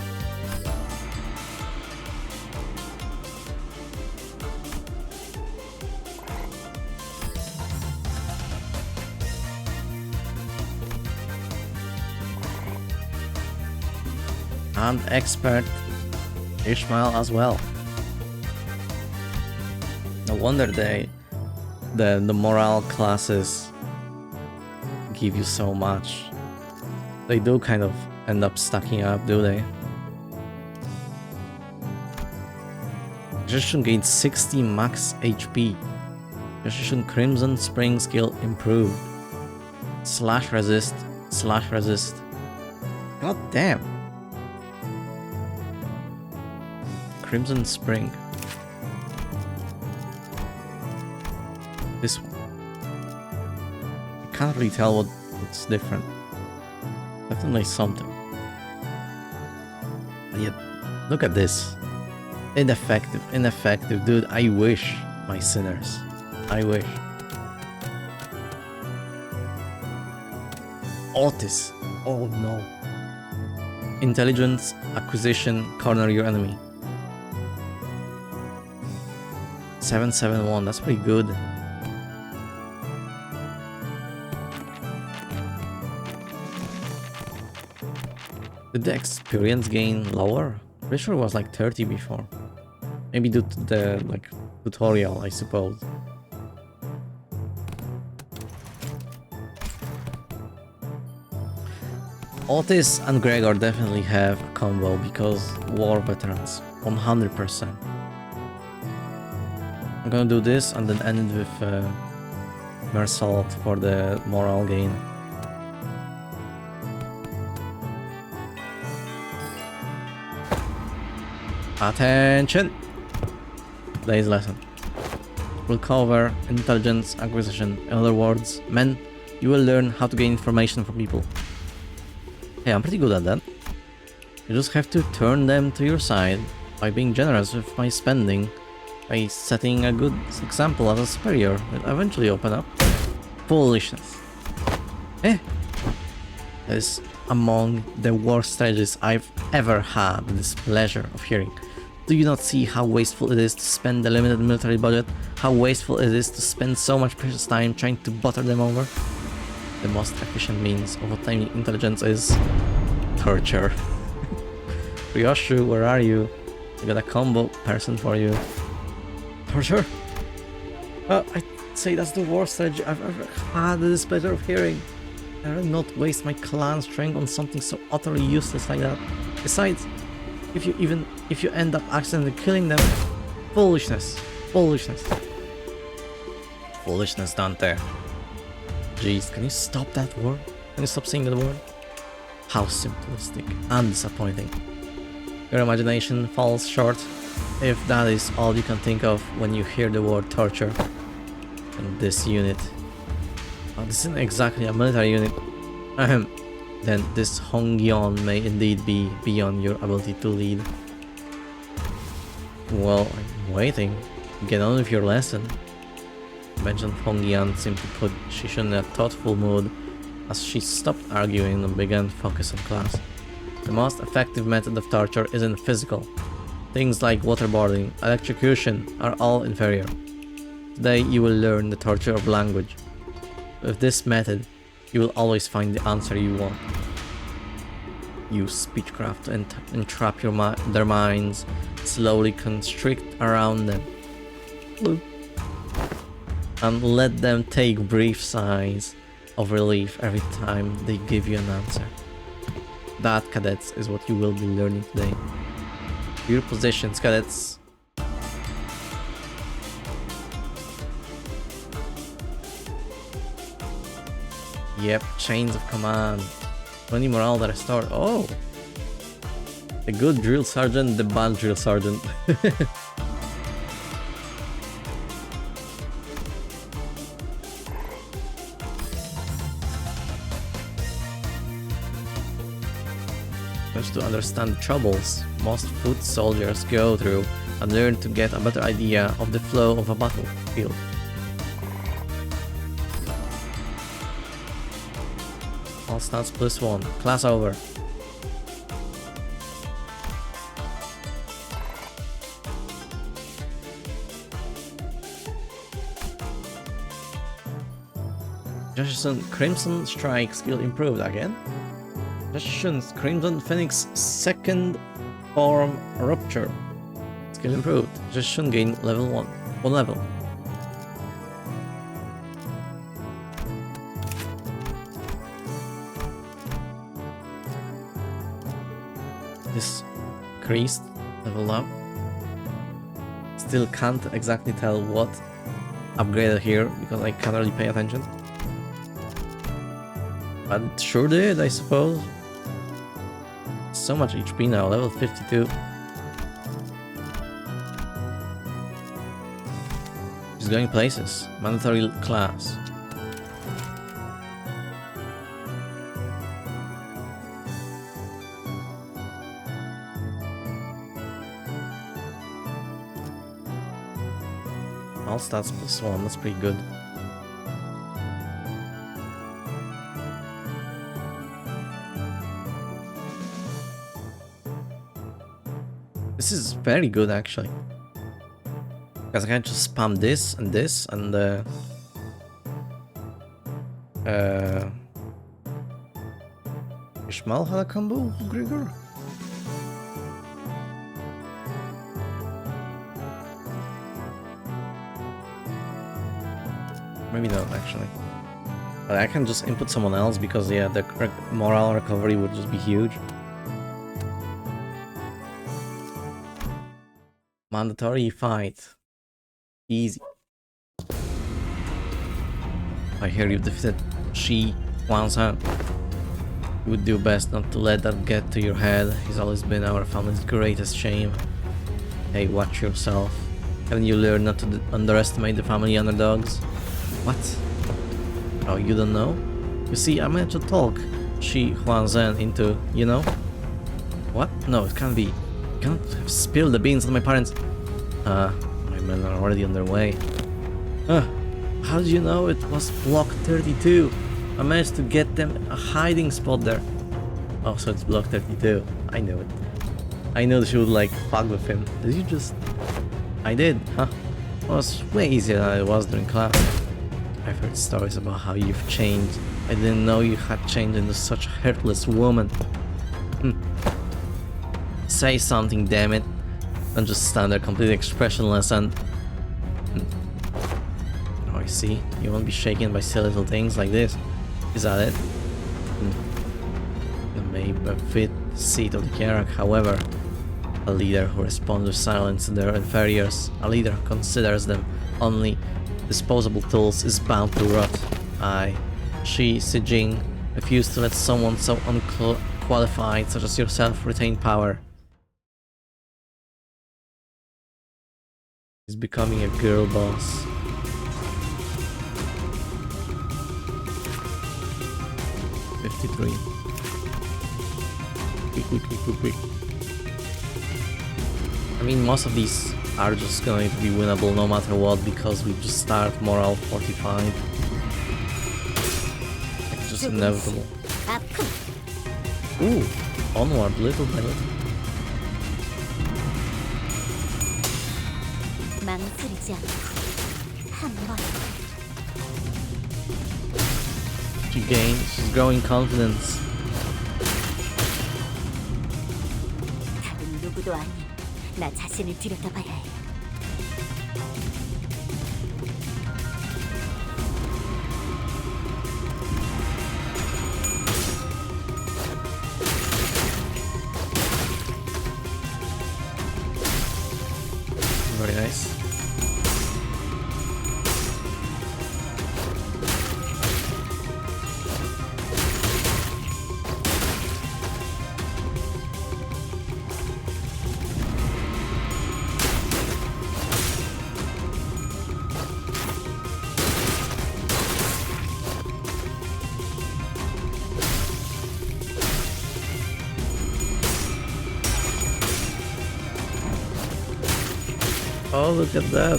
And Expert Ishmael as well. No wonder the morale classes give you so much. They do kind of end up stacking up, do they? Precision gains 60 max HP. Precision Crimson Spring skill improved. Slash resist. God damn. Crimson Spring. This one. I can't really tell what's different. Definitely something. But yet, look at this. Ineffective, dude. I wish, my sinners. I wish. Otis. Oh no. Intelligence, acquisition, corner your enemy. 771, that's pretty good. Did the experience gain lower? Pretty sure it was like 30 before. Maybe due to the tutorial, I suppose. Otis and Gregor definitely have a combo because war veterans, 100%. I'm gonna do this and then end it with Mersault for the morale gain. Attention! Today's lesson will cover intelligence acquisition. In other words, men, you will learn how to gain information from people. Hey, I'm pretty good at that. You just have to turn them to your side by being generous with my spending, by setting a good example as a superior that eventually open up. Foolishness. That is among the worst strategies I've ever had the displeasure of hearing. Do you not see how wasteful it is to spend the limited military budget? How wasteful it is to spend so much precious time trying to butter them over? The most efficient means of obtaining intelligence is torture. Ryoshu, where are you? I got a combo person for you. Torture? I'd say that's the worst strategy I've ever had the displeasure of hearing. I'd rather not waste my clan strength on something so utterly useless like that. Besides, if you end up accidentally killing them, foolishness, Dante. Jeez, can you stop that word? Can you stop saying that word? How simplistic and disappointing. Your imagination falls short if that is all you can think of when you hear the word torture. And this unit. Oh, this isn't exactly a military unit. Then this Hongyeon may indeed be beyond your ability to lead. Well, I'm waiting. Get on with your lesson. Mentioned Hongyeon seemed to put Shishun in a thoughtful mood as she stopped arguing and began focus on class. The most effective method of torture isn't physical. It Things like waterboarding, electrocution are all inferior. Today you will learn the torture of language. With this method, you will always find the answer you want. Use speechcraft to entrap their minds, slowly constrict around them, and let them take brief sighs of relief every time they give you an answer. That, cadets, is what you will be learning today. Your positions, cadets. Yep, chains of command. 20 morale that restored. Oh! The good drill sergeant, the bad drill sergeant. Just to understand the troubles most foot soldiers go through and learn to get a better idea of the flow of a battlefield. All stats +1. Class over. Jefferson Crimson Strike skill improved again. Jefferson's Crimson Phoenix second form rupture skill improved. Jefferson gained level 1 level. This increased level up. Still can't exactly tell what upgraded here because I can't really pay attention. But it sure did, I suppose. So much HP now, level 52. He's going places. Mandatory class. All stats +1, that's pretty good. This is very good actually. Because I can just spam this and Ishmael had a combo, Grigor? Maybe not actually. But I can just input someone else because yeah, the morale recovery would just be huge. Mandatory fight. Easy. I hear you defeated Shi Huangshan. You would do best not to let that get to your head. He's always been our family's greatest shame. Hey, watch yourself. Haven't you learned not to underestimate the family underdogs? What? Oh, you don't know? You see, I managed to talk Shi Huangshan into, you know? What? No, it can't be. You can't have spilled the beans on my parents. My men are already on their way. How did you know it was block 32? I managed to get them a hiding spot there. Oh, so it's block 32. I knew it. I knew she would like fuck with him. Did you just... I did, huh? It was way easier than it was during class. I've heard stories about how you've changed. I didn't know you had changed into such a heartless woman. Say something, damn it. Don't just stand there completely expressionless and... Oh, I see. You won't be shaken by silly little things like this. Is that it? It may befit the seat of the hierarch, however. A leader who responds with silence to their inferiors, a leader who considers them only disposable tools, is bound to rot. Shi Sijing refused to let someone so unqualified such as yourself retain power. He's becoming a girl boss. '53. Quick. I mean, most of these are just going to be winnable no matter what because we just start morale 45. It's just inevitable. Ooh, onward little by little. 망설이지 않고 한 번. She's growing confidence. 다른 누구도 아닌 나 자신을 들여다봐야 해. Very nice. Oh, look at that.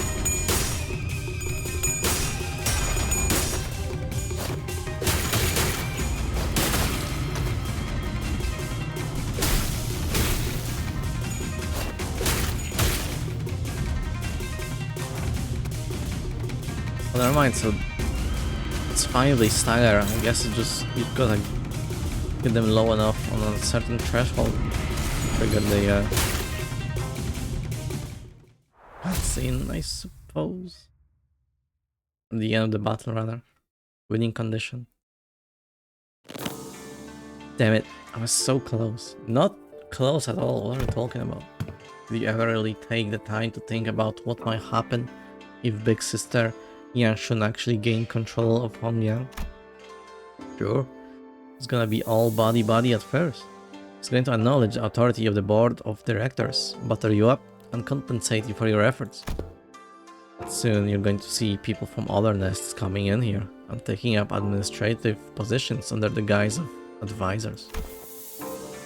Well, never mind, so it's finally stagger. I guess you gotta get them low enough on a certain threshold to trigger the cutscene, I suppose. The end of the battle, rather. Winning condition. Damn it, I was so close. Not close at all, what are you talking about? Did you ever really take the time to think about what might happen if Big Sister Yanshun actually gained control of Hongyang? Sure, it's gonna be all body at first. It's going to acknowledge the authority of the board of directors, butter you up, and compensate you for your efforts. But soon you're going to see people from other nests coming in here and taking up administrative positions under the guise of advisors.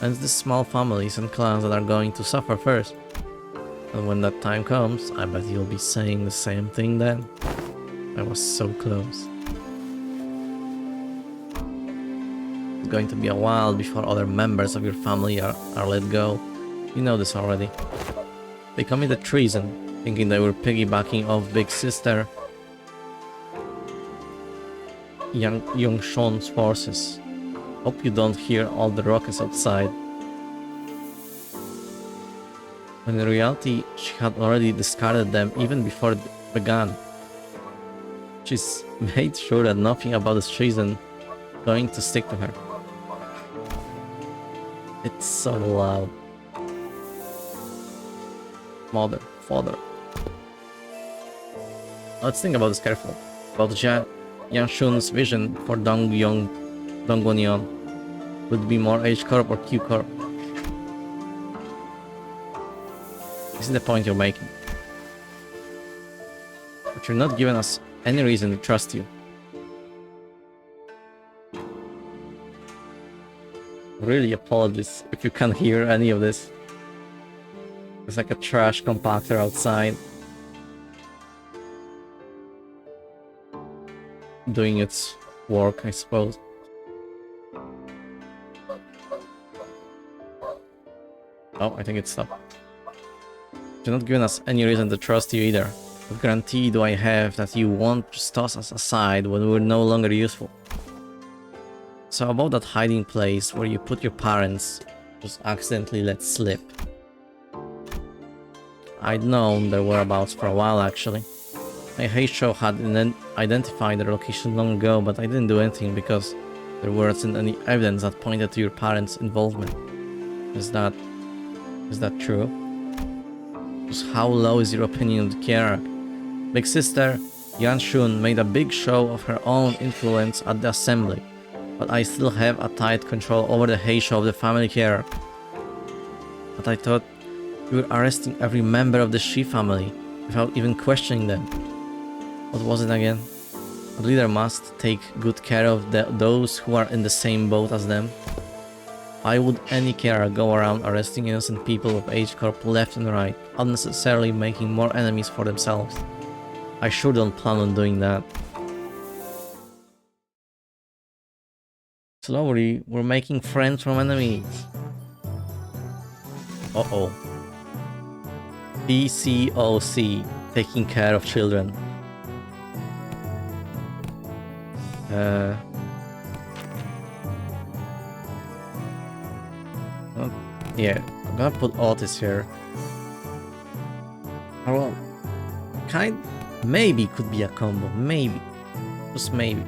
And it's the small families and clans that are going to suffer first. And when that time comes, I bet you'll be saying the same thing then. I was so close. It's going to be a while before other members of your family are let go. You know this already. They committed treason, thinking they were piggybacking off Big Sister Yongshon's forces. Hope you don't hear all the rockets outside. When in reality, she had already discarded them even before it began. She's made sure that nothing about this treason going to stick to her. It's so loud. Mother, father. Let's think about this carefully. About Yanshun's vision for Dongwonyeon. Would it be more H Corp or Q Corp? This is the point you're making. But you're not giving us any reason to trust you. Really apologies if you can't hear any of this. There's like a trash compactor outside doing its work, I suppose. Oh, I think it stopped. You're not giving us any reason to trust you either. What guarantee do I have that you won't just toss us aside when we're no longer useful? So about that hiding place where you put your parents, just accidentally let slip. I'd known their whereabouts for a while actually. My Heisho had identified their location long ago, but I didn't do anything because there wasn't any evidence that pointed to your parents' involvement. Is that true? Just how low is your opinion of the hierarch? Big Sister Yanshun made a big show of her own influence at the assembly, but I still have a tight control over the Heisho of the family hierarch. But I thought you were arresting every member of the Shi family without even questioning them. What was it again? A leader must take good care of those who are in the same boat as them. Why would any carer go around arresting innocent people of H Corp left and right, unnecessarily making more enemies for themselves? I sure don't plan on doing that. Slowly, we're making friends from enemies. Uh-oh. PCOC. taking care of children. Well, yeah, I'm gonna put Otis here. Oh, well, maybe could be a combo, maybe, just maybe.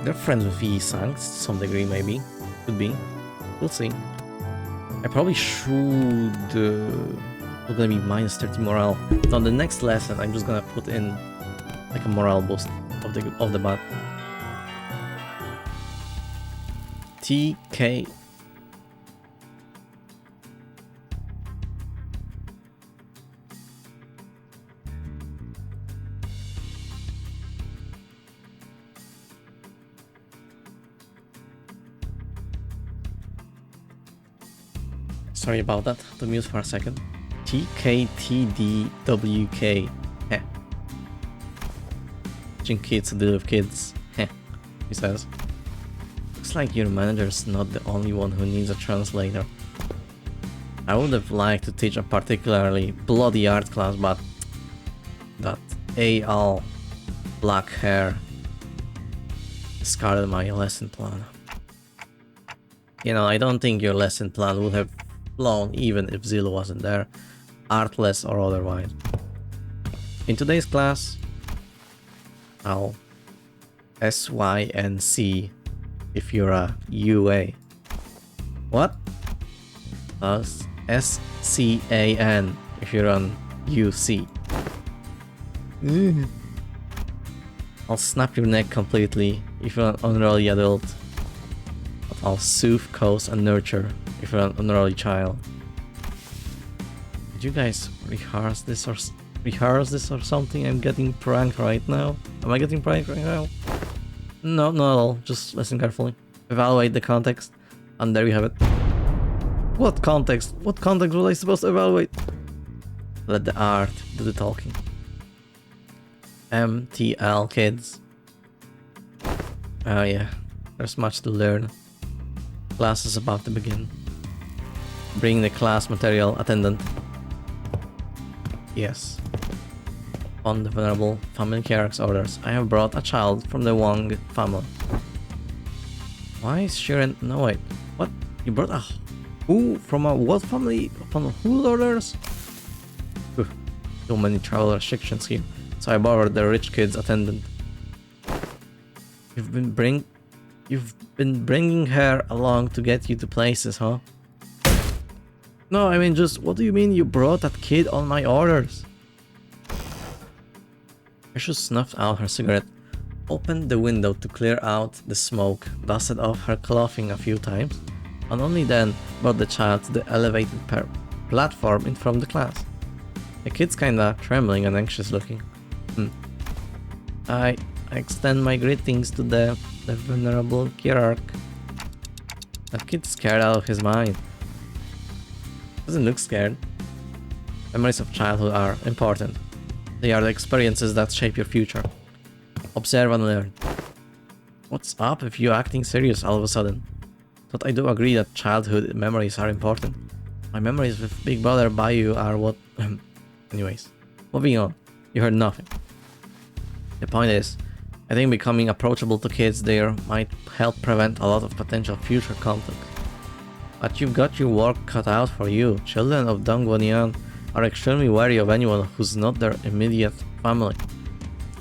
They're friends with Yi-sang to some degree, maybe. Could be. We'll see. I probably should... we're gonna be minus 30 morale. So on the next lesson, I'm just gonna put in like a morale boost of the bat. TK. Sorry about that. To mute for a second. TKTDWK. Heh. Teaching kids to deal with kids. Heh. He says. Looks like your manager's not the only one who needs a translator. I would have liked to teach a particularly bloody art class, but that AL black hair discarded my lesson plan. You know, I don't think your lesson plan would have flown even if Zil wasn't there, artless or otherwise. In today's class, I'll SYNC if you're a UA. What? SCAN if you're on UC. I'll snap your neck completely if you're an unruly adult. But I'll soothe, coax, and nurture if you're an unruly child. Did you guys rehearse this or something? I'm getting pranked right now. Am I getting pranked right now? No, not at all. Just listen carefully. Evaluate the context. And there you have it. What context? What context was I supposed to evaluate? Let the art do the talking. MTL kids. Oh yeah, there's much to learn. Class is about to begin. Bring the class material, attendant. Yes. On the Venerable Family Care's orders, I have brought a child from the Wang family. Why is Shiren... No wait, what? You brought a... Who? From a what family? Upon whose orders? Too many travel restrictions here, so I borrowed the rich kid's attendant. You've been bringing her along to get you to places, huh? No, I mean just, what do you mean you brought that kid on my orders? Ashu snuffed out her cigarette, opened the window to clear out the smoke, dusted off her clothing a few times, and only then brought the child to the elevated platform in front of the class. The kid's kinda trembling and anxious looking. I extend my greetings to the venerable hierarch. That kid's scared out of his mind. Doesn't look scared. Memories of childhood are important. They are the experiences that shape your future. Observe and learn. What's up if you're acting serious all of a sudden? But I do agree that childhood memories are important. My memories with Big Brother Bayou are what... Anyways, moving on. You heard nothing. The point is, I think becoming approachable to kids there might help prevent a lot of potential future conflict. But you've got your work cut out for you. Children of Dongwonian are extremely wary of anyone who's not their immediate family.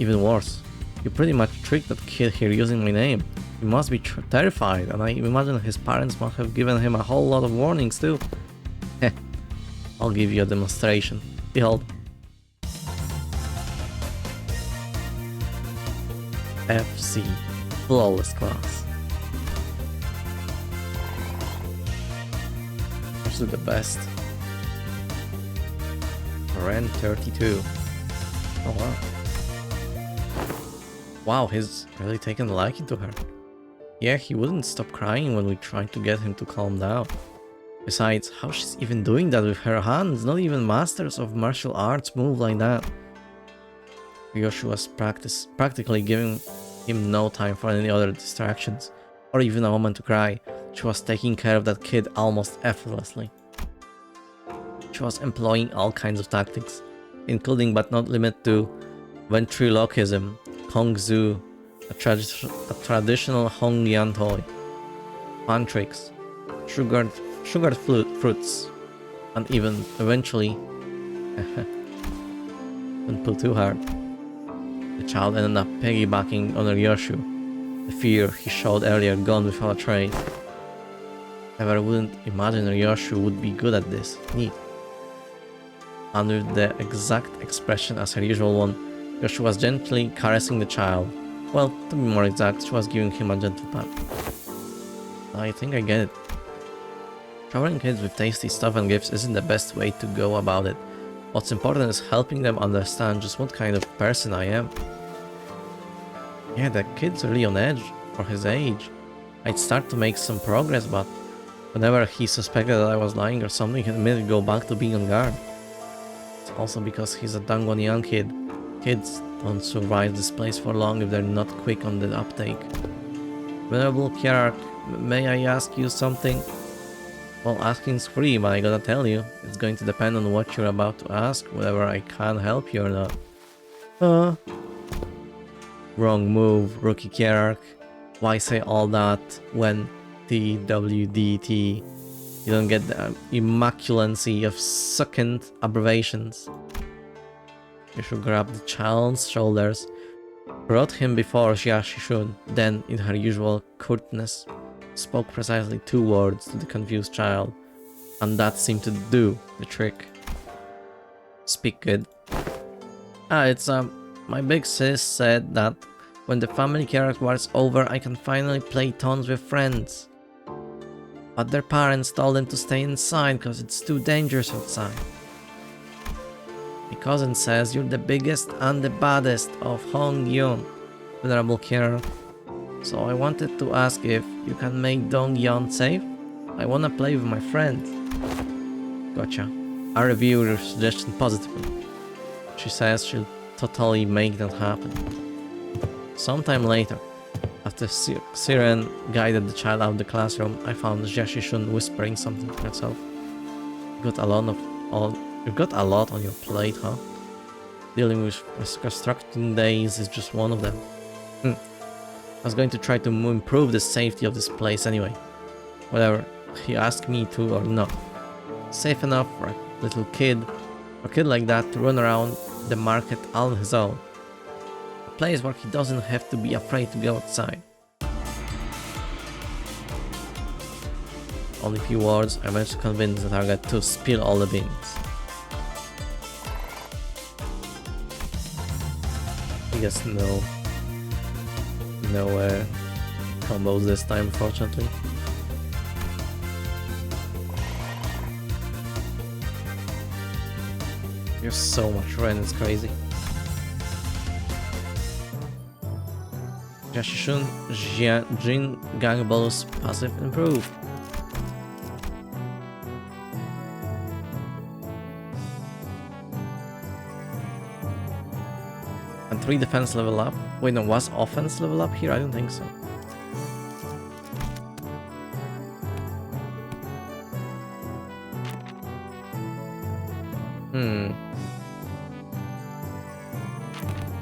Even worse, you pretty much tricked that kid here using my name. He must be terrified, and I imagine his parents must have given him a whole lot of warnings too. Heh, I'll give you a demonstration. Behold. FC, flawless class. Actually the best. Ren 32. Oh wow. Wow, he's really taken a liking to her. Yeah, he wouldn't stop crying when we tried to get him to calm down. Besides, how she's even doing that with her hands? Not even masters of martial arts move like that. Yoshua's practically giving him no time for any other distractions, or even a moment to cry. She was taking care of that kid almost effortlessly. She was employing all kinds of tactics, including but not limited to ventriloquism, Hongzu, a traditional Hongyan toy, fun tricks, sugared fruits, and even eventually, don't pull too hard, the child ended up piggybacking on Ryoshu, the fear he showed earlier gone without a trace. Never wouldn't imagine Ryoshu would be good at this. Neat. And with the exact expression as her usual one, Ryoshu was gently caressing the child. Well, to be more exact, she was giving him a gentle pat. I think I get it. Showering kids with tasty stuff and gifts isn't the best way to go about it. What's important is helping them understand just what kind of person I am. Yeah, the kid's really on edge for his age. I'd start to make some progress, but whenever he suspected that I was lying or something, he'd immediately go back to being on guard. It's also because he's a Dangwonian kid. Kids don't survive this place for long if they're not quick on the uptake. Venerable Kiarak, may I ask you something? Well, asking's free, but I gotta tell you, it's going to depend on what you're about to ask, whether I can help you or not. Wrong move, rookie Kiarak. Why say all that when TWDT? You don't get the immaculancy of succulent abbreviations. You should grab the child's shoulders, brought him before Shishun, then, in her usual curtness, spoke precisely 2 words to the confused child, and that seemed to do the trick. Speak good. It's my big sis said that when the family character was over, I can finally play tons with friends. But their parents told them to stay inside because it's too dangerous outside. My cousin says you're the biggest and the baddest of Hong Yun, Venerable Kiarak. So I wanted to ask if you can make Dong Yan safe? I wanna play with my friends. Gotcha. I review your suggestion positively. She says she'll totally make that happen. Sometime later, after Siren guided the child out of the classroom, I found Jiashishun whispering something to herself. You've got a lot on your plate, huh? Dealing with constructing days is just one of them. I was going to try to improve the safety of this place anyway. Whether he asked me to or not. Safe enough for a little kid, a kid like that, to run around the market on his own. A place where he doesn't have to be afraid to go outside. Only few words, I managed to convince the target to spill all the beans. I guess no combos this time, unfortunately. There's so much red, it's crazy. Jiashishun Jin Gang Bonus passive improved. And 3 defense level up. Wait, no, was offense level up here? I don't think so.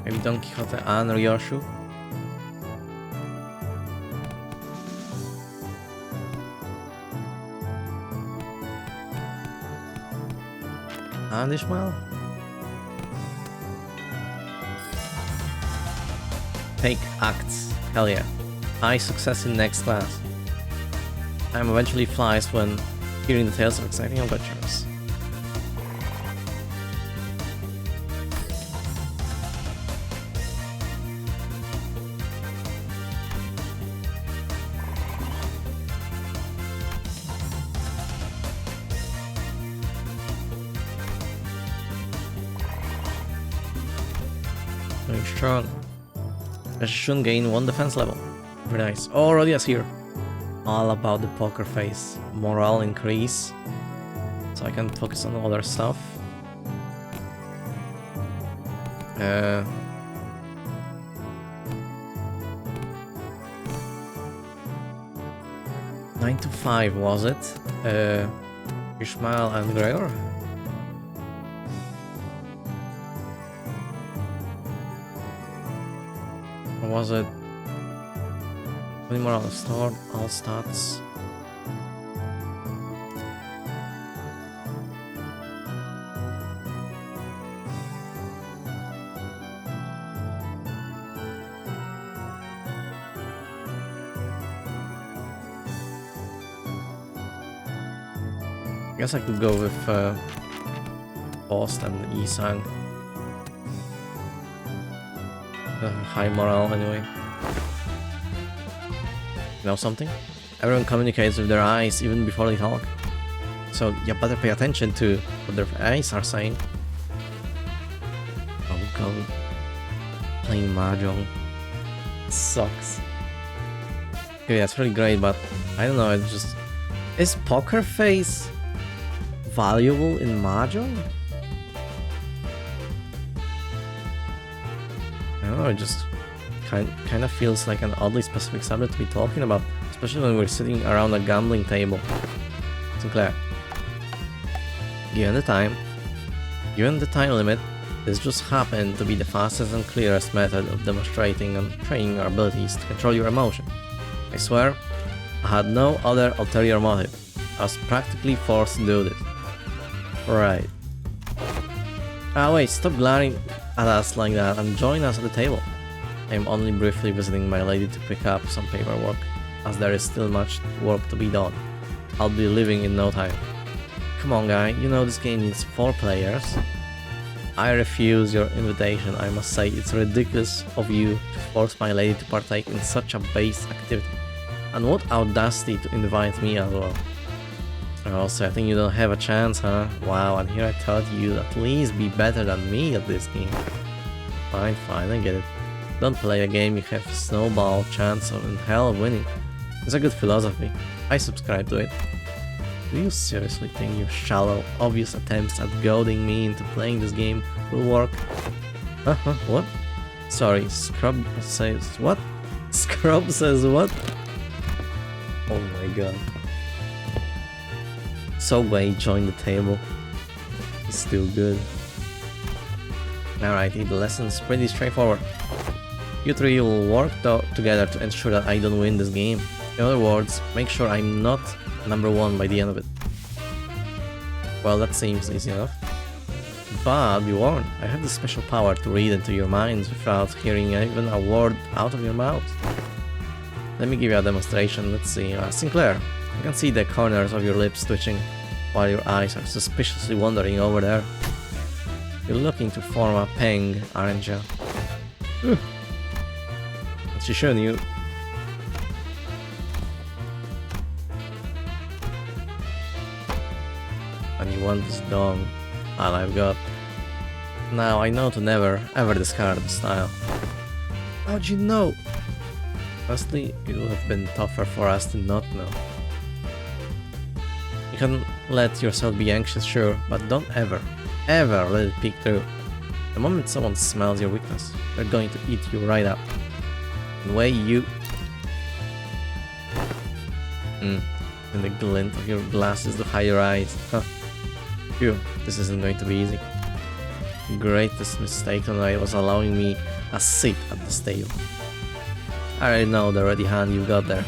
Maybe Don Quixote and Ryoshu. And Ishmael. Take acts. Hell yeah. High success in next class. I'm eventually flies when hearing the tales of exciting adventures. Going strong. Jiashishun gain 1 defense level. Very nice. Oh, Rodia's here. All about the poker face. Morale increase. So I can focus on other stuff. 9 to 5, was it? Ishmael and Gregor? Or was it 20 more all stats? I guess I could go with Post and Isang. High morale anyway. You know something? Everyone communicates with their eyes even before they talk. So you better pay attention to what their eyes are saying. Oh god. Playing Mahjong. Sucks. Okay, that's really great, but I don't know, it's just... Is Poker Face valuable in Mahjong? I don't know, it just kind of feels like an oddly specific subject to be talking about, especially when we're sitting around a gambling table. Sinclair, given the time limit, this just happened to be the fastest and clearest method of demonstrating and training our abilities to control your emotion. I swear, I had no other ulterior motive. I was practically forced to do this. Right. Ah wait, stop glaring at us like that and join us at the table. I am only briefly visiting my lady to pick up some paperwork, as there is still much work to be done. I'll be leaving in no time. Come on guy, you know this game needs 4 players. I refuse your invitation. I must say it's ridiculous of you to force my lady to partake in such a base activity. And what audacity to invite me as well. Also, I think you don't have a chance, huh? Wow, and here I thought you'd at least be better than me at this game. Fine, I get it. Don't play a game you have a snowball chance of in hell of winning. It's a good philosophy. I subscribe to it. Do you seriously think your shallow, obvious attempts at goading me into playing this game will work? What? Sorry, Scrub says what? Scrub says what? Oh my god. Subway joined the table. He's still good. Alrighty, the lesson's pretty straightforward. You three will work together to ensure that I don't win this game. In other words, make sure I'm not number 1 by the end of it. Well, that seems easy enough. But be warned, I have the special power to read into your minds without hearing even a word out of your mouth. Let me give you a demonstration. Let's see. Sinclair, I can see the corners of your lips twitching while your eyes are suspiciously wandering over there. You're looking to form a peng, aren't you? But she showing you. And you want this dog, and I've got. Now I know to never ever discard the style. How'd you know? Honestly, it would have been tougher for us to not know. You can let yourself be anxious, sure, but don't ever let it peek through. The moment someone smells your weakness, they're going to eat you right up. The way you... in the glint of your glasses to hide your eyes. Huh. Phew, this isn't going to be easy. The greatest mistake tonight was allowing me a seat at this table. I already know the ready hand you've got there.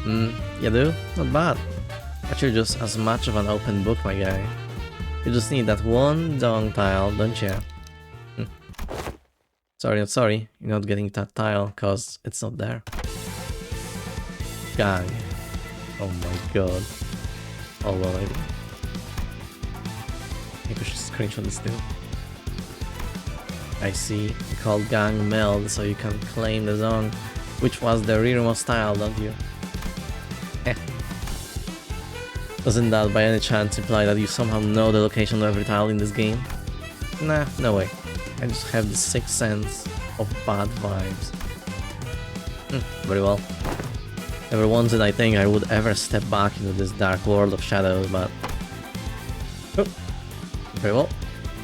You do? Not bad. But you're just as much of an open book, my guy. You just need that one dong tile, don't you? Sorry, not sorry. You're not getting that tile, cause it's not there. Gang. Oh my god. Hold on, maybe. Maybe we should screenshot this too. I see. You call gang meld so you can claim the zone, which was the rearmost tile, don't you? Doesn't that by any chance imply that you somehow know the location of every tile in this game? Nah, no way. I just have the sixth sense of bad vibes. Very well. Never once did I think I would ever step back into this dark world of shadows, but... Very well.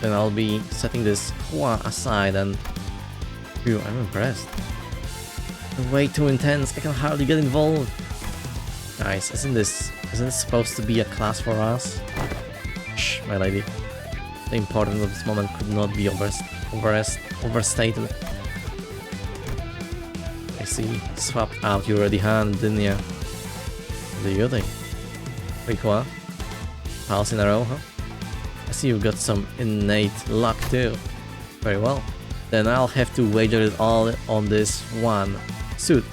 Then I'll be setting this Hua aside and... Phew, I'm impressed. Way too intense, I can hardly get involved. Guys, isn't this supposed to be a class for us? Shh, my lady. The importance of this moment could not be overstated. I see. Swapped out your ready hand, didn't ya? Do you think? Pretty cool. Pals in a row, huh? I see you've got some innate luck too. Very well. Then I'll have to wager it all on this one suit.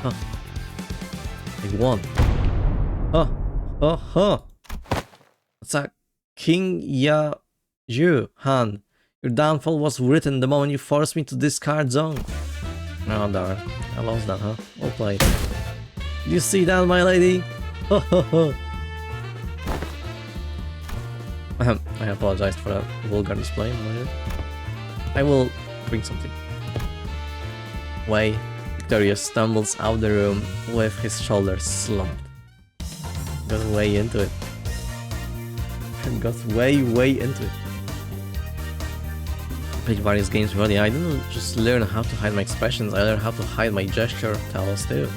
Huh. I won. Huh. Huh. Huh. It's a King Ya Ju Han. Your downfall was written the moment you forced me to discard zone. Oh darn. I lost that, huh? Well played. Did you see that, my lady? Ho ho ho. I apologize for that vulgar display. I will bring something. Wei, Victorious stumbles out the room with his shoulders slumped. Got way into it. Got way into it. Played various games already. I didn't just learn how to hide my expressions, I learned how to hide my gesture tells too.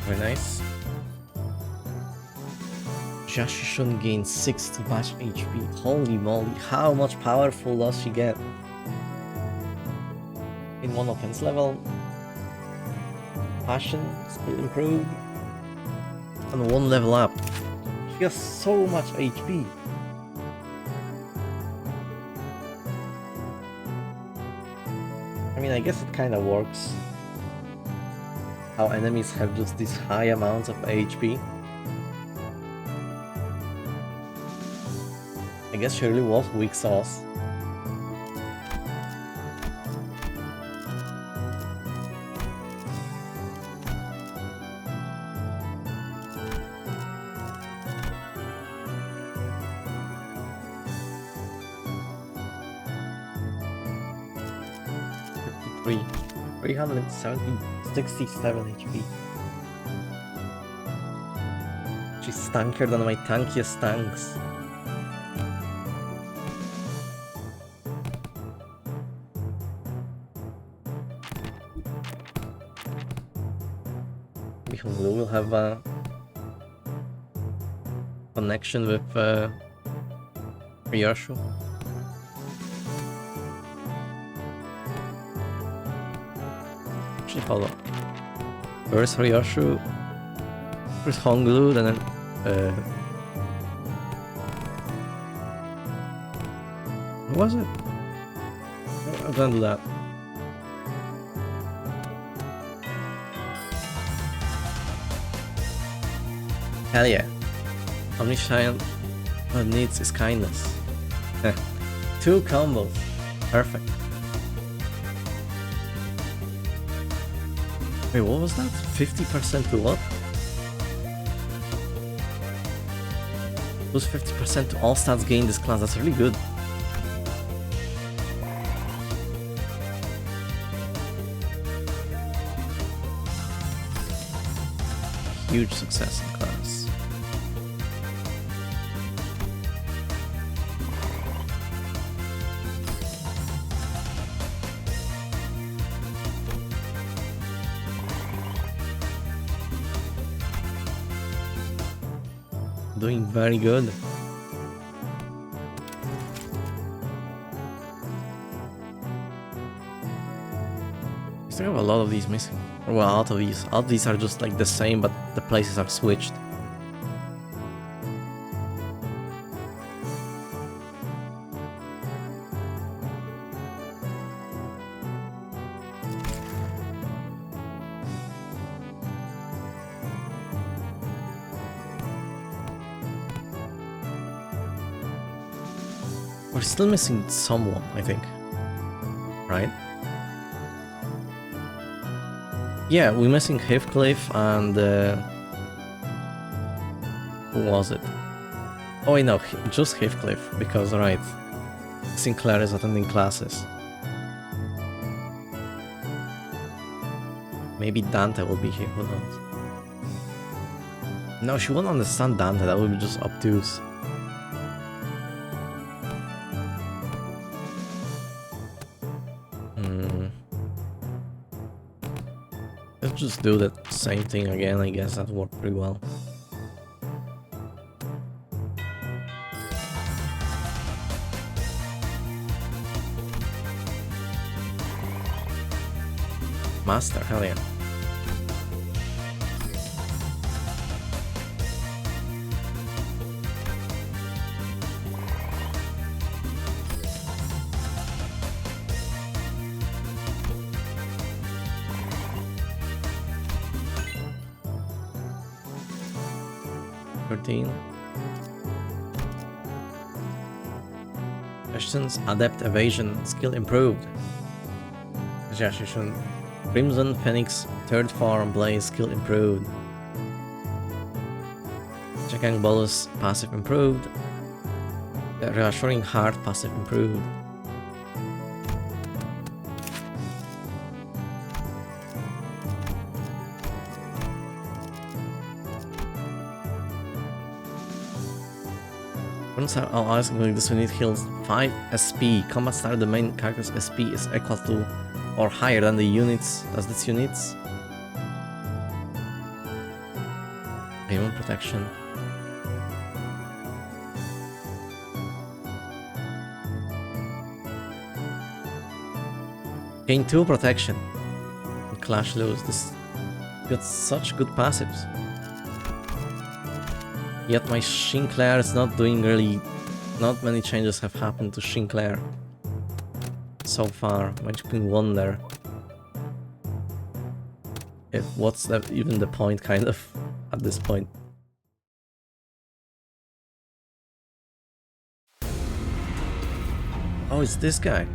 Very nice. Jashishun gains 60 match HP. Holy moly, how much powerful does she get? In one offense level, passion still improved, and one level up. She has so much HP. I mean, I guess it kinda works. How enemies have just these high amounts of HP. I guess she really was weak sauce. Three. 367 HP. She's tankier than my tankiest tanks. We'll have a connection with Ryoshu. Actually, hold on. First Ryoshu, first Honglu, then what was it? I'm gonna do that. Hell yeah. Omniscient, what it needs is kindness. 2 combos. Perfect. Wait, what was that? 50% to what? Plus 50% to all stats gained this class. That's really good. Huge success in class. Doing very good. We still have a lot of these missing. Well, out of these. All of these are just like the same, but the places are switched. We're still missing someone, I think. Right? Yeah, we're missing Heathcliff and... who was it? Oh wait, no, just Heathcliff, because, right, Sinclair is attending classes. Maybe Dante will be here, who knows? No, she won't understand Dante, that would be just obtuse. Let's just do that same thing again, I guess that worked pretty well. Master, hell yeah. Questions, adept evasion, skill improved. Suggestion. Crimson Phoenix, third form blaze, skill improved. Checking bolus, passive improved. Reassuring heart, passive improved. Once I'll ask this unit heals 5 SP. Combat start, the main character's SP is equal to or higher than the units. Does this units? Human protection. Gain 2 protection. And clash lose. This got such good passives. Yet my Sinclair is not doing really... Not many changes have happened to Sinclair so far, which can wonder if what's even the point, kind of, at this point. Oh, it's this guy.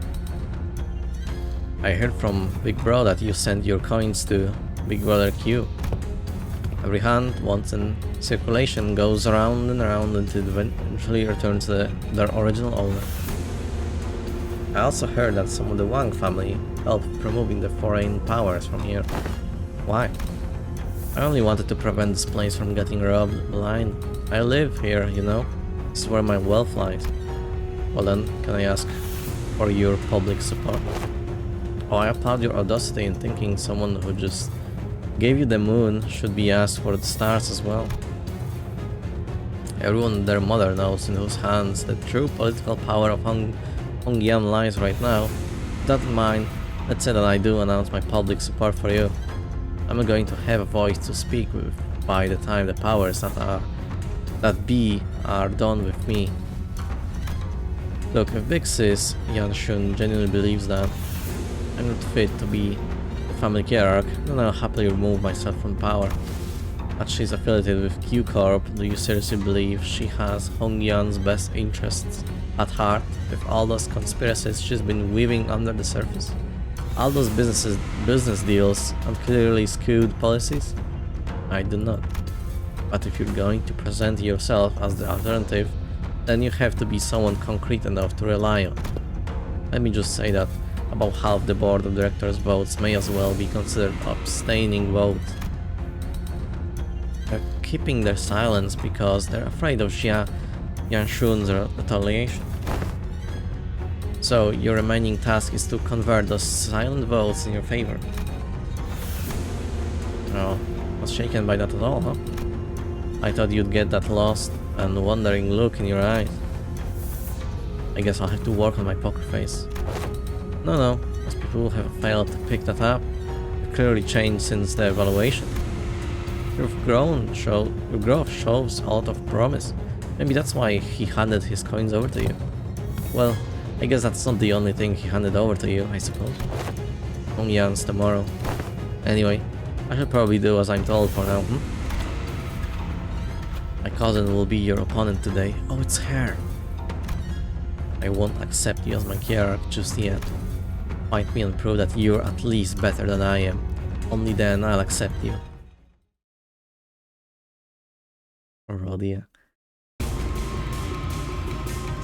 I heard from Big Bro that you send your coins to Big Brother Q. Every hand, once in circulation, goes around and around until it eventually returns to their original owner. I also heard that some of the Wang family helped removing the foreign powers from here. Why? I only wanted to prevent this place from getting robbed blind. I live here, you know? This is where my wealth lies. Well then, can I ask for your public support? Oh, I applaud your audacity in thinking someone who just gave you the moon should be asked for the stars as well. Everyone and their mother knows in whose hands the true political power of Hongyan lies right now. With that in mind, let's say that I do announce my public support for you. I'm going to have a voice to speak with by the time the powers that be are done with me. Look, if Big Sis Yanshun genuinely believes that I'm not fit to be the family hierarch, then I'll happily remove myself from power. But she's affiliated with Q Corp, do you seriously believe she has Hongyan's best interests at heart with all those conspiracies she's been weaving under the surface? All those business deals and clearly skewed policies? I do not. But if you're going to present yourself as the alternative, then you have to be someone concrete enough to rely on. Let me just say that about half the board of directors' votes may as well be considered abstaining votes. They're keeping their silence because they're afraid of Xia Yanshun's retaliation. So your remaining task is to convert those silent votes in your favor. Oh, not shaken by that at all, huh? I thought you'd get that lost and wondering look in your eyes. I guess I'll have to work on my poker face. No, most people have failed to pick that up. You've clearly changed since the evaluation. Your growth shows a lot of promise. Maybe that's why he handed his coins over to you. Well, I guess that's not the only thing he handed over to you, I suppose. Hongyan's tomorrow. Anyway, I should probably do as I'm told for now, My cousin will be your opponent today. Oh, it's her. I won't accept you as my hierarch just yet. Fight me and prove that you're at least better than I am. Only then I'll accept you. Rodia.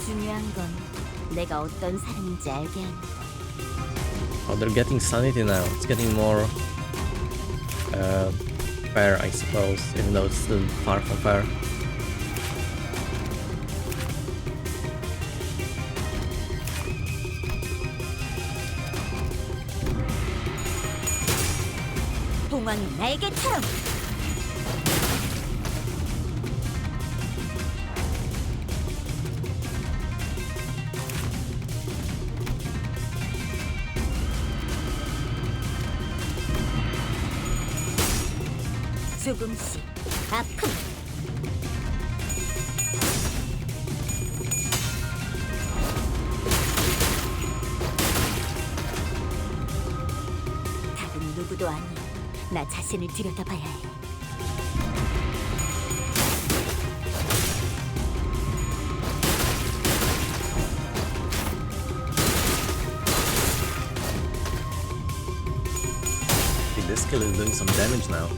중요한 건 내가 어떤 사람인지 알게 하는 거. Oh, they're getting sanity now. It's getting more fair, I suppose, even though it's still far from fair. 봉황이 날개처럼. 조금씩 아픔. 다른 누구도 아니. 나 자신을 들여다봐야 해. See, this skill is doing some damage now.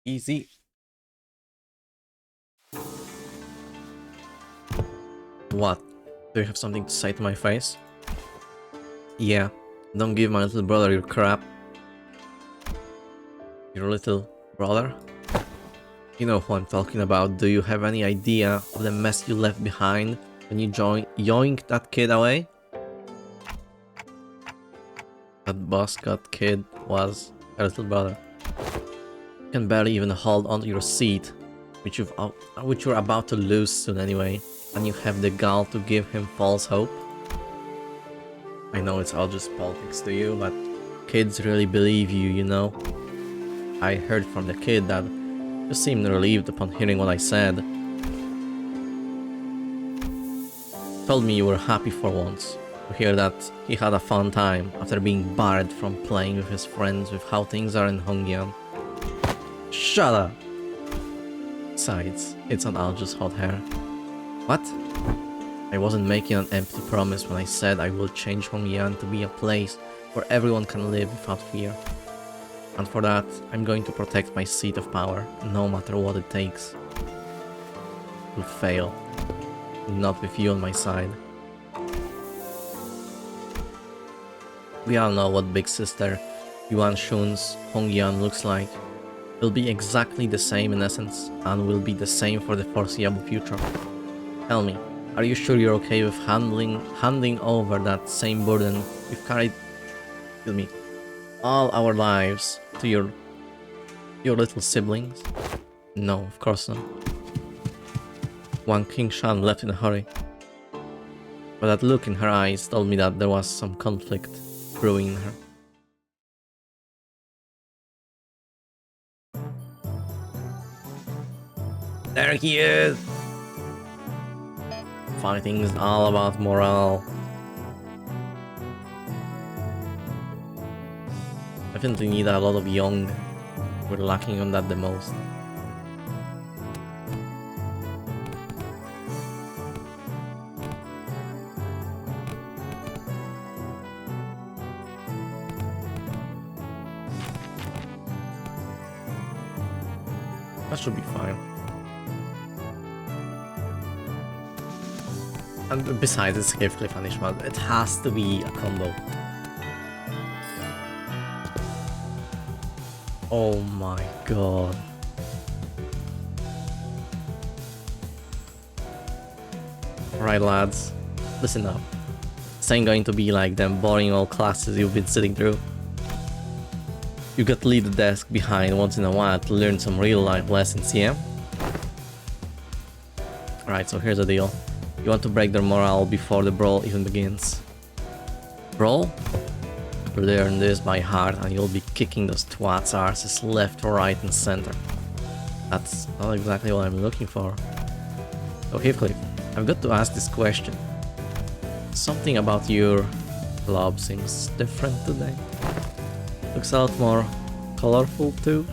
Easy. What? Do you have something to say to my face? Yeah, don't give my little brother your crap. Your little brother? You know who I'm talking about. Do you have any idea of the mess you left behind when you yoinked that kid away? That buzzcut kid was a little brother. You can barely even hold onto your seat, which you're about to lose soon anyway, and you have the gall to give him false hope. I know it's all just politics to you, but kids really believe you, you know. I heard from the kid that you seemed relieved upon hearing what I said. Told me you were happy for once, to hear that he had a fun time after being barred from playing with his friends with how things are in Hongyan. Shut up! Besides, it's not all just hot hair. What? I wasn't making an empty promise when I said I will change Hongyan to be a place where everyone can live without fear. And for that, I'm going to protect my seat of power, no matter what it takes. Will fail. Not with you on my side. We all know what Big Sister Yuan Shun's Hongyan looks like. Will be exactly the same in essence, and will be the same for the foreseeable future. Tell me, are you sure you're okay with handing over that same burden we've carried, all our lives to your little siblings? No, of course not. Wang Qingshan left in a hurry, but that look in her eyes told me that there was some conflict brewing in her. There he is! Fighting is all about morale. Definitely need a lot of young. We're lacking on that the most. That should be fine. And besides, it's safely punishment. It has to be a combo. Oh my god. Alright lads, listen up. This ain't going to be like them boring old classes you've been sitting through. You got to leave the desk behind once in a while to learn some real life lessons, yeah? Alright, so here's the deal. You want to break their morale before the brawl even begins. Brawl? Learn this by heart and you'll be kicking those twats' arses left, right and center. That's not exactly what I'm looking for. So Heathcliff, I've got to ask this question. Something about your club seems different today. Looks a lot more colorful too.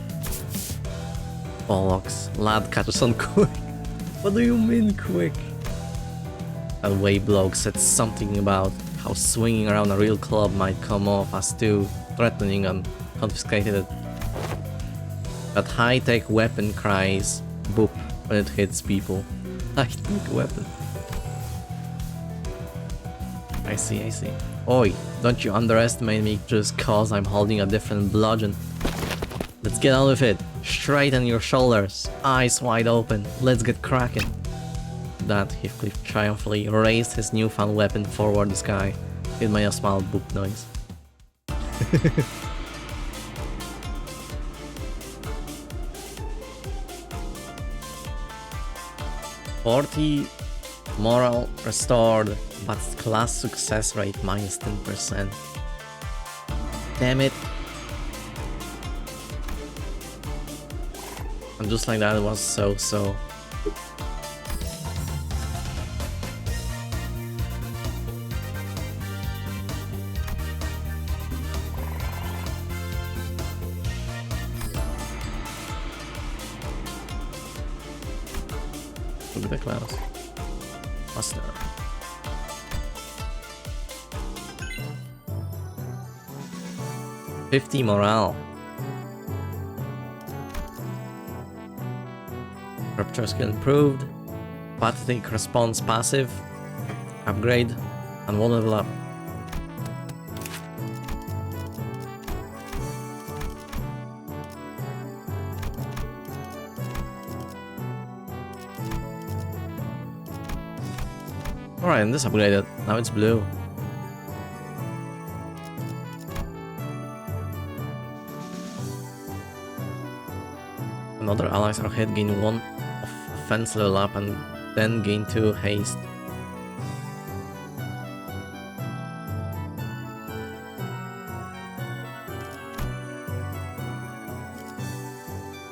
Bollocks, lad catches on quick. What do you mean quick? That way bloke said something about how swinging around a real club might come off as too threatening and confiscated it. That high-tech weapon cries boop when it hits people. High-tech weapon. I see. Oi, don't you underestimate me just cause I'm holding a different bludgeon. Let's get on with it. Straighten your shoulders, eyes wide open, let's get cracking. That Heathcliff triumphantly raised his newfound weapon toward the sky. It made a small boop noise. "40 morale restored, but class success rate minus 10%. Damn it. And just like that, it was so. Look at the clouds. Master. $50 morale. Rupture skill improved. Pathetic response passive. Upgrade. And one level up. Alright, and this upgraded. Now it's blue. Another allies are hit, gain 1 of offense level up and then gain 2 haste.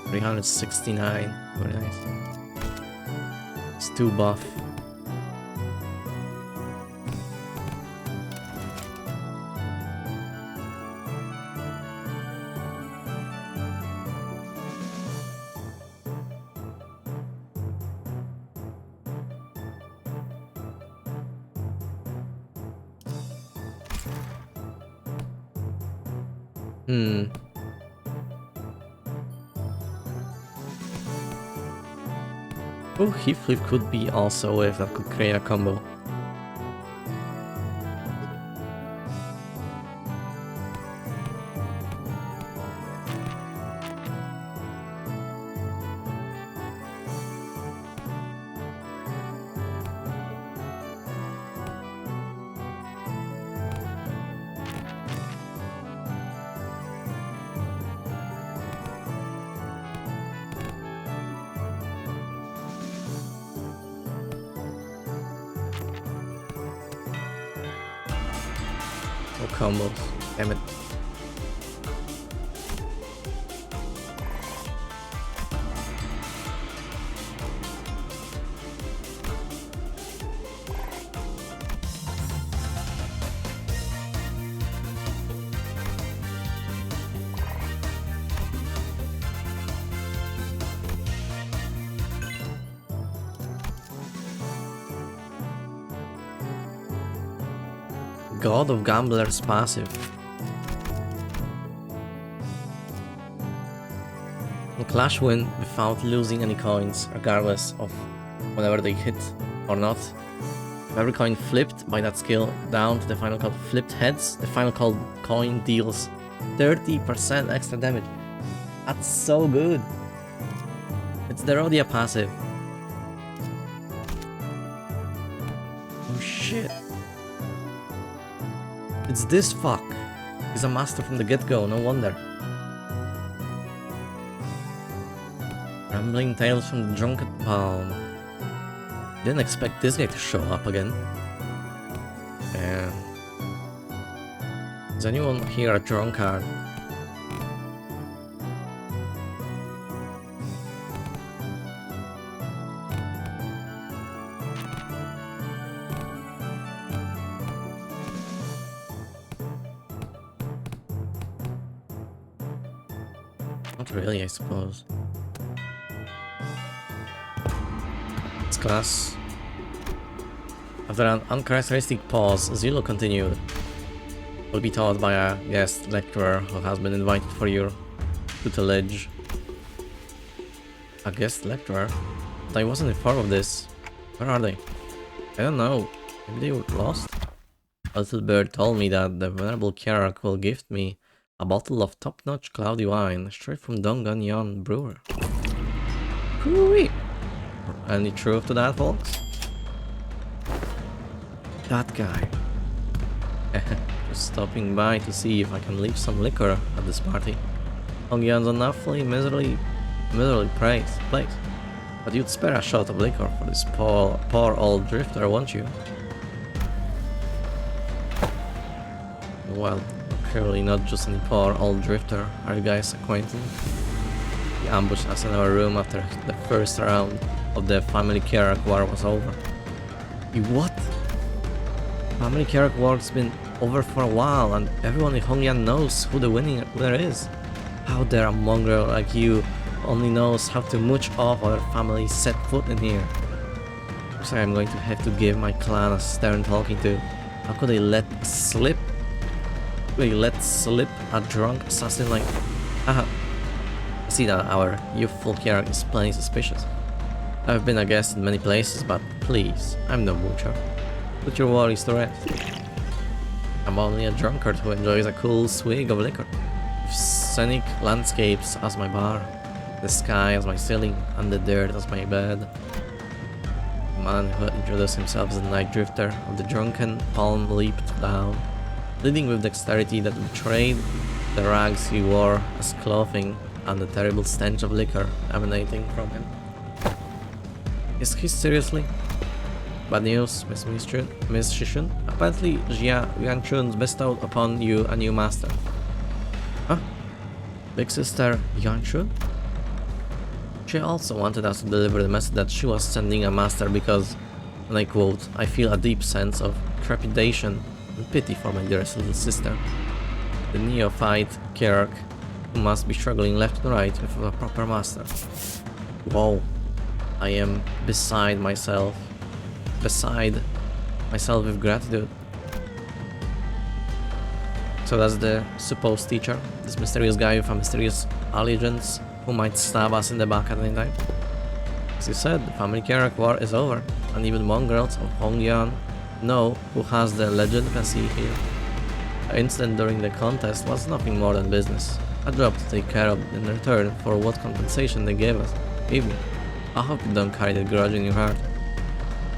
$369, very nice. It's 2 buff. Oh, Heathcliff could be also if that could create a combo. No combos, damn it. God of Gamblers passive. The Clash win without losing any coins, regardless of whenever they hit or not. If every coin flipped by that skill down to the final card flipped heads, the final card coin deals 30% extra damage. That's so good. It's the Rodia passive. Oh shit. It's this fuck. He's a master from the get-go, no wonder. Rambling tales from the drunken palm. Didn't expect this guy to show up again. Yeah. Is anyone here a drunkard? Not really, I suppose. It's class. After an uncharacteristic pause, Zilo continued. Will be taught by a guest lecturer who has been invited for your tutelage. A guest lecturer? But I wasn't informed of this. Where are they? I don't know. Maybe they were lost? A little bird told me that the venerable Kiarak will gift me a bottle of top-notch cloudy wine straight from Dongan Yon Brewer. Hooey! Any truth to that, folks? That guy. Just stopping by to see if I can leave some liquor at this party. Dongan's an awfully miserably place. But you'd spare a shot of liquor for this poor old drifter, won't you? Well, clearly not just any poor old drifter. Are you guys acquainted? He ambushed us in our room after the first round of the Family Kiarak War was over. You what? Family Kiarak War's been over for a while and everyone in Hongyan knows who the winner is. How dare a mongrel like you only knows how to mooch off our family set foot in here. So I'm going to have to give my clan a stern talking to. How could they let slip a drunk assassin like... Haha. I see that our youthful Kiarak is plenty suspicious. I've been a guest in many places, but please, I'm no moocher. Put your worries to rest. I'm only a drunkard who enjoys a cool swig of liquor. With scenic landscapes as my bar, the sky as my ceiling, and the dirt as my bed. The man who introduced himself as the night drifter of the drunken palm leaped down, leading with dexterity that betrayed the rags he wore as clothing and the terrible stench of liquor emanating from him. Is he seriously? Bad news, Miss Shishun. Apparently, Jia Yuanchun bestowed upon you a new master. Huh? Big sister Yuanchun? She also wanted us to deliver the message that she was sending a master because, and I quote, I feel a deep sense of trepidation and pity for my dearest little sister. The neophyte Kiarak, who must be struggling left and right with a proper master. Whoa. I am beside myself with gratitude. So that's the supposed teacher, this mysterious guy with a mysterious allegiance who might stab us in the back at any time. As you said, the Family Kiarak War is over, and even mongrels of Hongyan know who has the legitimacy here. The incident during the contest was nothing more than business, a job to take care of in return for what compensation they gave me. I hope you don't carry that grudge in your heart.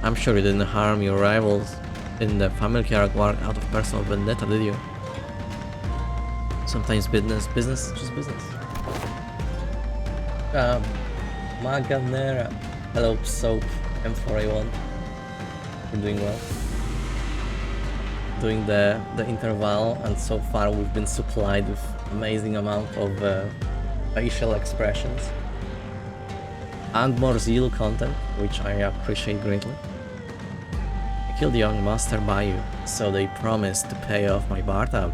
I'm sure you didn't harm your rivals in the Family Kiarak War out of personal vendetta, did you? Sometimes business is just business. Maganera. Hello, Soap M4A1. We're doing well. Doing the interval, and so far we've been supplied with amazing amount of facial expressions. And more Zeal content, which I appreciate greatly. I killed the young master by you, so they promised to pay off my bar tab.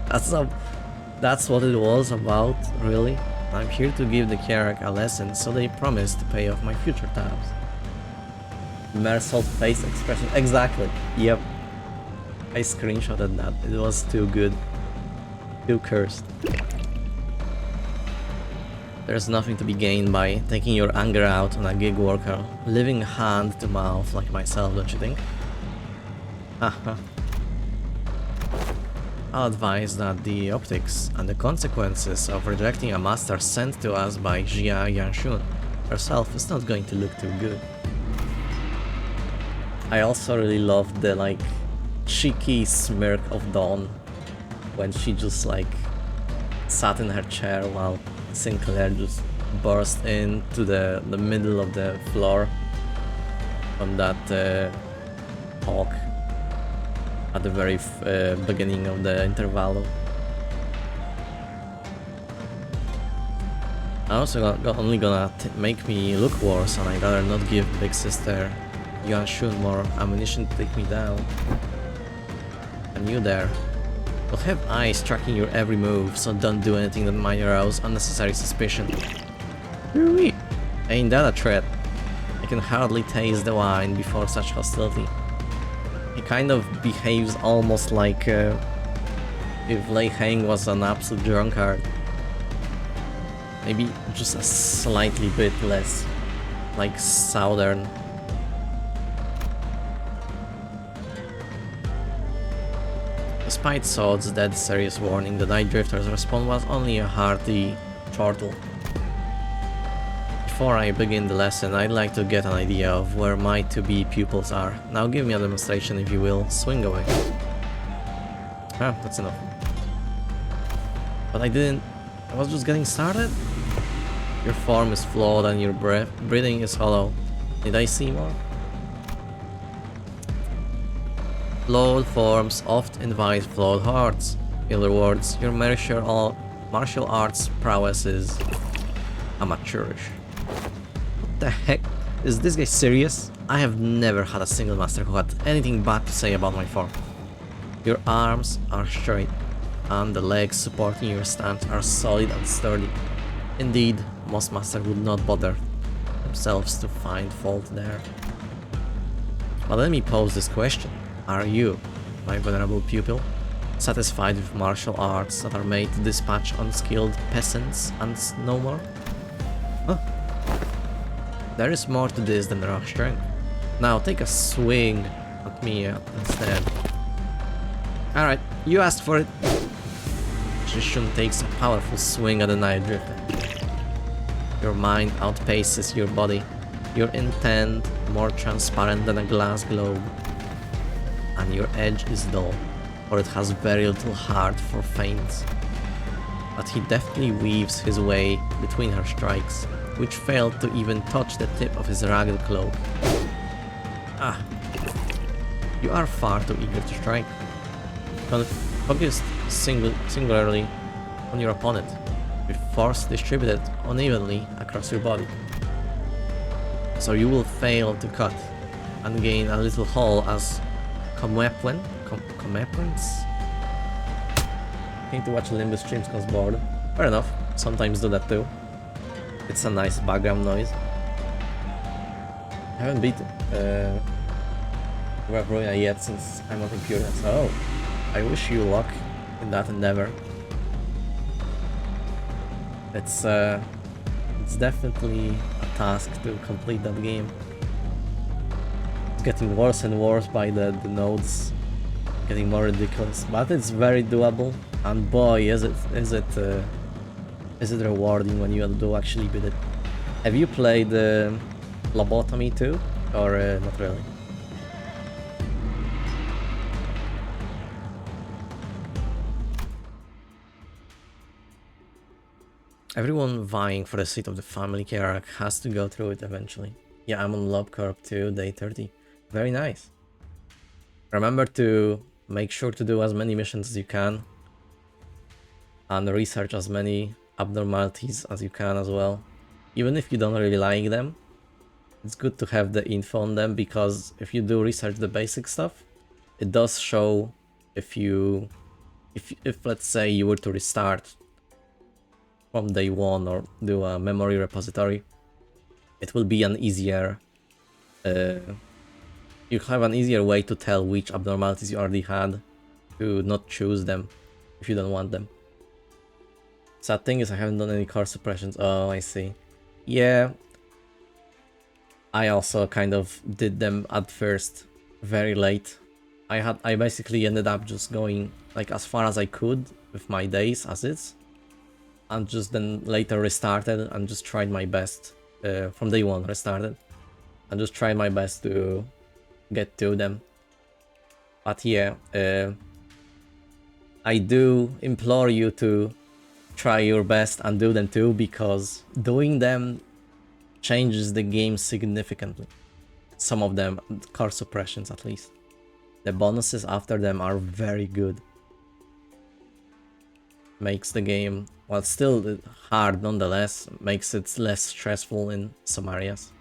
That's what it was about, really. I'm here to give the Kiarak a lesson, so they promised to pay off my future tabs. Mersault face expression, exactly, yep. I screenshotted that, it was too good. Too cursed. There's nothing to be gained by taking your anger out on a gig worker, living hand to mouth like myself, don't you think? Haha. I'll advise that the optics and the consequences of rejecting a master sent to us by Jia Yanshun herself is not going to look too good. I also really loved the cheeky smirk of Dawn when she just sat in her chair while Sinclair just burst into the middle of the floor on that talk. at the very beginning of the interval. Also only gonna make me look worse, and I'd rather not give Big Sister Yuan more ammunition to take me down. And you there will have eyes tracking your every move, so don't do anything that might arouse unnecessary suspicion. Really? Ain't that a threat? I can hardly taste the wine before such hostility. He kind of behaves almost like if Lei Heng was an absolute drunkard. Maybe just a slightly bit less like southern. Despite Sod's dead serious warning, the Night Drifter's response was only a hearty chortle. Before I begin the lesson, I'd like to get an idea of where my to-be pupils are. Now give me a demonstration if you will. Swing away. Ah, that's enough. But I was just getting started? Your form is flawed and your breathing is hollow. Did I see more? Flawed forms oft invite flawed hearts. In other words, your martial arts prowess is amateurish. What the heck? Is this guy serious? I have never had a single master who had anything bad to say about my form. Your arms are straight, and the legs supporting your stance are solid and sturdy. Indeed, most masters would not bother themselves to find fault there. But let me pose this question. Are you, my venerable pupil, satisfied with martial arts that are made to dispatch unskilled peasants and no more? Huh. There is more to this than raw strength. Now take a swing at me instead. Alright, you asked for it. Shishun takes a powerful swing at the Night Drifter. Your mind outpaces your body, your intent more transparent than a glass globe. And your edge is dull, for it has very little heart for feints. But he deftly weaves his way between her strikes, which failed to even touch the tip of his ragged cloak. Ah, you are far too eager to strike. Focused singularly on your opponent, with force distributed unevenly across your body. So you will fail to cut, and gain a little hull as comeuppance? I think to watch Limbus streams cause bored. Fair enough, sometimes do that too. It's a nice background noise. I haven't beat Rev Ruina yet since I'm on computer, so I wish you luck in that endeavor. It's definitely a task to complete that game. It's getting worse and worse by the nodes, getting more ridiculous, but it's very doable. And boy, is it rewarding when you do actually beat it. Have you played Lobotomy too, or not really? Everyone vying for the seat of the family hierarch has to go through it eventually. Yeah, I'm on LobCorp too, day 30. Very nice. Remember to make sure to do as many missions as you can. And research as many abnormalities as you can as well. Even if you don't really like them, it's good to have the info on them, because if you do research the basic stuff, it does show if let's say you were to restart from day one or do a memory repository, it will be an easier you have an easier way to tell which abnormalities you already had, to not choose them if you don't want them. Sad thing is I haven't done any core suppressions. Oh, I see. Yeah, I also kind of did them at first very late. I basically ended up just going like as far as I could with my days as is, and just then later restarted and just tried my best from day one. Restarted and just tried my best to get to them. But yeah, I do implore you to try your best and do them too, because doing them changes the game significantly. Some of them, core suppressions at least. The bonuses after them are very good. Makes the game, while still hard nonetheless, makes it less stressful in some areas.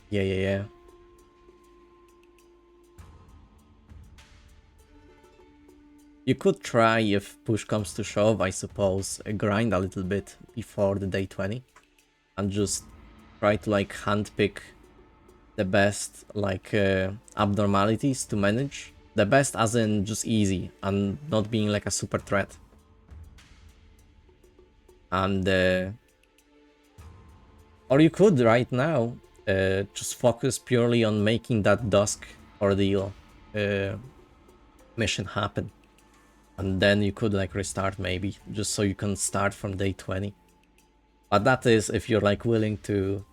Yeah. You could try, if push comes to shove, I suppose, grind a little bit before the day 20 and just try to like handpick the best like abnormalities to manage. The best as in just easy and not being like a super threat. And or you could right now just focus purely on making that dusk ordeal mission happen. And then you could like restart maybe, just so you can start from day 20. But that is if you're like willing to,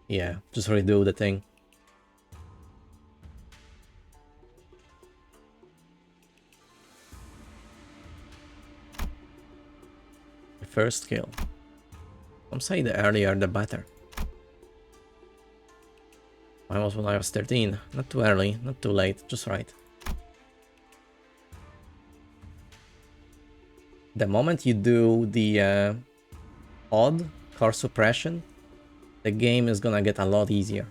yeah, just redo the thing. The first kill. Some say the earlier the better. Mine was when I was 13. Not too early, not too late, just right. The moment you do the odd core suppression, the game is gonna get a lot easier.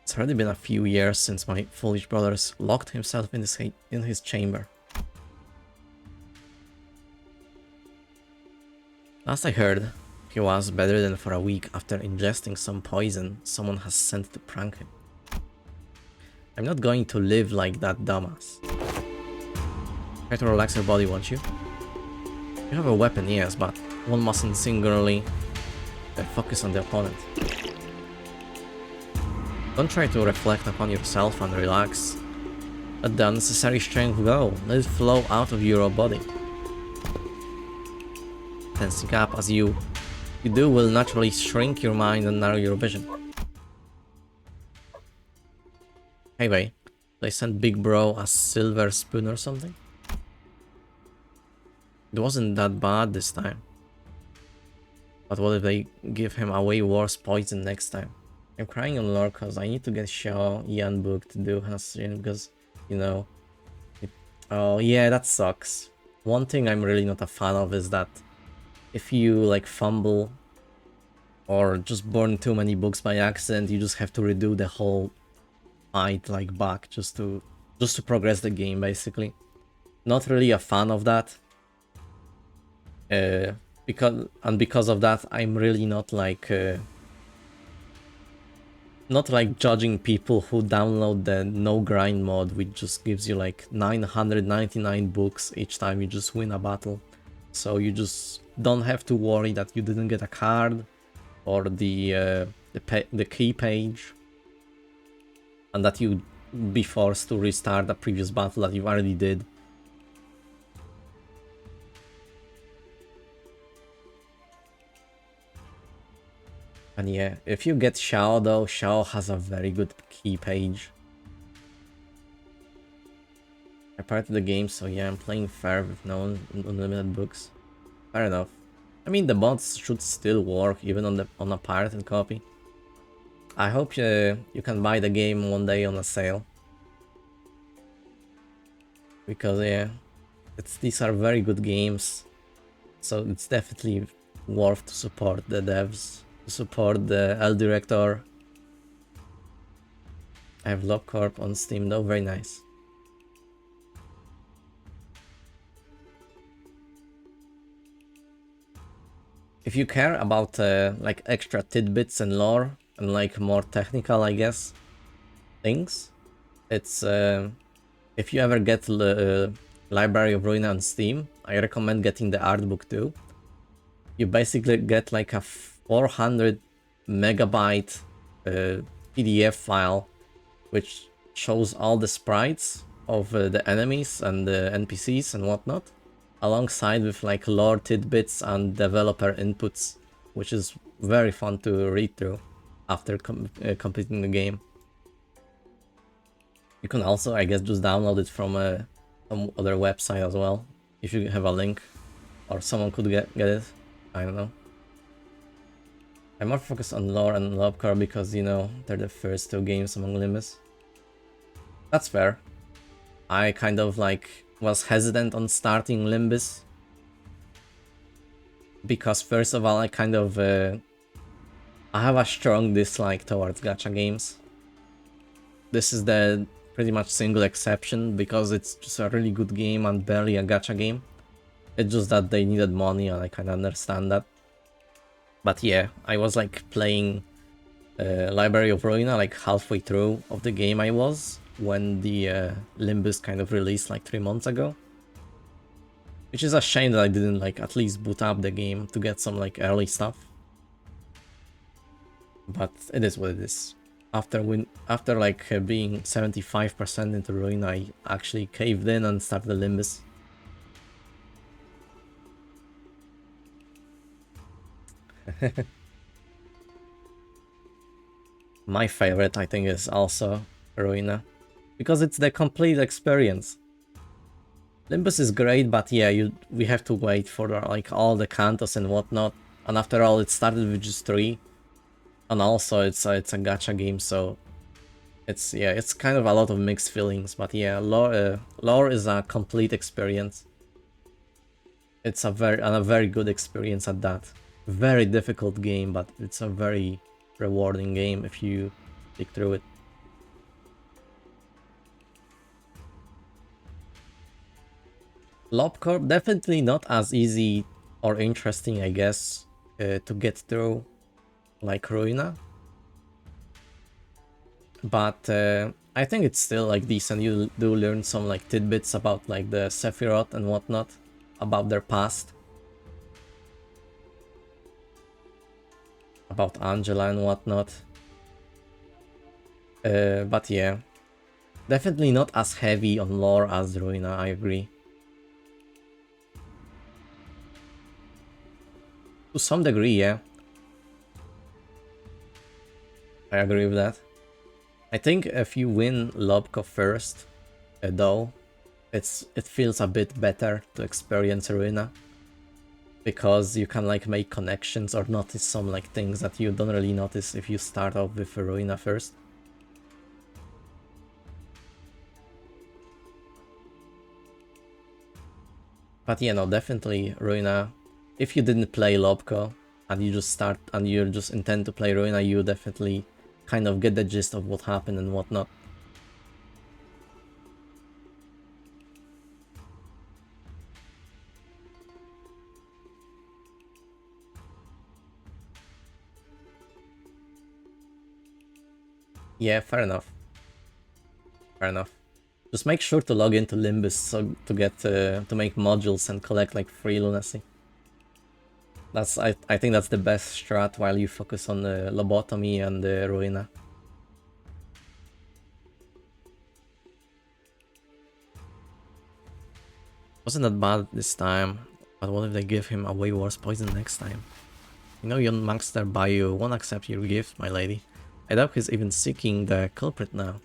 It's already been a few years since my foolish brothers locked himself in his chamber. Last I heard, he was better than for a week after ingesting some poison someone has sent to prank him. I'm not going to live like that dumbass. Try to relax your body, won't you? You have a weapon, yes, but one mustn't singularly focus on the opponent. Don't try to reflect upon yourself and relax. Let the unnecessary strength go. Let it flow out of your body. Tensing up as you do will naturally shrink your mind and narrow your vision. Hey wait, they sent Big Bro a silver spoon or something? It wasn't that bad this time. But what if they give him a way worse poison next time? I'm crying on lore because I need to get Xiao Yan book to do Hasrin because, you know... Oh yeah, that sucks. One thing I'm really not a fan of is that if you like fumble or just burn too many books by accident, you just have to redo the whole fight like back just to progress the game basically. Not really a fan of that. Because of that, I'm really not like judging people who download the no grind mod, which just gives you like 999 books each time you just win a battle. So you just don't have to worry that you didn't get a card or the key page, and that you be forced to restart a previous battle that you already did. And yeah, if you get Xiao though, Xiao has a very good key page. I parted the game, so yeah, I'm playing fair with no unlimited books. Fair enough. I mean, the mods should still work even on a pirated copy. I hope you can buy the game one day on a sale. Because yeah, these are very good games. So it's definitely worth to support the devs. Support the L Director. I have LobCorp on Steam though, very nice. If you care about like extra tidbits and lore and like more technical, I guess, things, it's if you ever get Library of Ruina on Steam, I recommend getting the art book too. You basically get like a 400 megabyte PDF file which shows all the sprites of the enemies and the NPCs and whatnot, alongside with like lore tidbits and developer inputs, which is very fun to read through after completing the game. You can also, I guess, just download it from some other website as well, if you have a link, or someone could get it. I don't know. I'm more focused on lore and lobcore because, you know, they're the first two games among Limbus. That's fair. I kind of like was hesitant on starting Limbus because first of all I kind of I have a strong dislike towards gacha games. This is the pretty much single exception because it's just a really good game and barely a gacha game. It's just that they needed money and I kind of understand that. But yeah, I was like playing Library of Ruina like halfway through of the game I was when the Limbus kind of released like 3 months ago. Which is a shame that I didn't like at least boot up the game to get some like early stuff. But it is what it is. After like being 75% into Ruin, I actually caved in and started the Limbus. My favorite, I think, is also Ruina, because it's the complete experience. Limbus is great, but yeah, we have to wait for like all the cantos and whatnot. And after all, it started with just 3, and also it's a gacha game, so it's kind of a lot of mixed feelings. But yeah, lore is a complete experience. It's a very good experience at that. Very difficult game, but it's a very rewarding game if you stick through it. Lobcorp definitely not as easy or interesting, I guess, to get through like Ruina. But I think it's still like decent. You do learn some like tidbits about like the Sephiroth and whatnot, about their past, about Angela and whatnot. But yeah, definitely not as heavy on lore as Ruina, I agree. To some degree, yeah. I agree with that. I think if you win Lobko first, though, it feels a bit better to experience Ruina, because you can like make connections or notice some like things that you don't really notice if you start off with Ruina first. But yeah, no, definitely Ruina. If you didn't play Lobko and you just start and you just intend to play Ruina, you definitely kind of get the gist of what happened and whatnot. Yeah, fair enough. Fair enough. Just make sure to log into Limbus so to get to make modules and collect like free lunacy. That's I think that's the best strat while you focus on the lobotomy and the Ruina. Wasn't that bad this time, but what if they give him a way worse poison next time? You know, young Master Bayou won't accept your gift, my lady. I doubt he's even seeking the culprit now.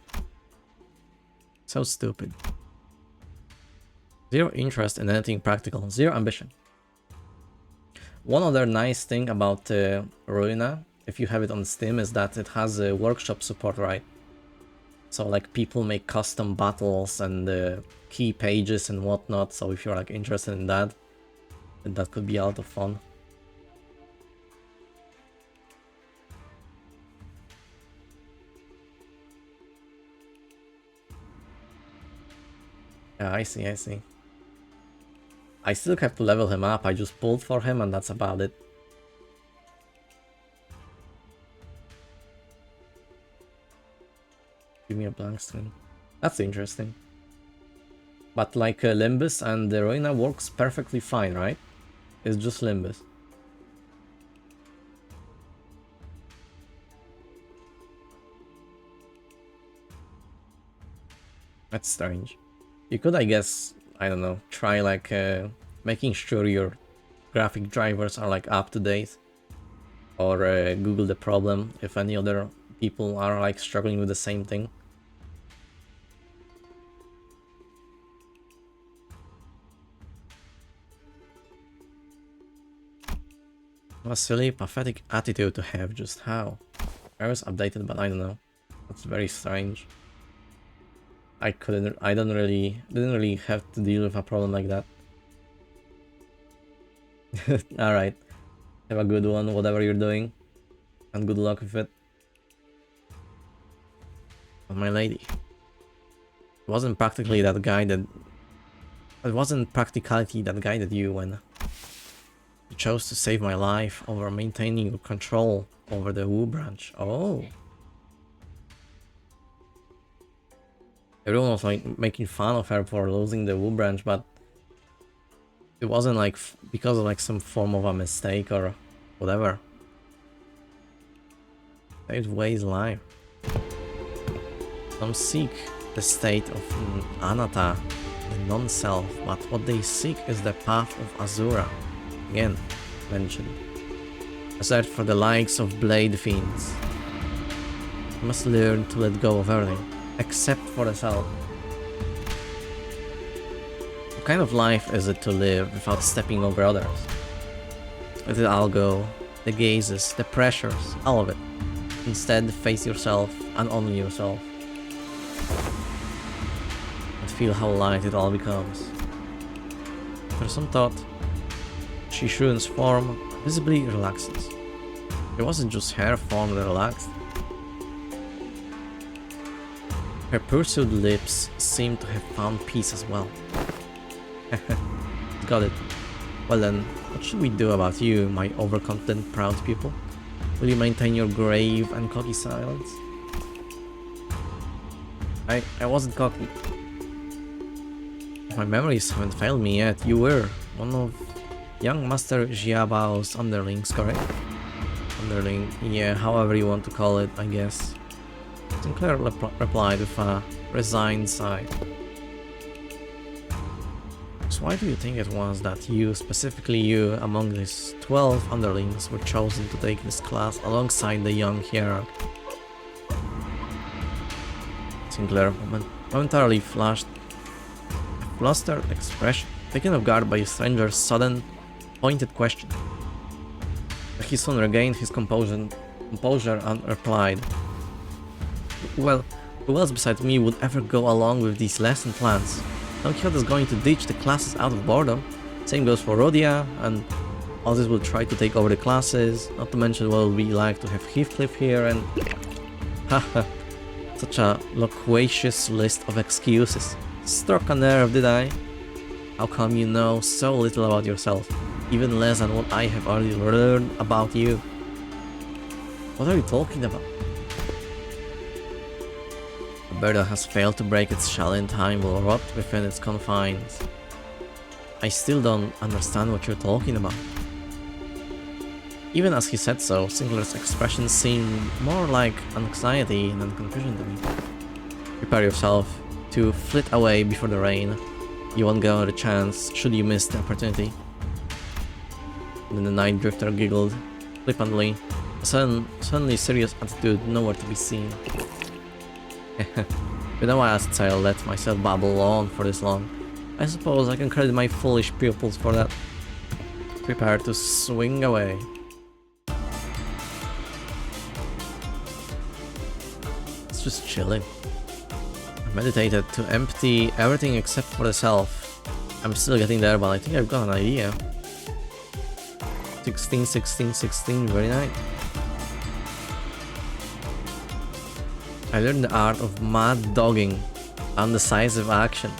So stupid. Zero interest in anything practical, zero ambition. One other nice thing about Ruina, if you have it on Steam, is that it has a workshop support, right? So like people make custom battles and key pages and whatnot, so if you're like interested in that, then that could be a lot of fun. Yeah, I see, I see. I still have to level him up, I just pulled for him and that's about it. Give me a blank screen. That's interesting. But like Limbus and the Ruina works perfectly fine, right? It's just Limbus. That's strange. You could, I guess, I don't know, try like making sure your graphic drivers are like up to date, or Google the problem if any other people are like struggling with the same thing. a silly, pathetic attitude to have. Just how? I was updated, but I don't know. That's very strange. I didn't really have to deal with a problem like that. Alright. Have a good one, whatever you're doing. And good luck with it. But my lady. It wasn't practically that guided. It wasn't practicality that guided you when you chose to save my life over maintaining your control over the Wu branch. Oh. Everyone was like making fun of her for losing the Wu branch, but it wasn't like because of like some form of a mistake or whatever. Saved Wei's life. Some seek the state of anatta, the non-self, but what they seek is the path of Azura. Again, mentioned. A search for the likes of blade fiends. You must learn to let go of everything, except for the self. What kind of life is it to live without stepping over others? Let it all go. The gazes, the pressures, all of it. Instead, face yourself and only yourself. And feel how light it all becomes. For some thought, Shishun's form visibly relaxes. It wasn't just her form that relaxed. Her pursed lips seemed to have found peace as well. Got it. Well then, what should we do about you, my overconfident proud pupil? Will you maintain your grave and cocky silence? I wasn't cocky. If my memories haven't failed me yet, you were one of young Master Jiabao's underlings, correct? Underling, yeah, however you want to call it, I guess. Sinclair replied with a resigned sigh. So why do you think it was that you, specifically you, among these 12 underlings, were chosen to take this class alongside the young hierarch? Sinclair momentarily flashed a flustered expression, taken off guard by a stranger's sudden, pointed question. But he soon regained his composure and replied, "Well, who else besides me would ever go along with these lesson plans? Don Quixote is going to ditch the classes out of boredom. Same goes for Rhodia, and others will try to take over the classes, not to mention what it will be like to have Heathcliff here and..." Haha, such a loquacious list of excuses. Struck a nerve, did I? How come you know so little about yourself, even less than what I have already learned about you? What are you talking about? Alberta has failed to break its shell in time, will rot within its confines. I still don't understand what you're talking about. Even as he said so, Sinclair's expression seemed more like anxiety than confusion to me. Prepare yourself to flit away before the rain. You won't get another chance should you miss the opportunity. And then the night drifter giggled flippantly, a suddenly serious attitude nowhere to be seen. Been a while since I let myself babble on for this long. I suppose I can credit my foolish pupils for that. Prepare to swing away. It's just chilling. I meditated to empty everything except for the self. I'm still getting there, but I think I've got an idea. 16, 16, 16, very nice. I learned the art of mad dogging, undecisive action.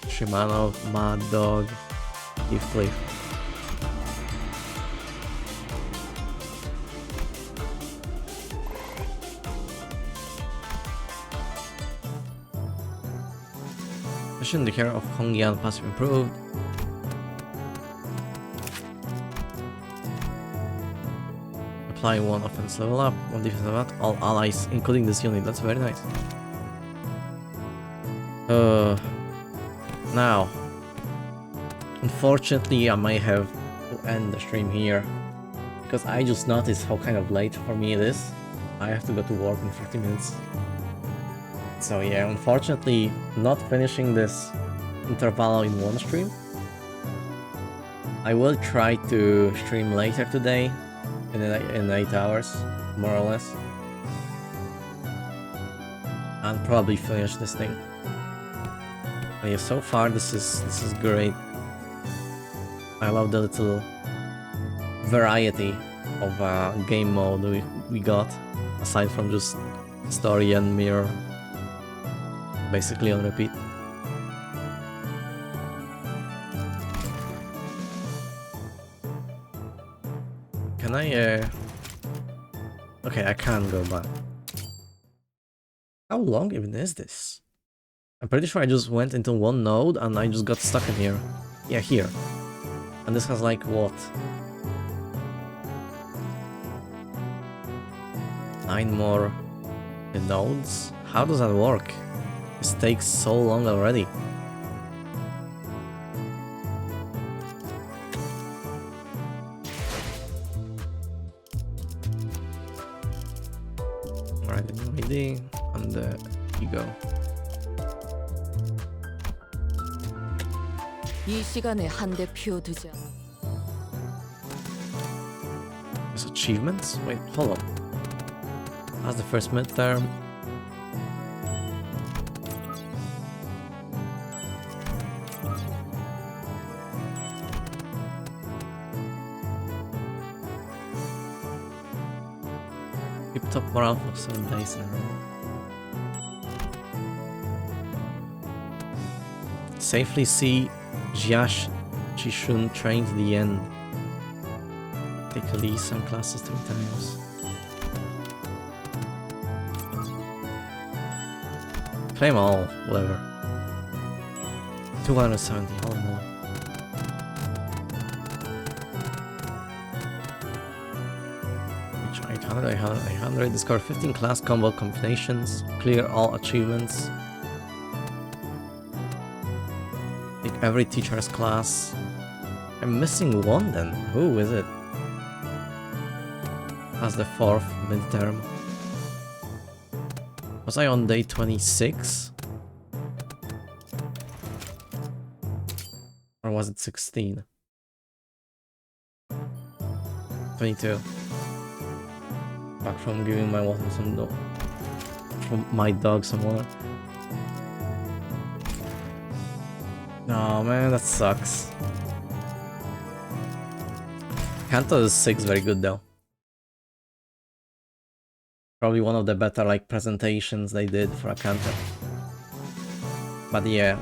Shimano, Mad Dog, Heathcliff. Mission the care of Hongyan passive improved. Apply 1 offense level up, 1 defense level up, all allies, including this unit. That's very nice. Now, unfortunately, I may have to end the stream here because I just noticed how kind of late for me it is. I have to go to work in 30 minutes. So yeah, unfortunately, not finishing this interval in one stream. I will try to stream later today in 8 hours, more or less. And probably finish this thing. But yeah, so far this is great. I love the little variety of game mode we got, aside from just story and mirror, basically on repeat. Can I okay, I can't go back. How long even is this? I'm pretty sure I just went into one node and I just got stuck in here. Yeah, here. And this has like what? 9 more nodes? How does that work? This takes so long already. Alright, ID and the ego. 이 시간에 한 대 피워두자. There's achievements? Wait, hold on. That's the first midterm. Keep top morale for 7 days in a row. Safely see Jiash Chishun train to the end. Take at least some classes 3 times. Claim all, whatever. 270, all more. Reach 800, 800, discover 15 class combo combinations, clear all achievements. Take every teacher's class. I'm missing one then. Who is it? That's the 4th midterm. Was I on day 26? Or was it 16? 22. Back from giving my water some from my dog some water. No man, that sucks. Kanto 6 very good though. Probably one of the better like presentations they did for a Kanto. But yeah,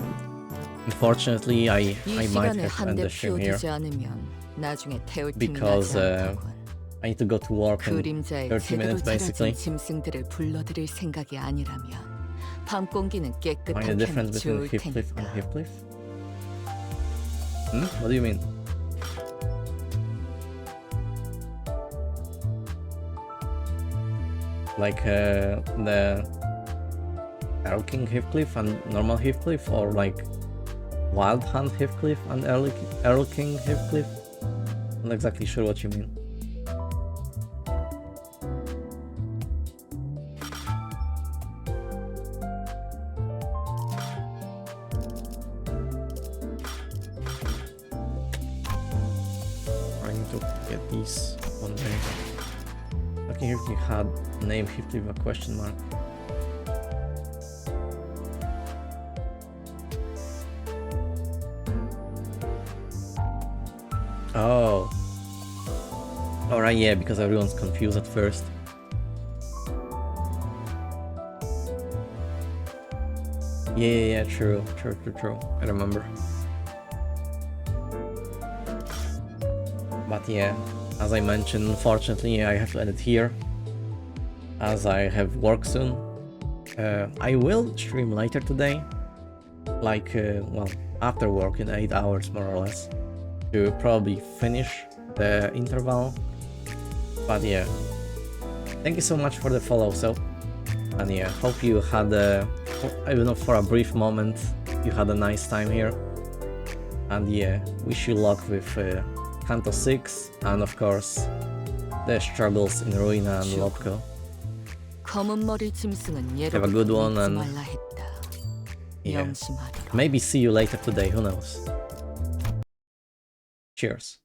unfortunately I might have to end the stream here because I need to go to work in 30 minutes basically. Find the difference between Heathcliff and Heathcliff? What do you mean? Like the Errol King Heathcliff and normal Heathcliff, or like Wild Hunt Heathcliff and Errol King Heathcliff? I'm not exactly sure what you mean. I need to get these one day. I can Heathcliff had name Heathcliff with a question mark. Oh. Alright, yeah, because everyone's confused at first. Yeah, true. I remember. But yeah, as I mentioned, unfortunately I have to end it here, as I have work soon. I will stream later today, like, well, after work in 8 hours more or less, to probably finish the interval. But yeah, thank you so much for the follow, so, and yeah, hope you had even though for a brief moment, you had a nice time here. And yeah, wish you luck with Kanto 6, and of course, the struggles in Ruina and Lobko. Have a good one and Yeah. 명심하도록. Maybe see you later today, who knows. Cheers.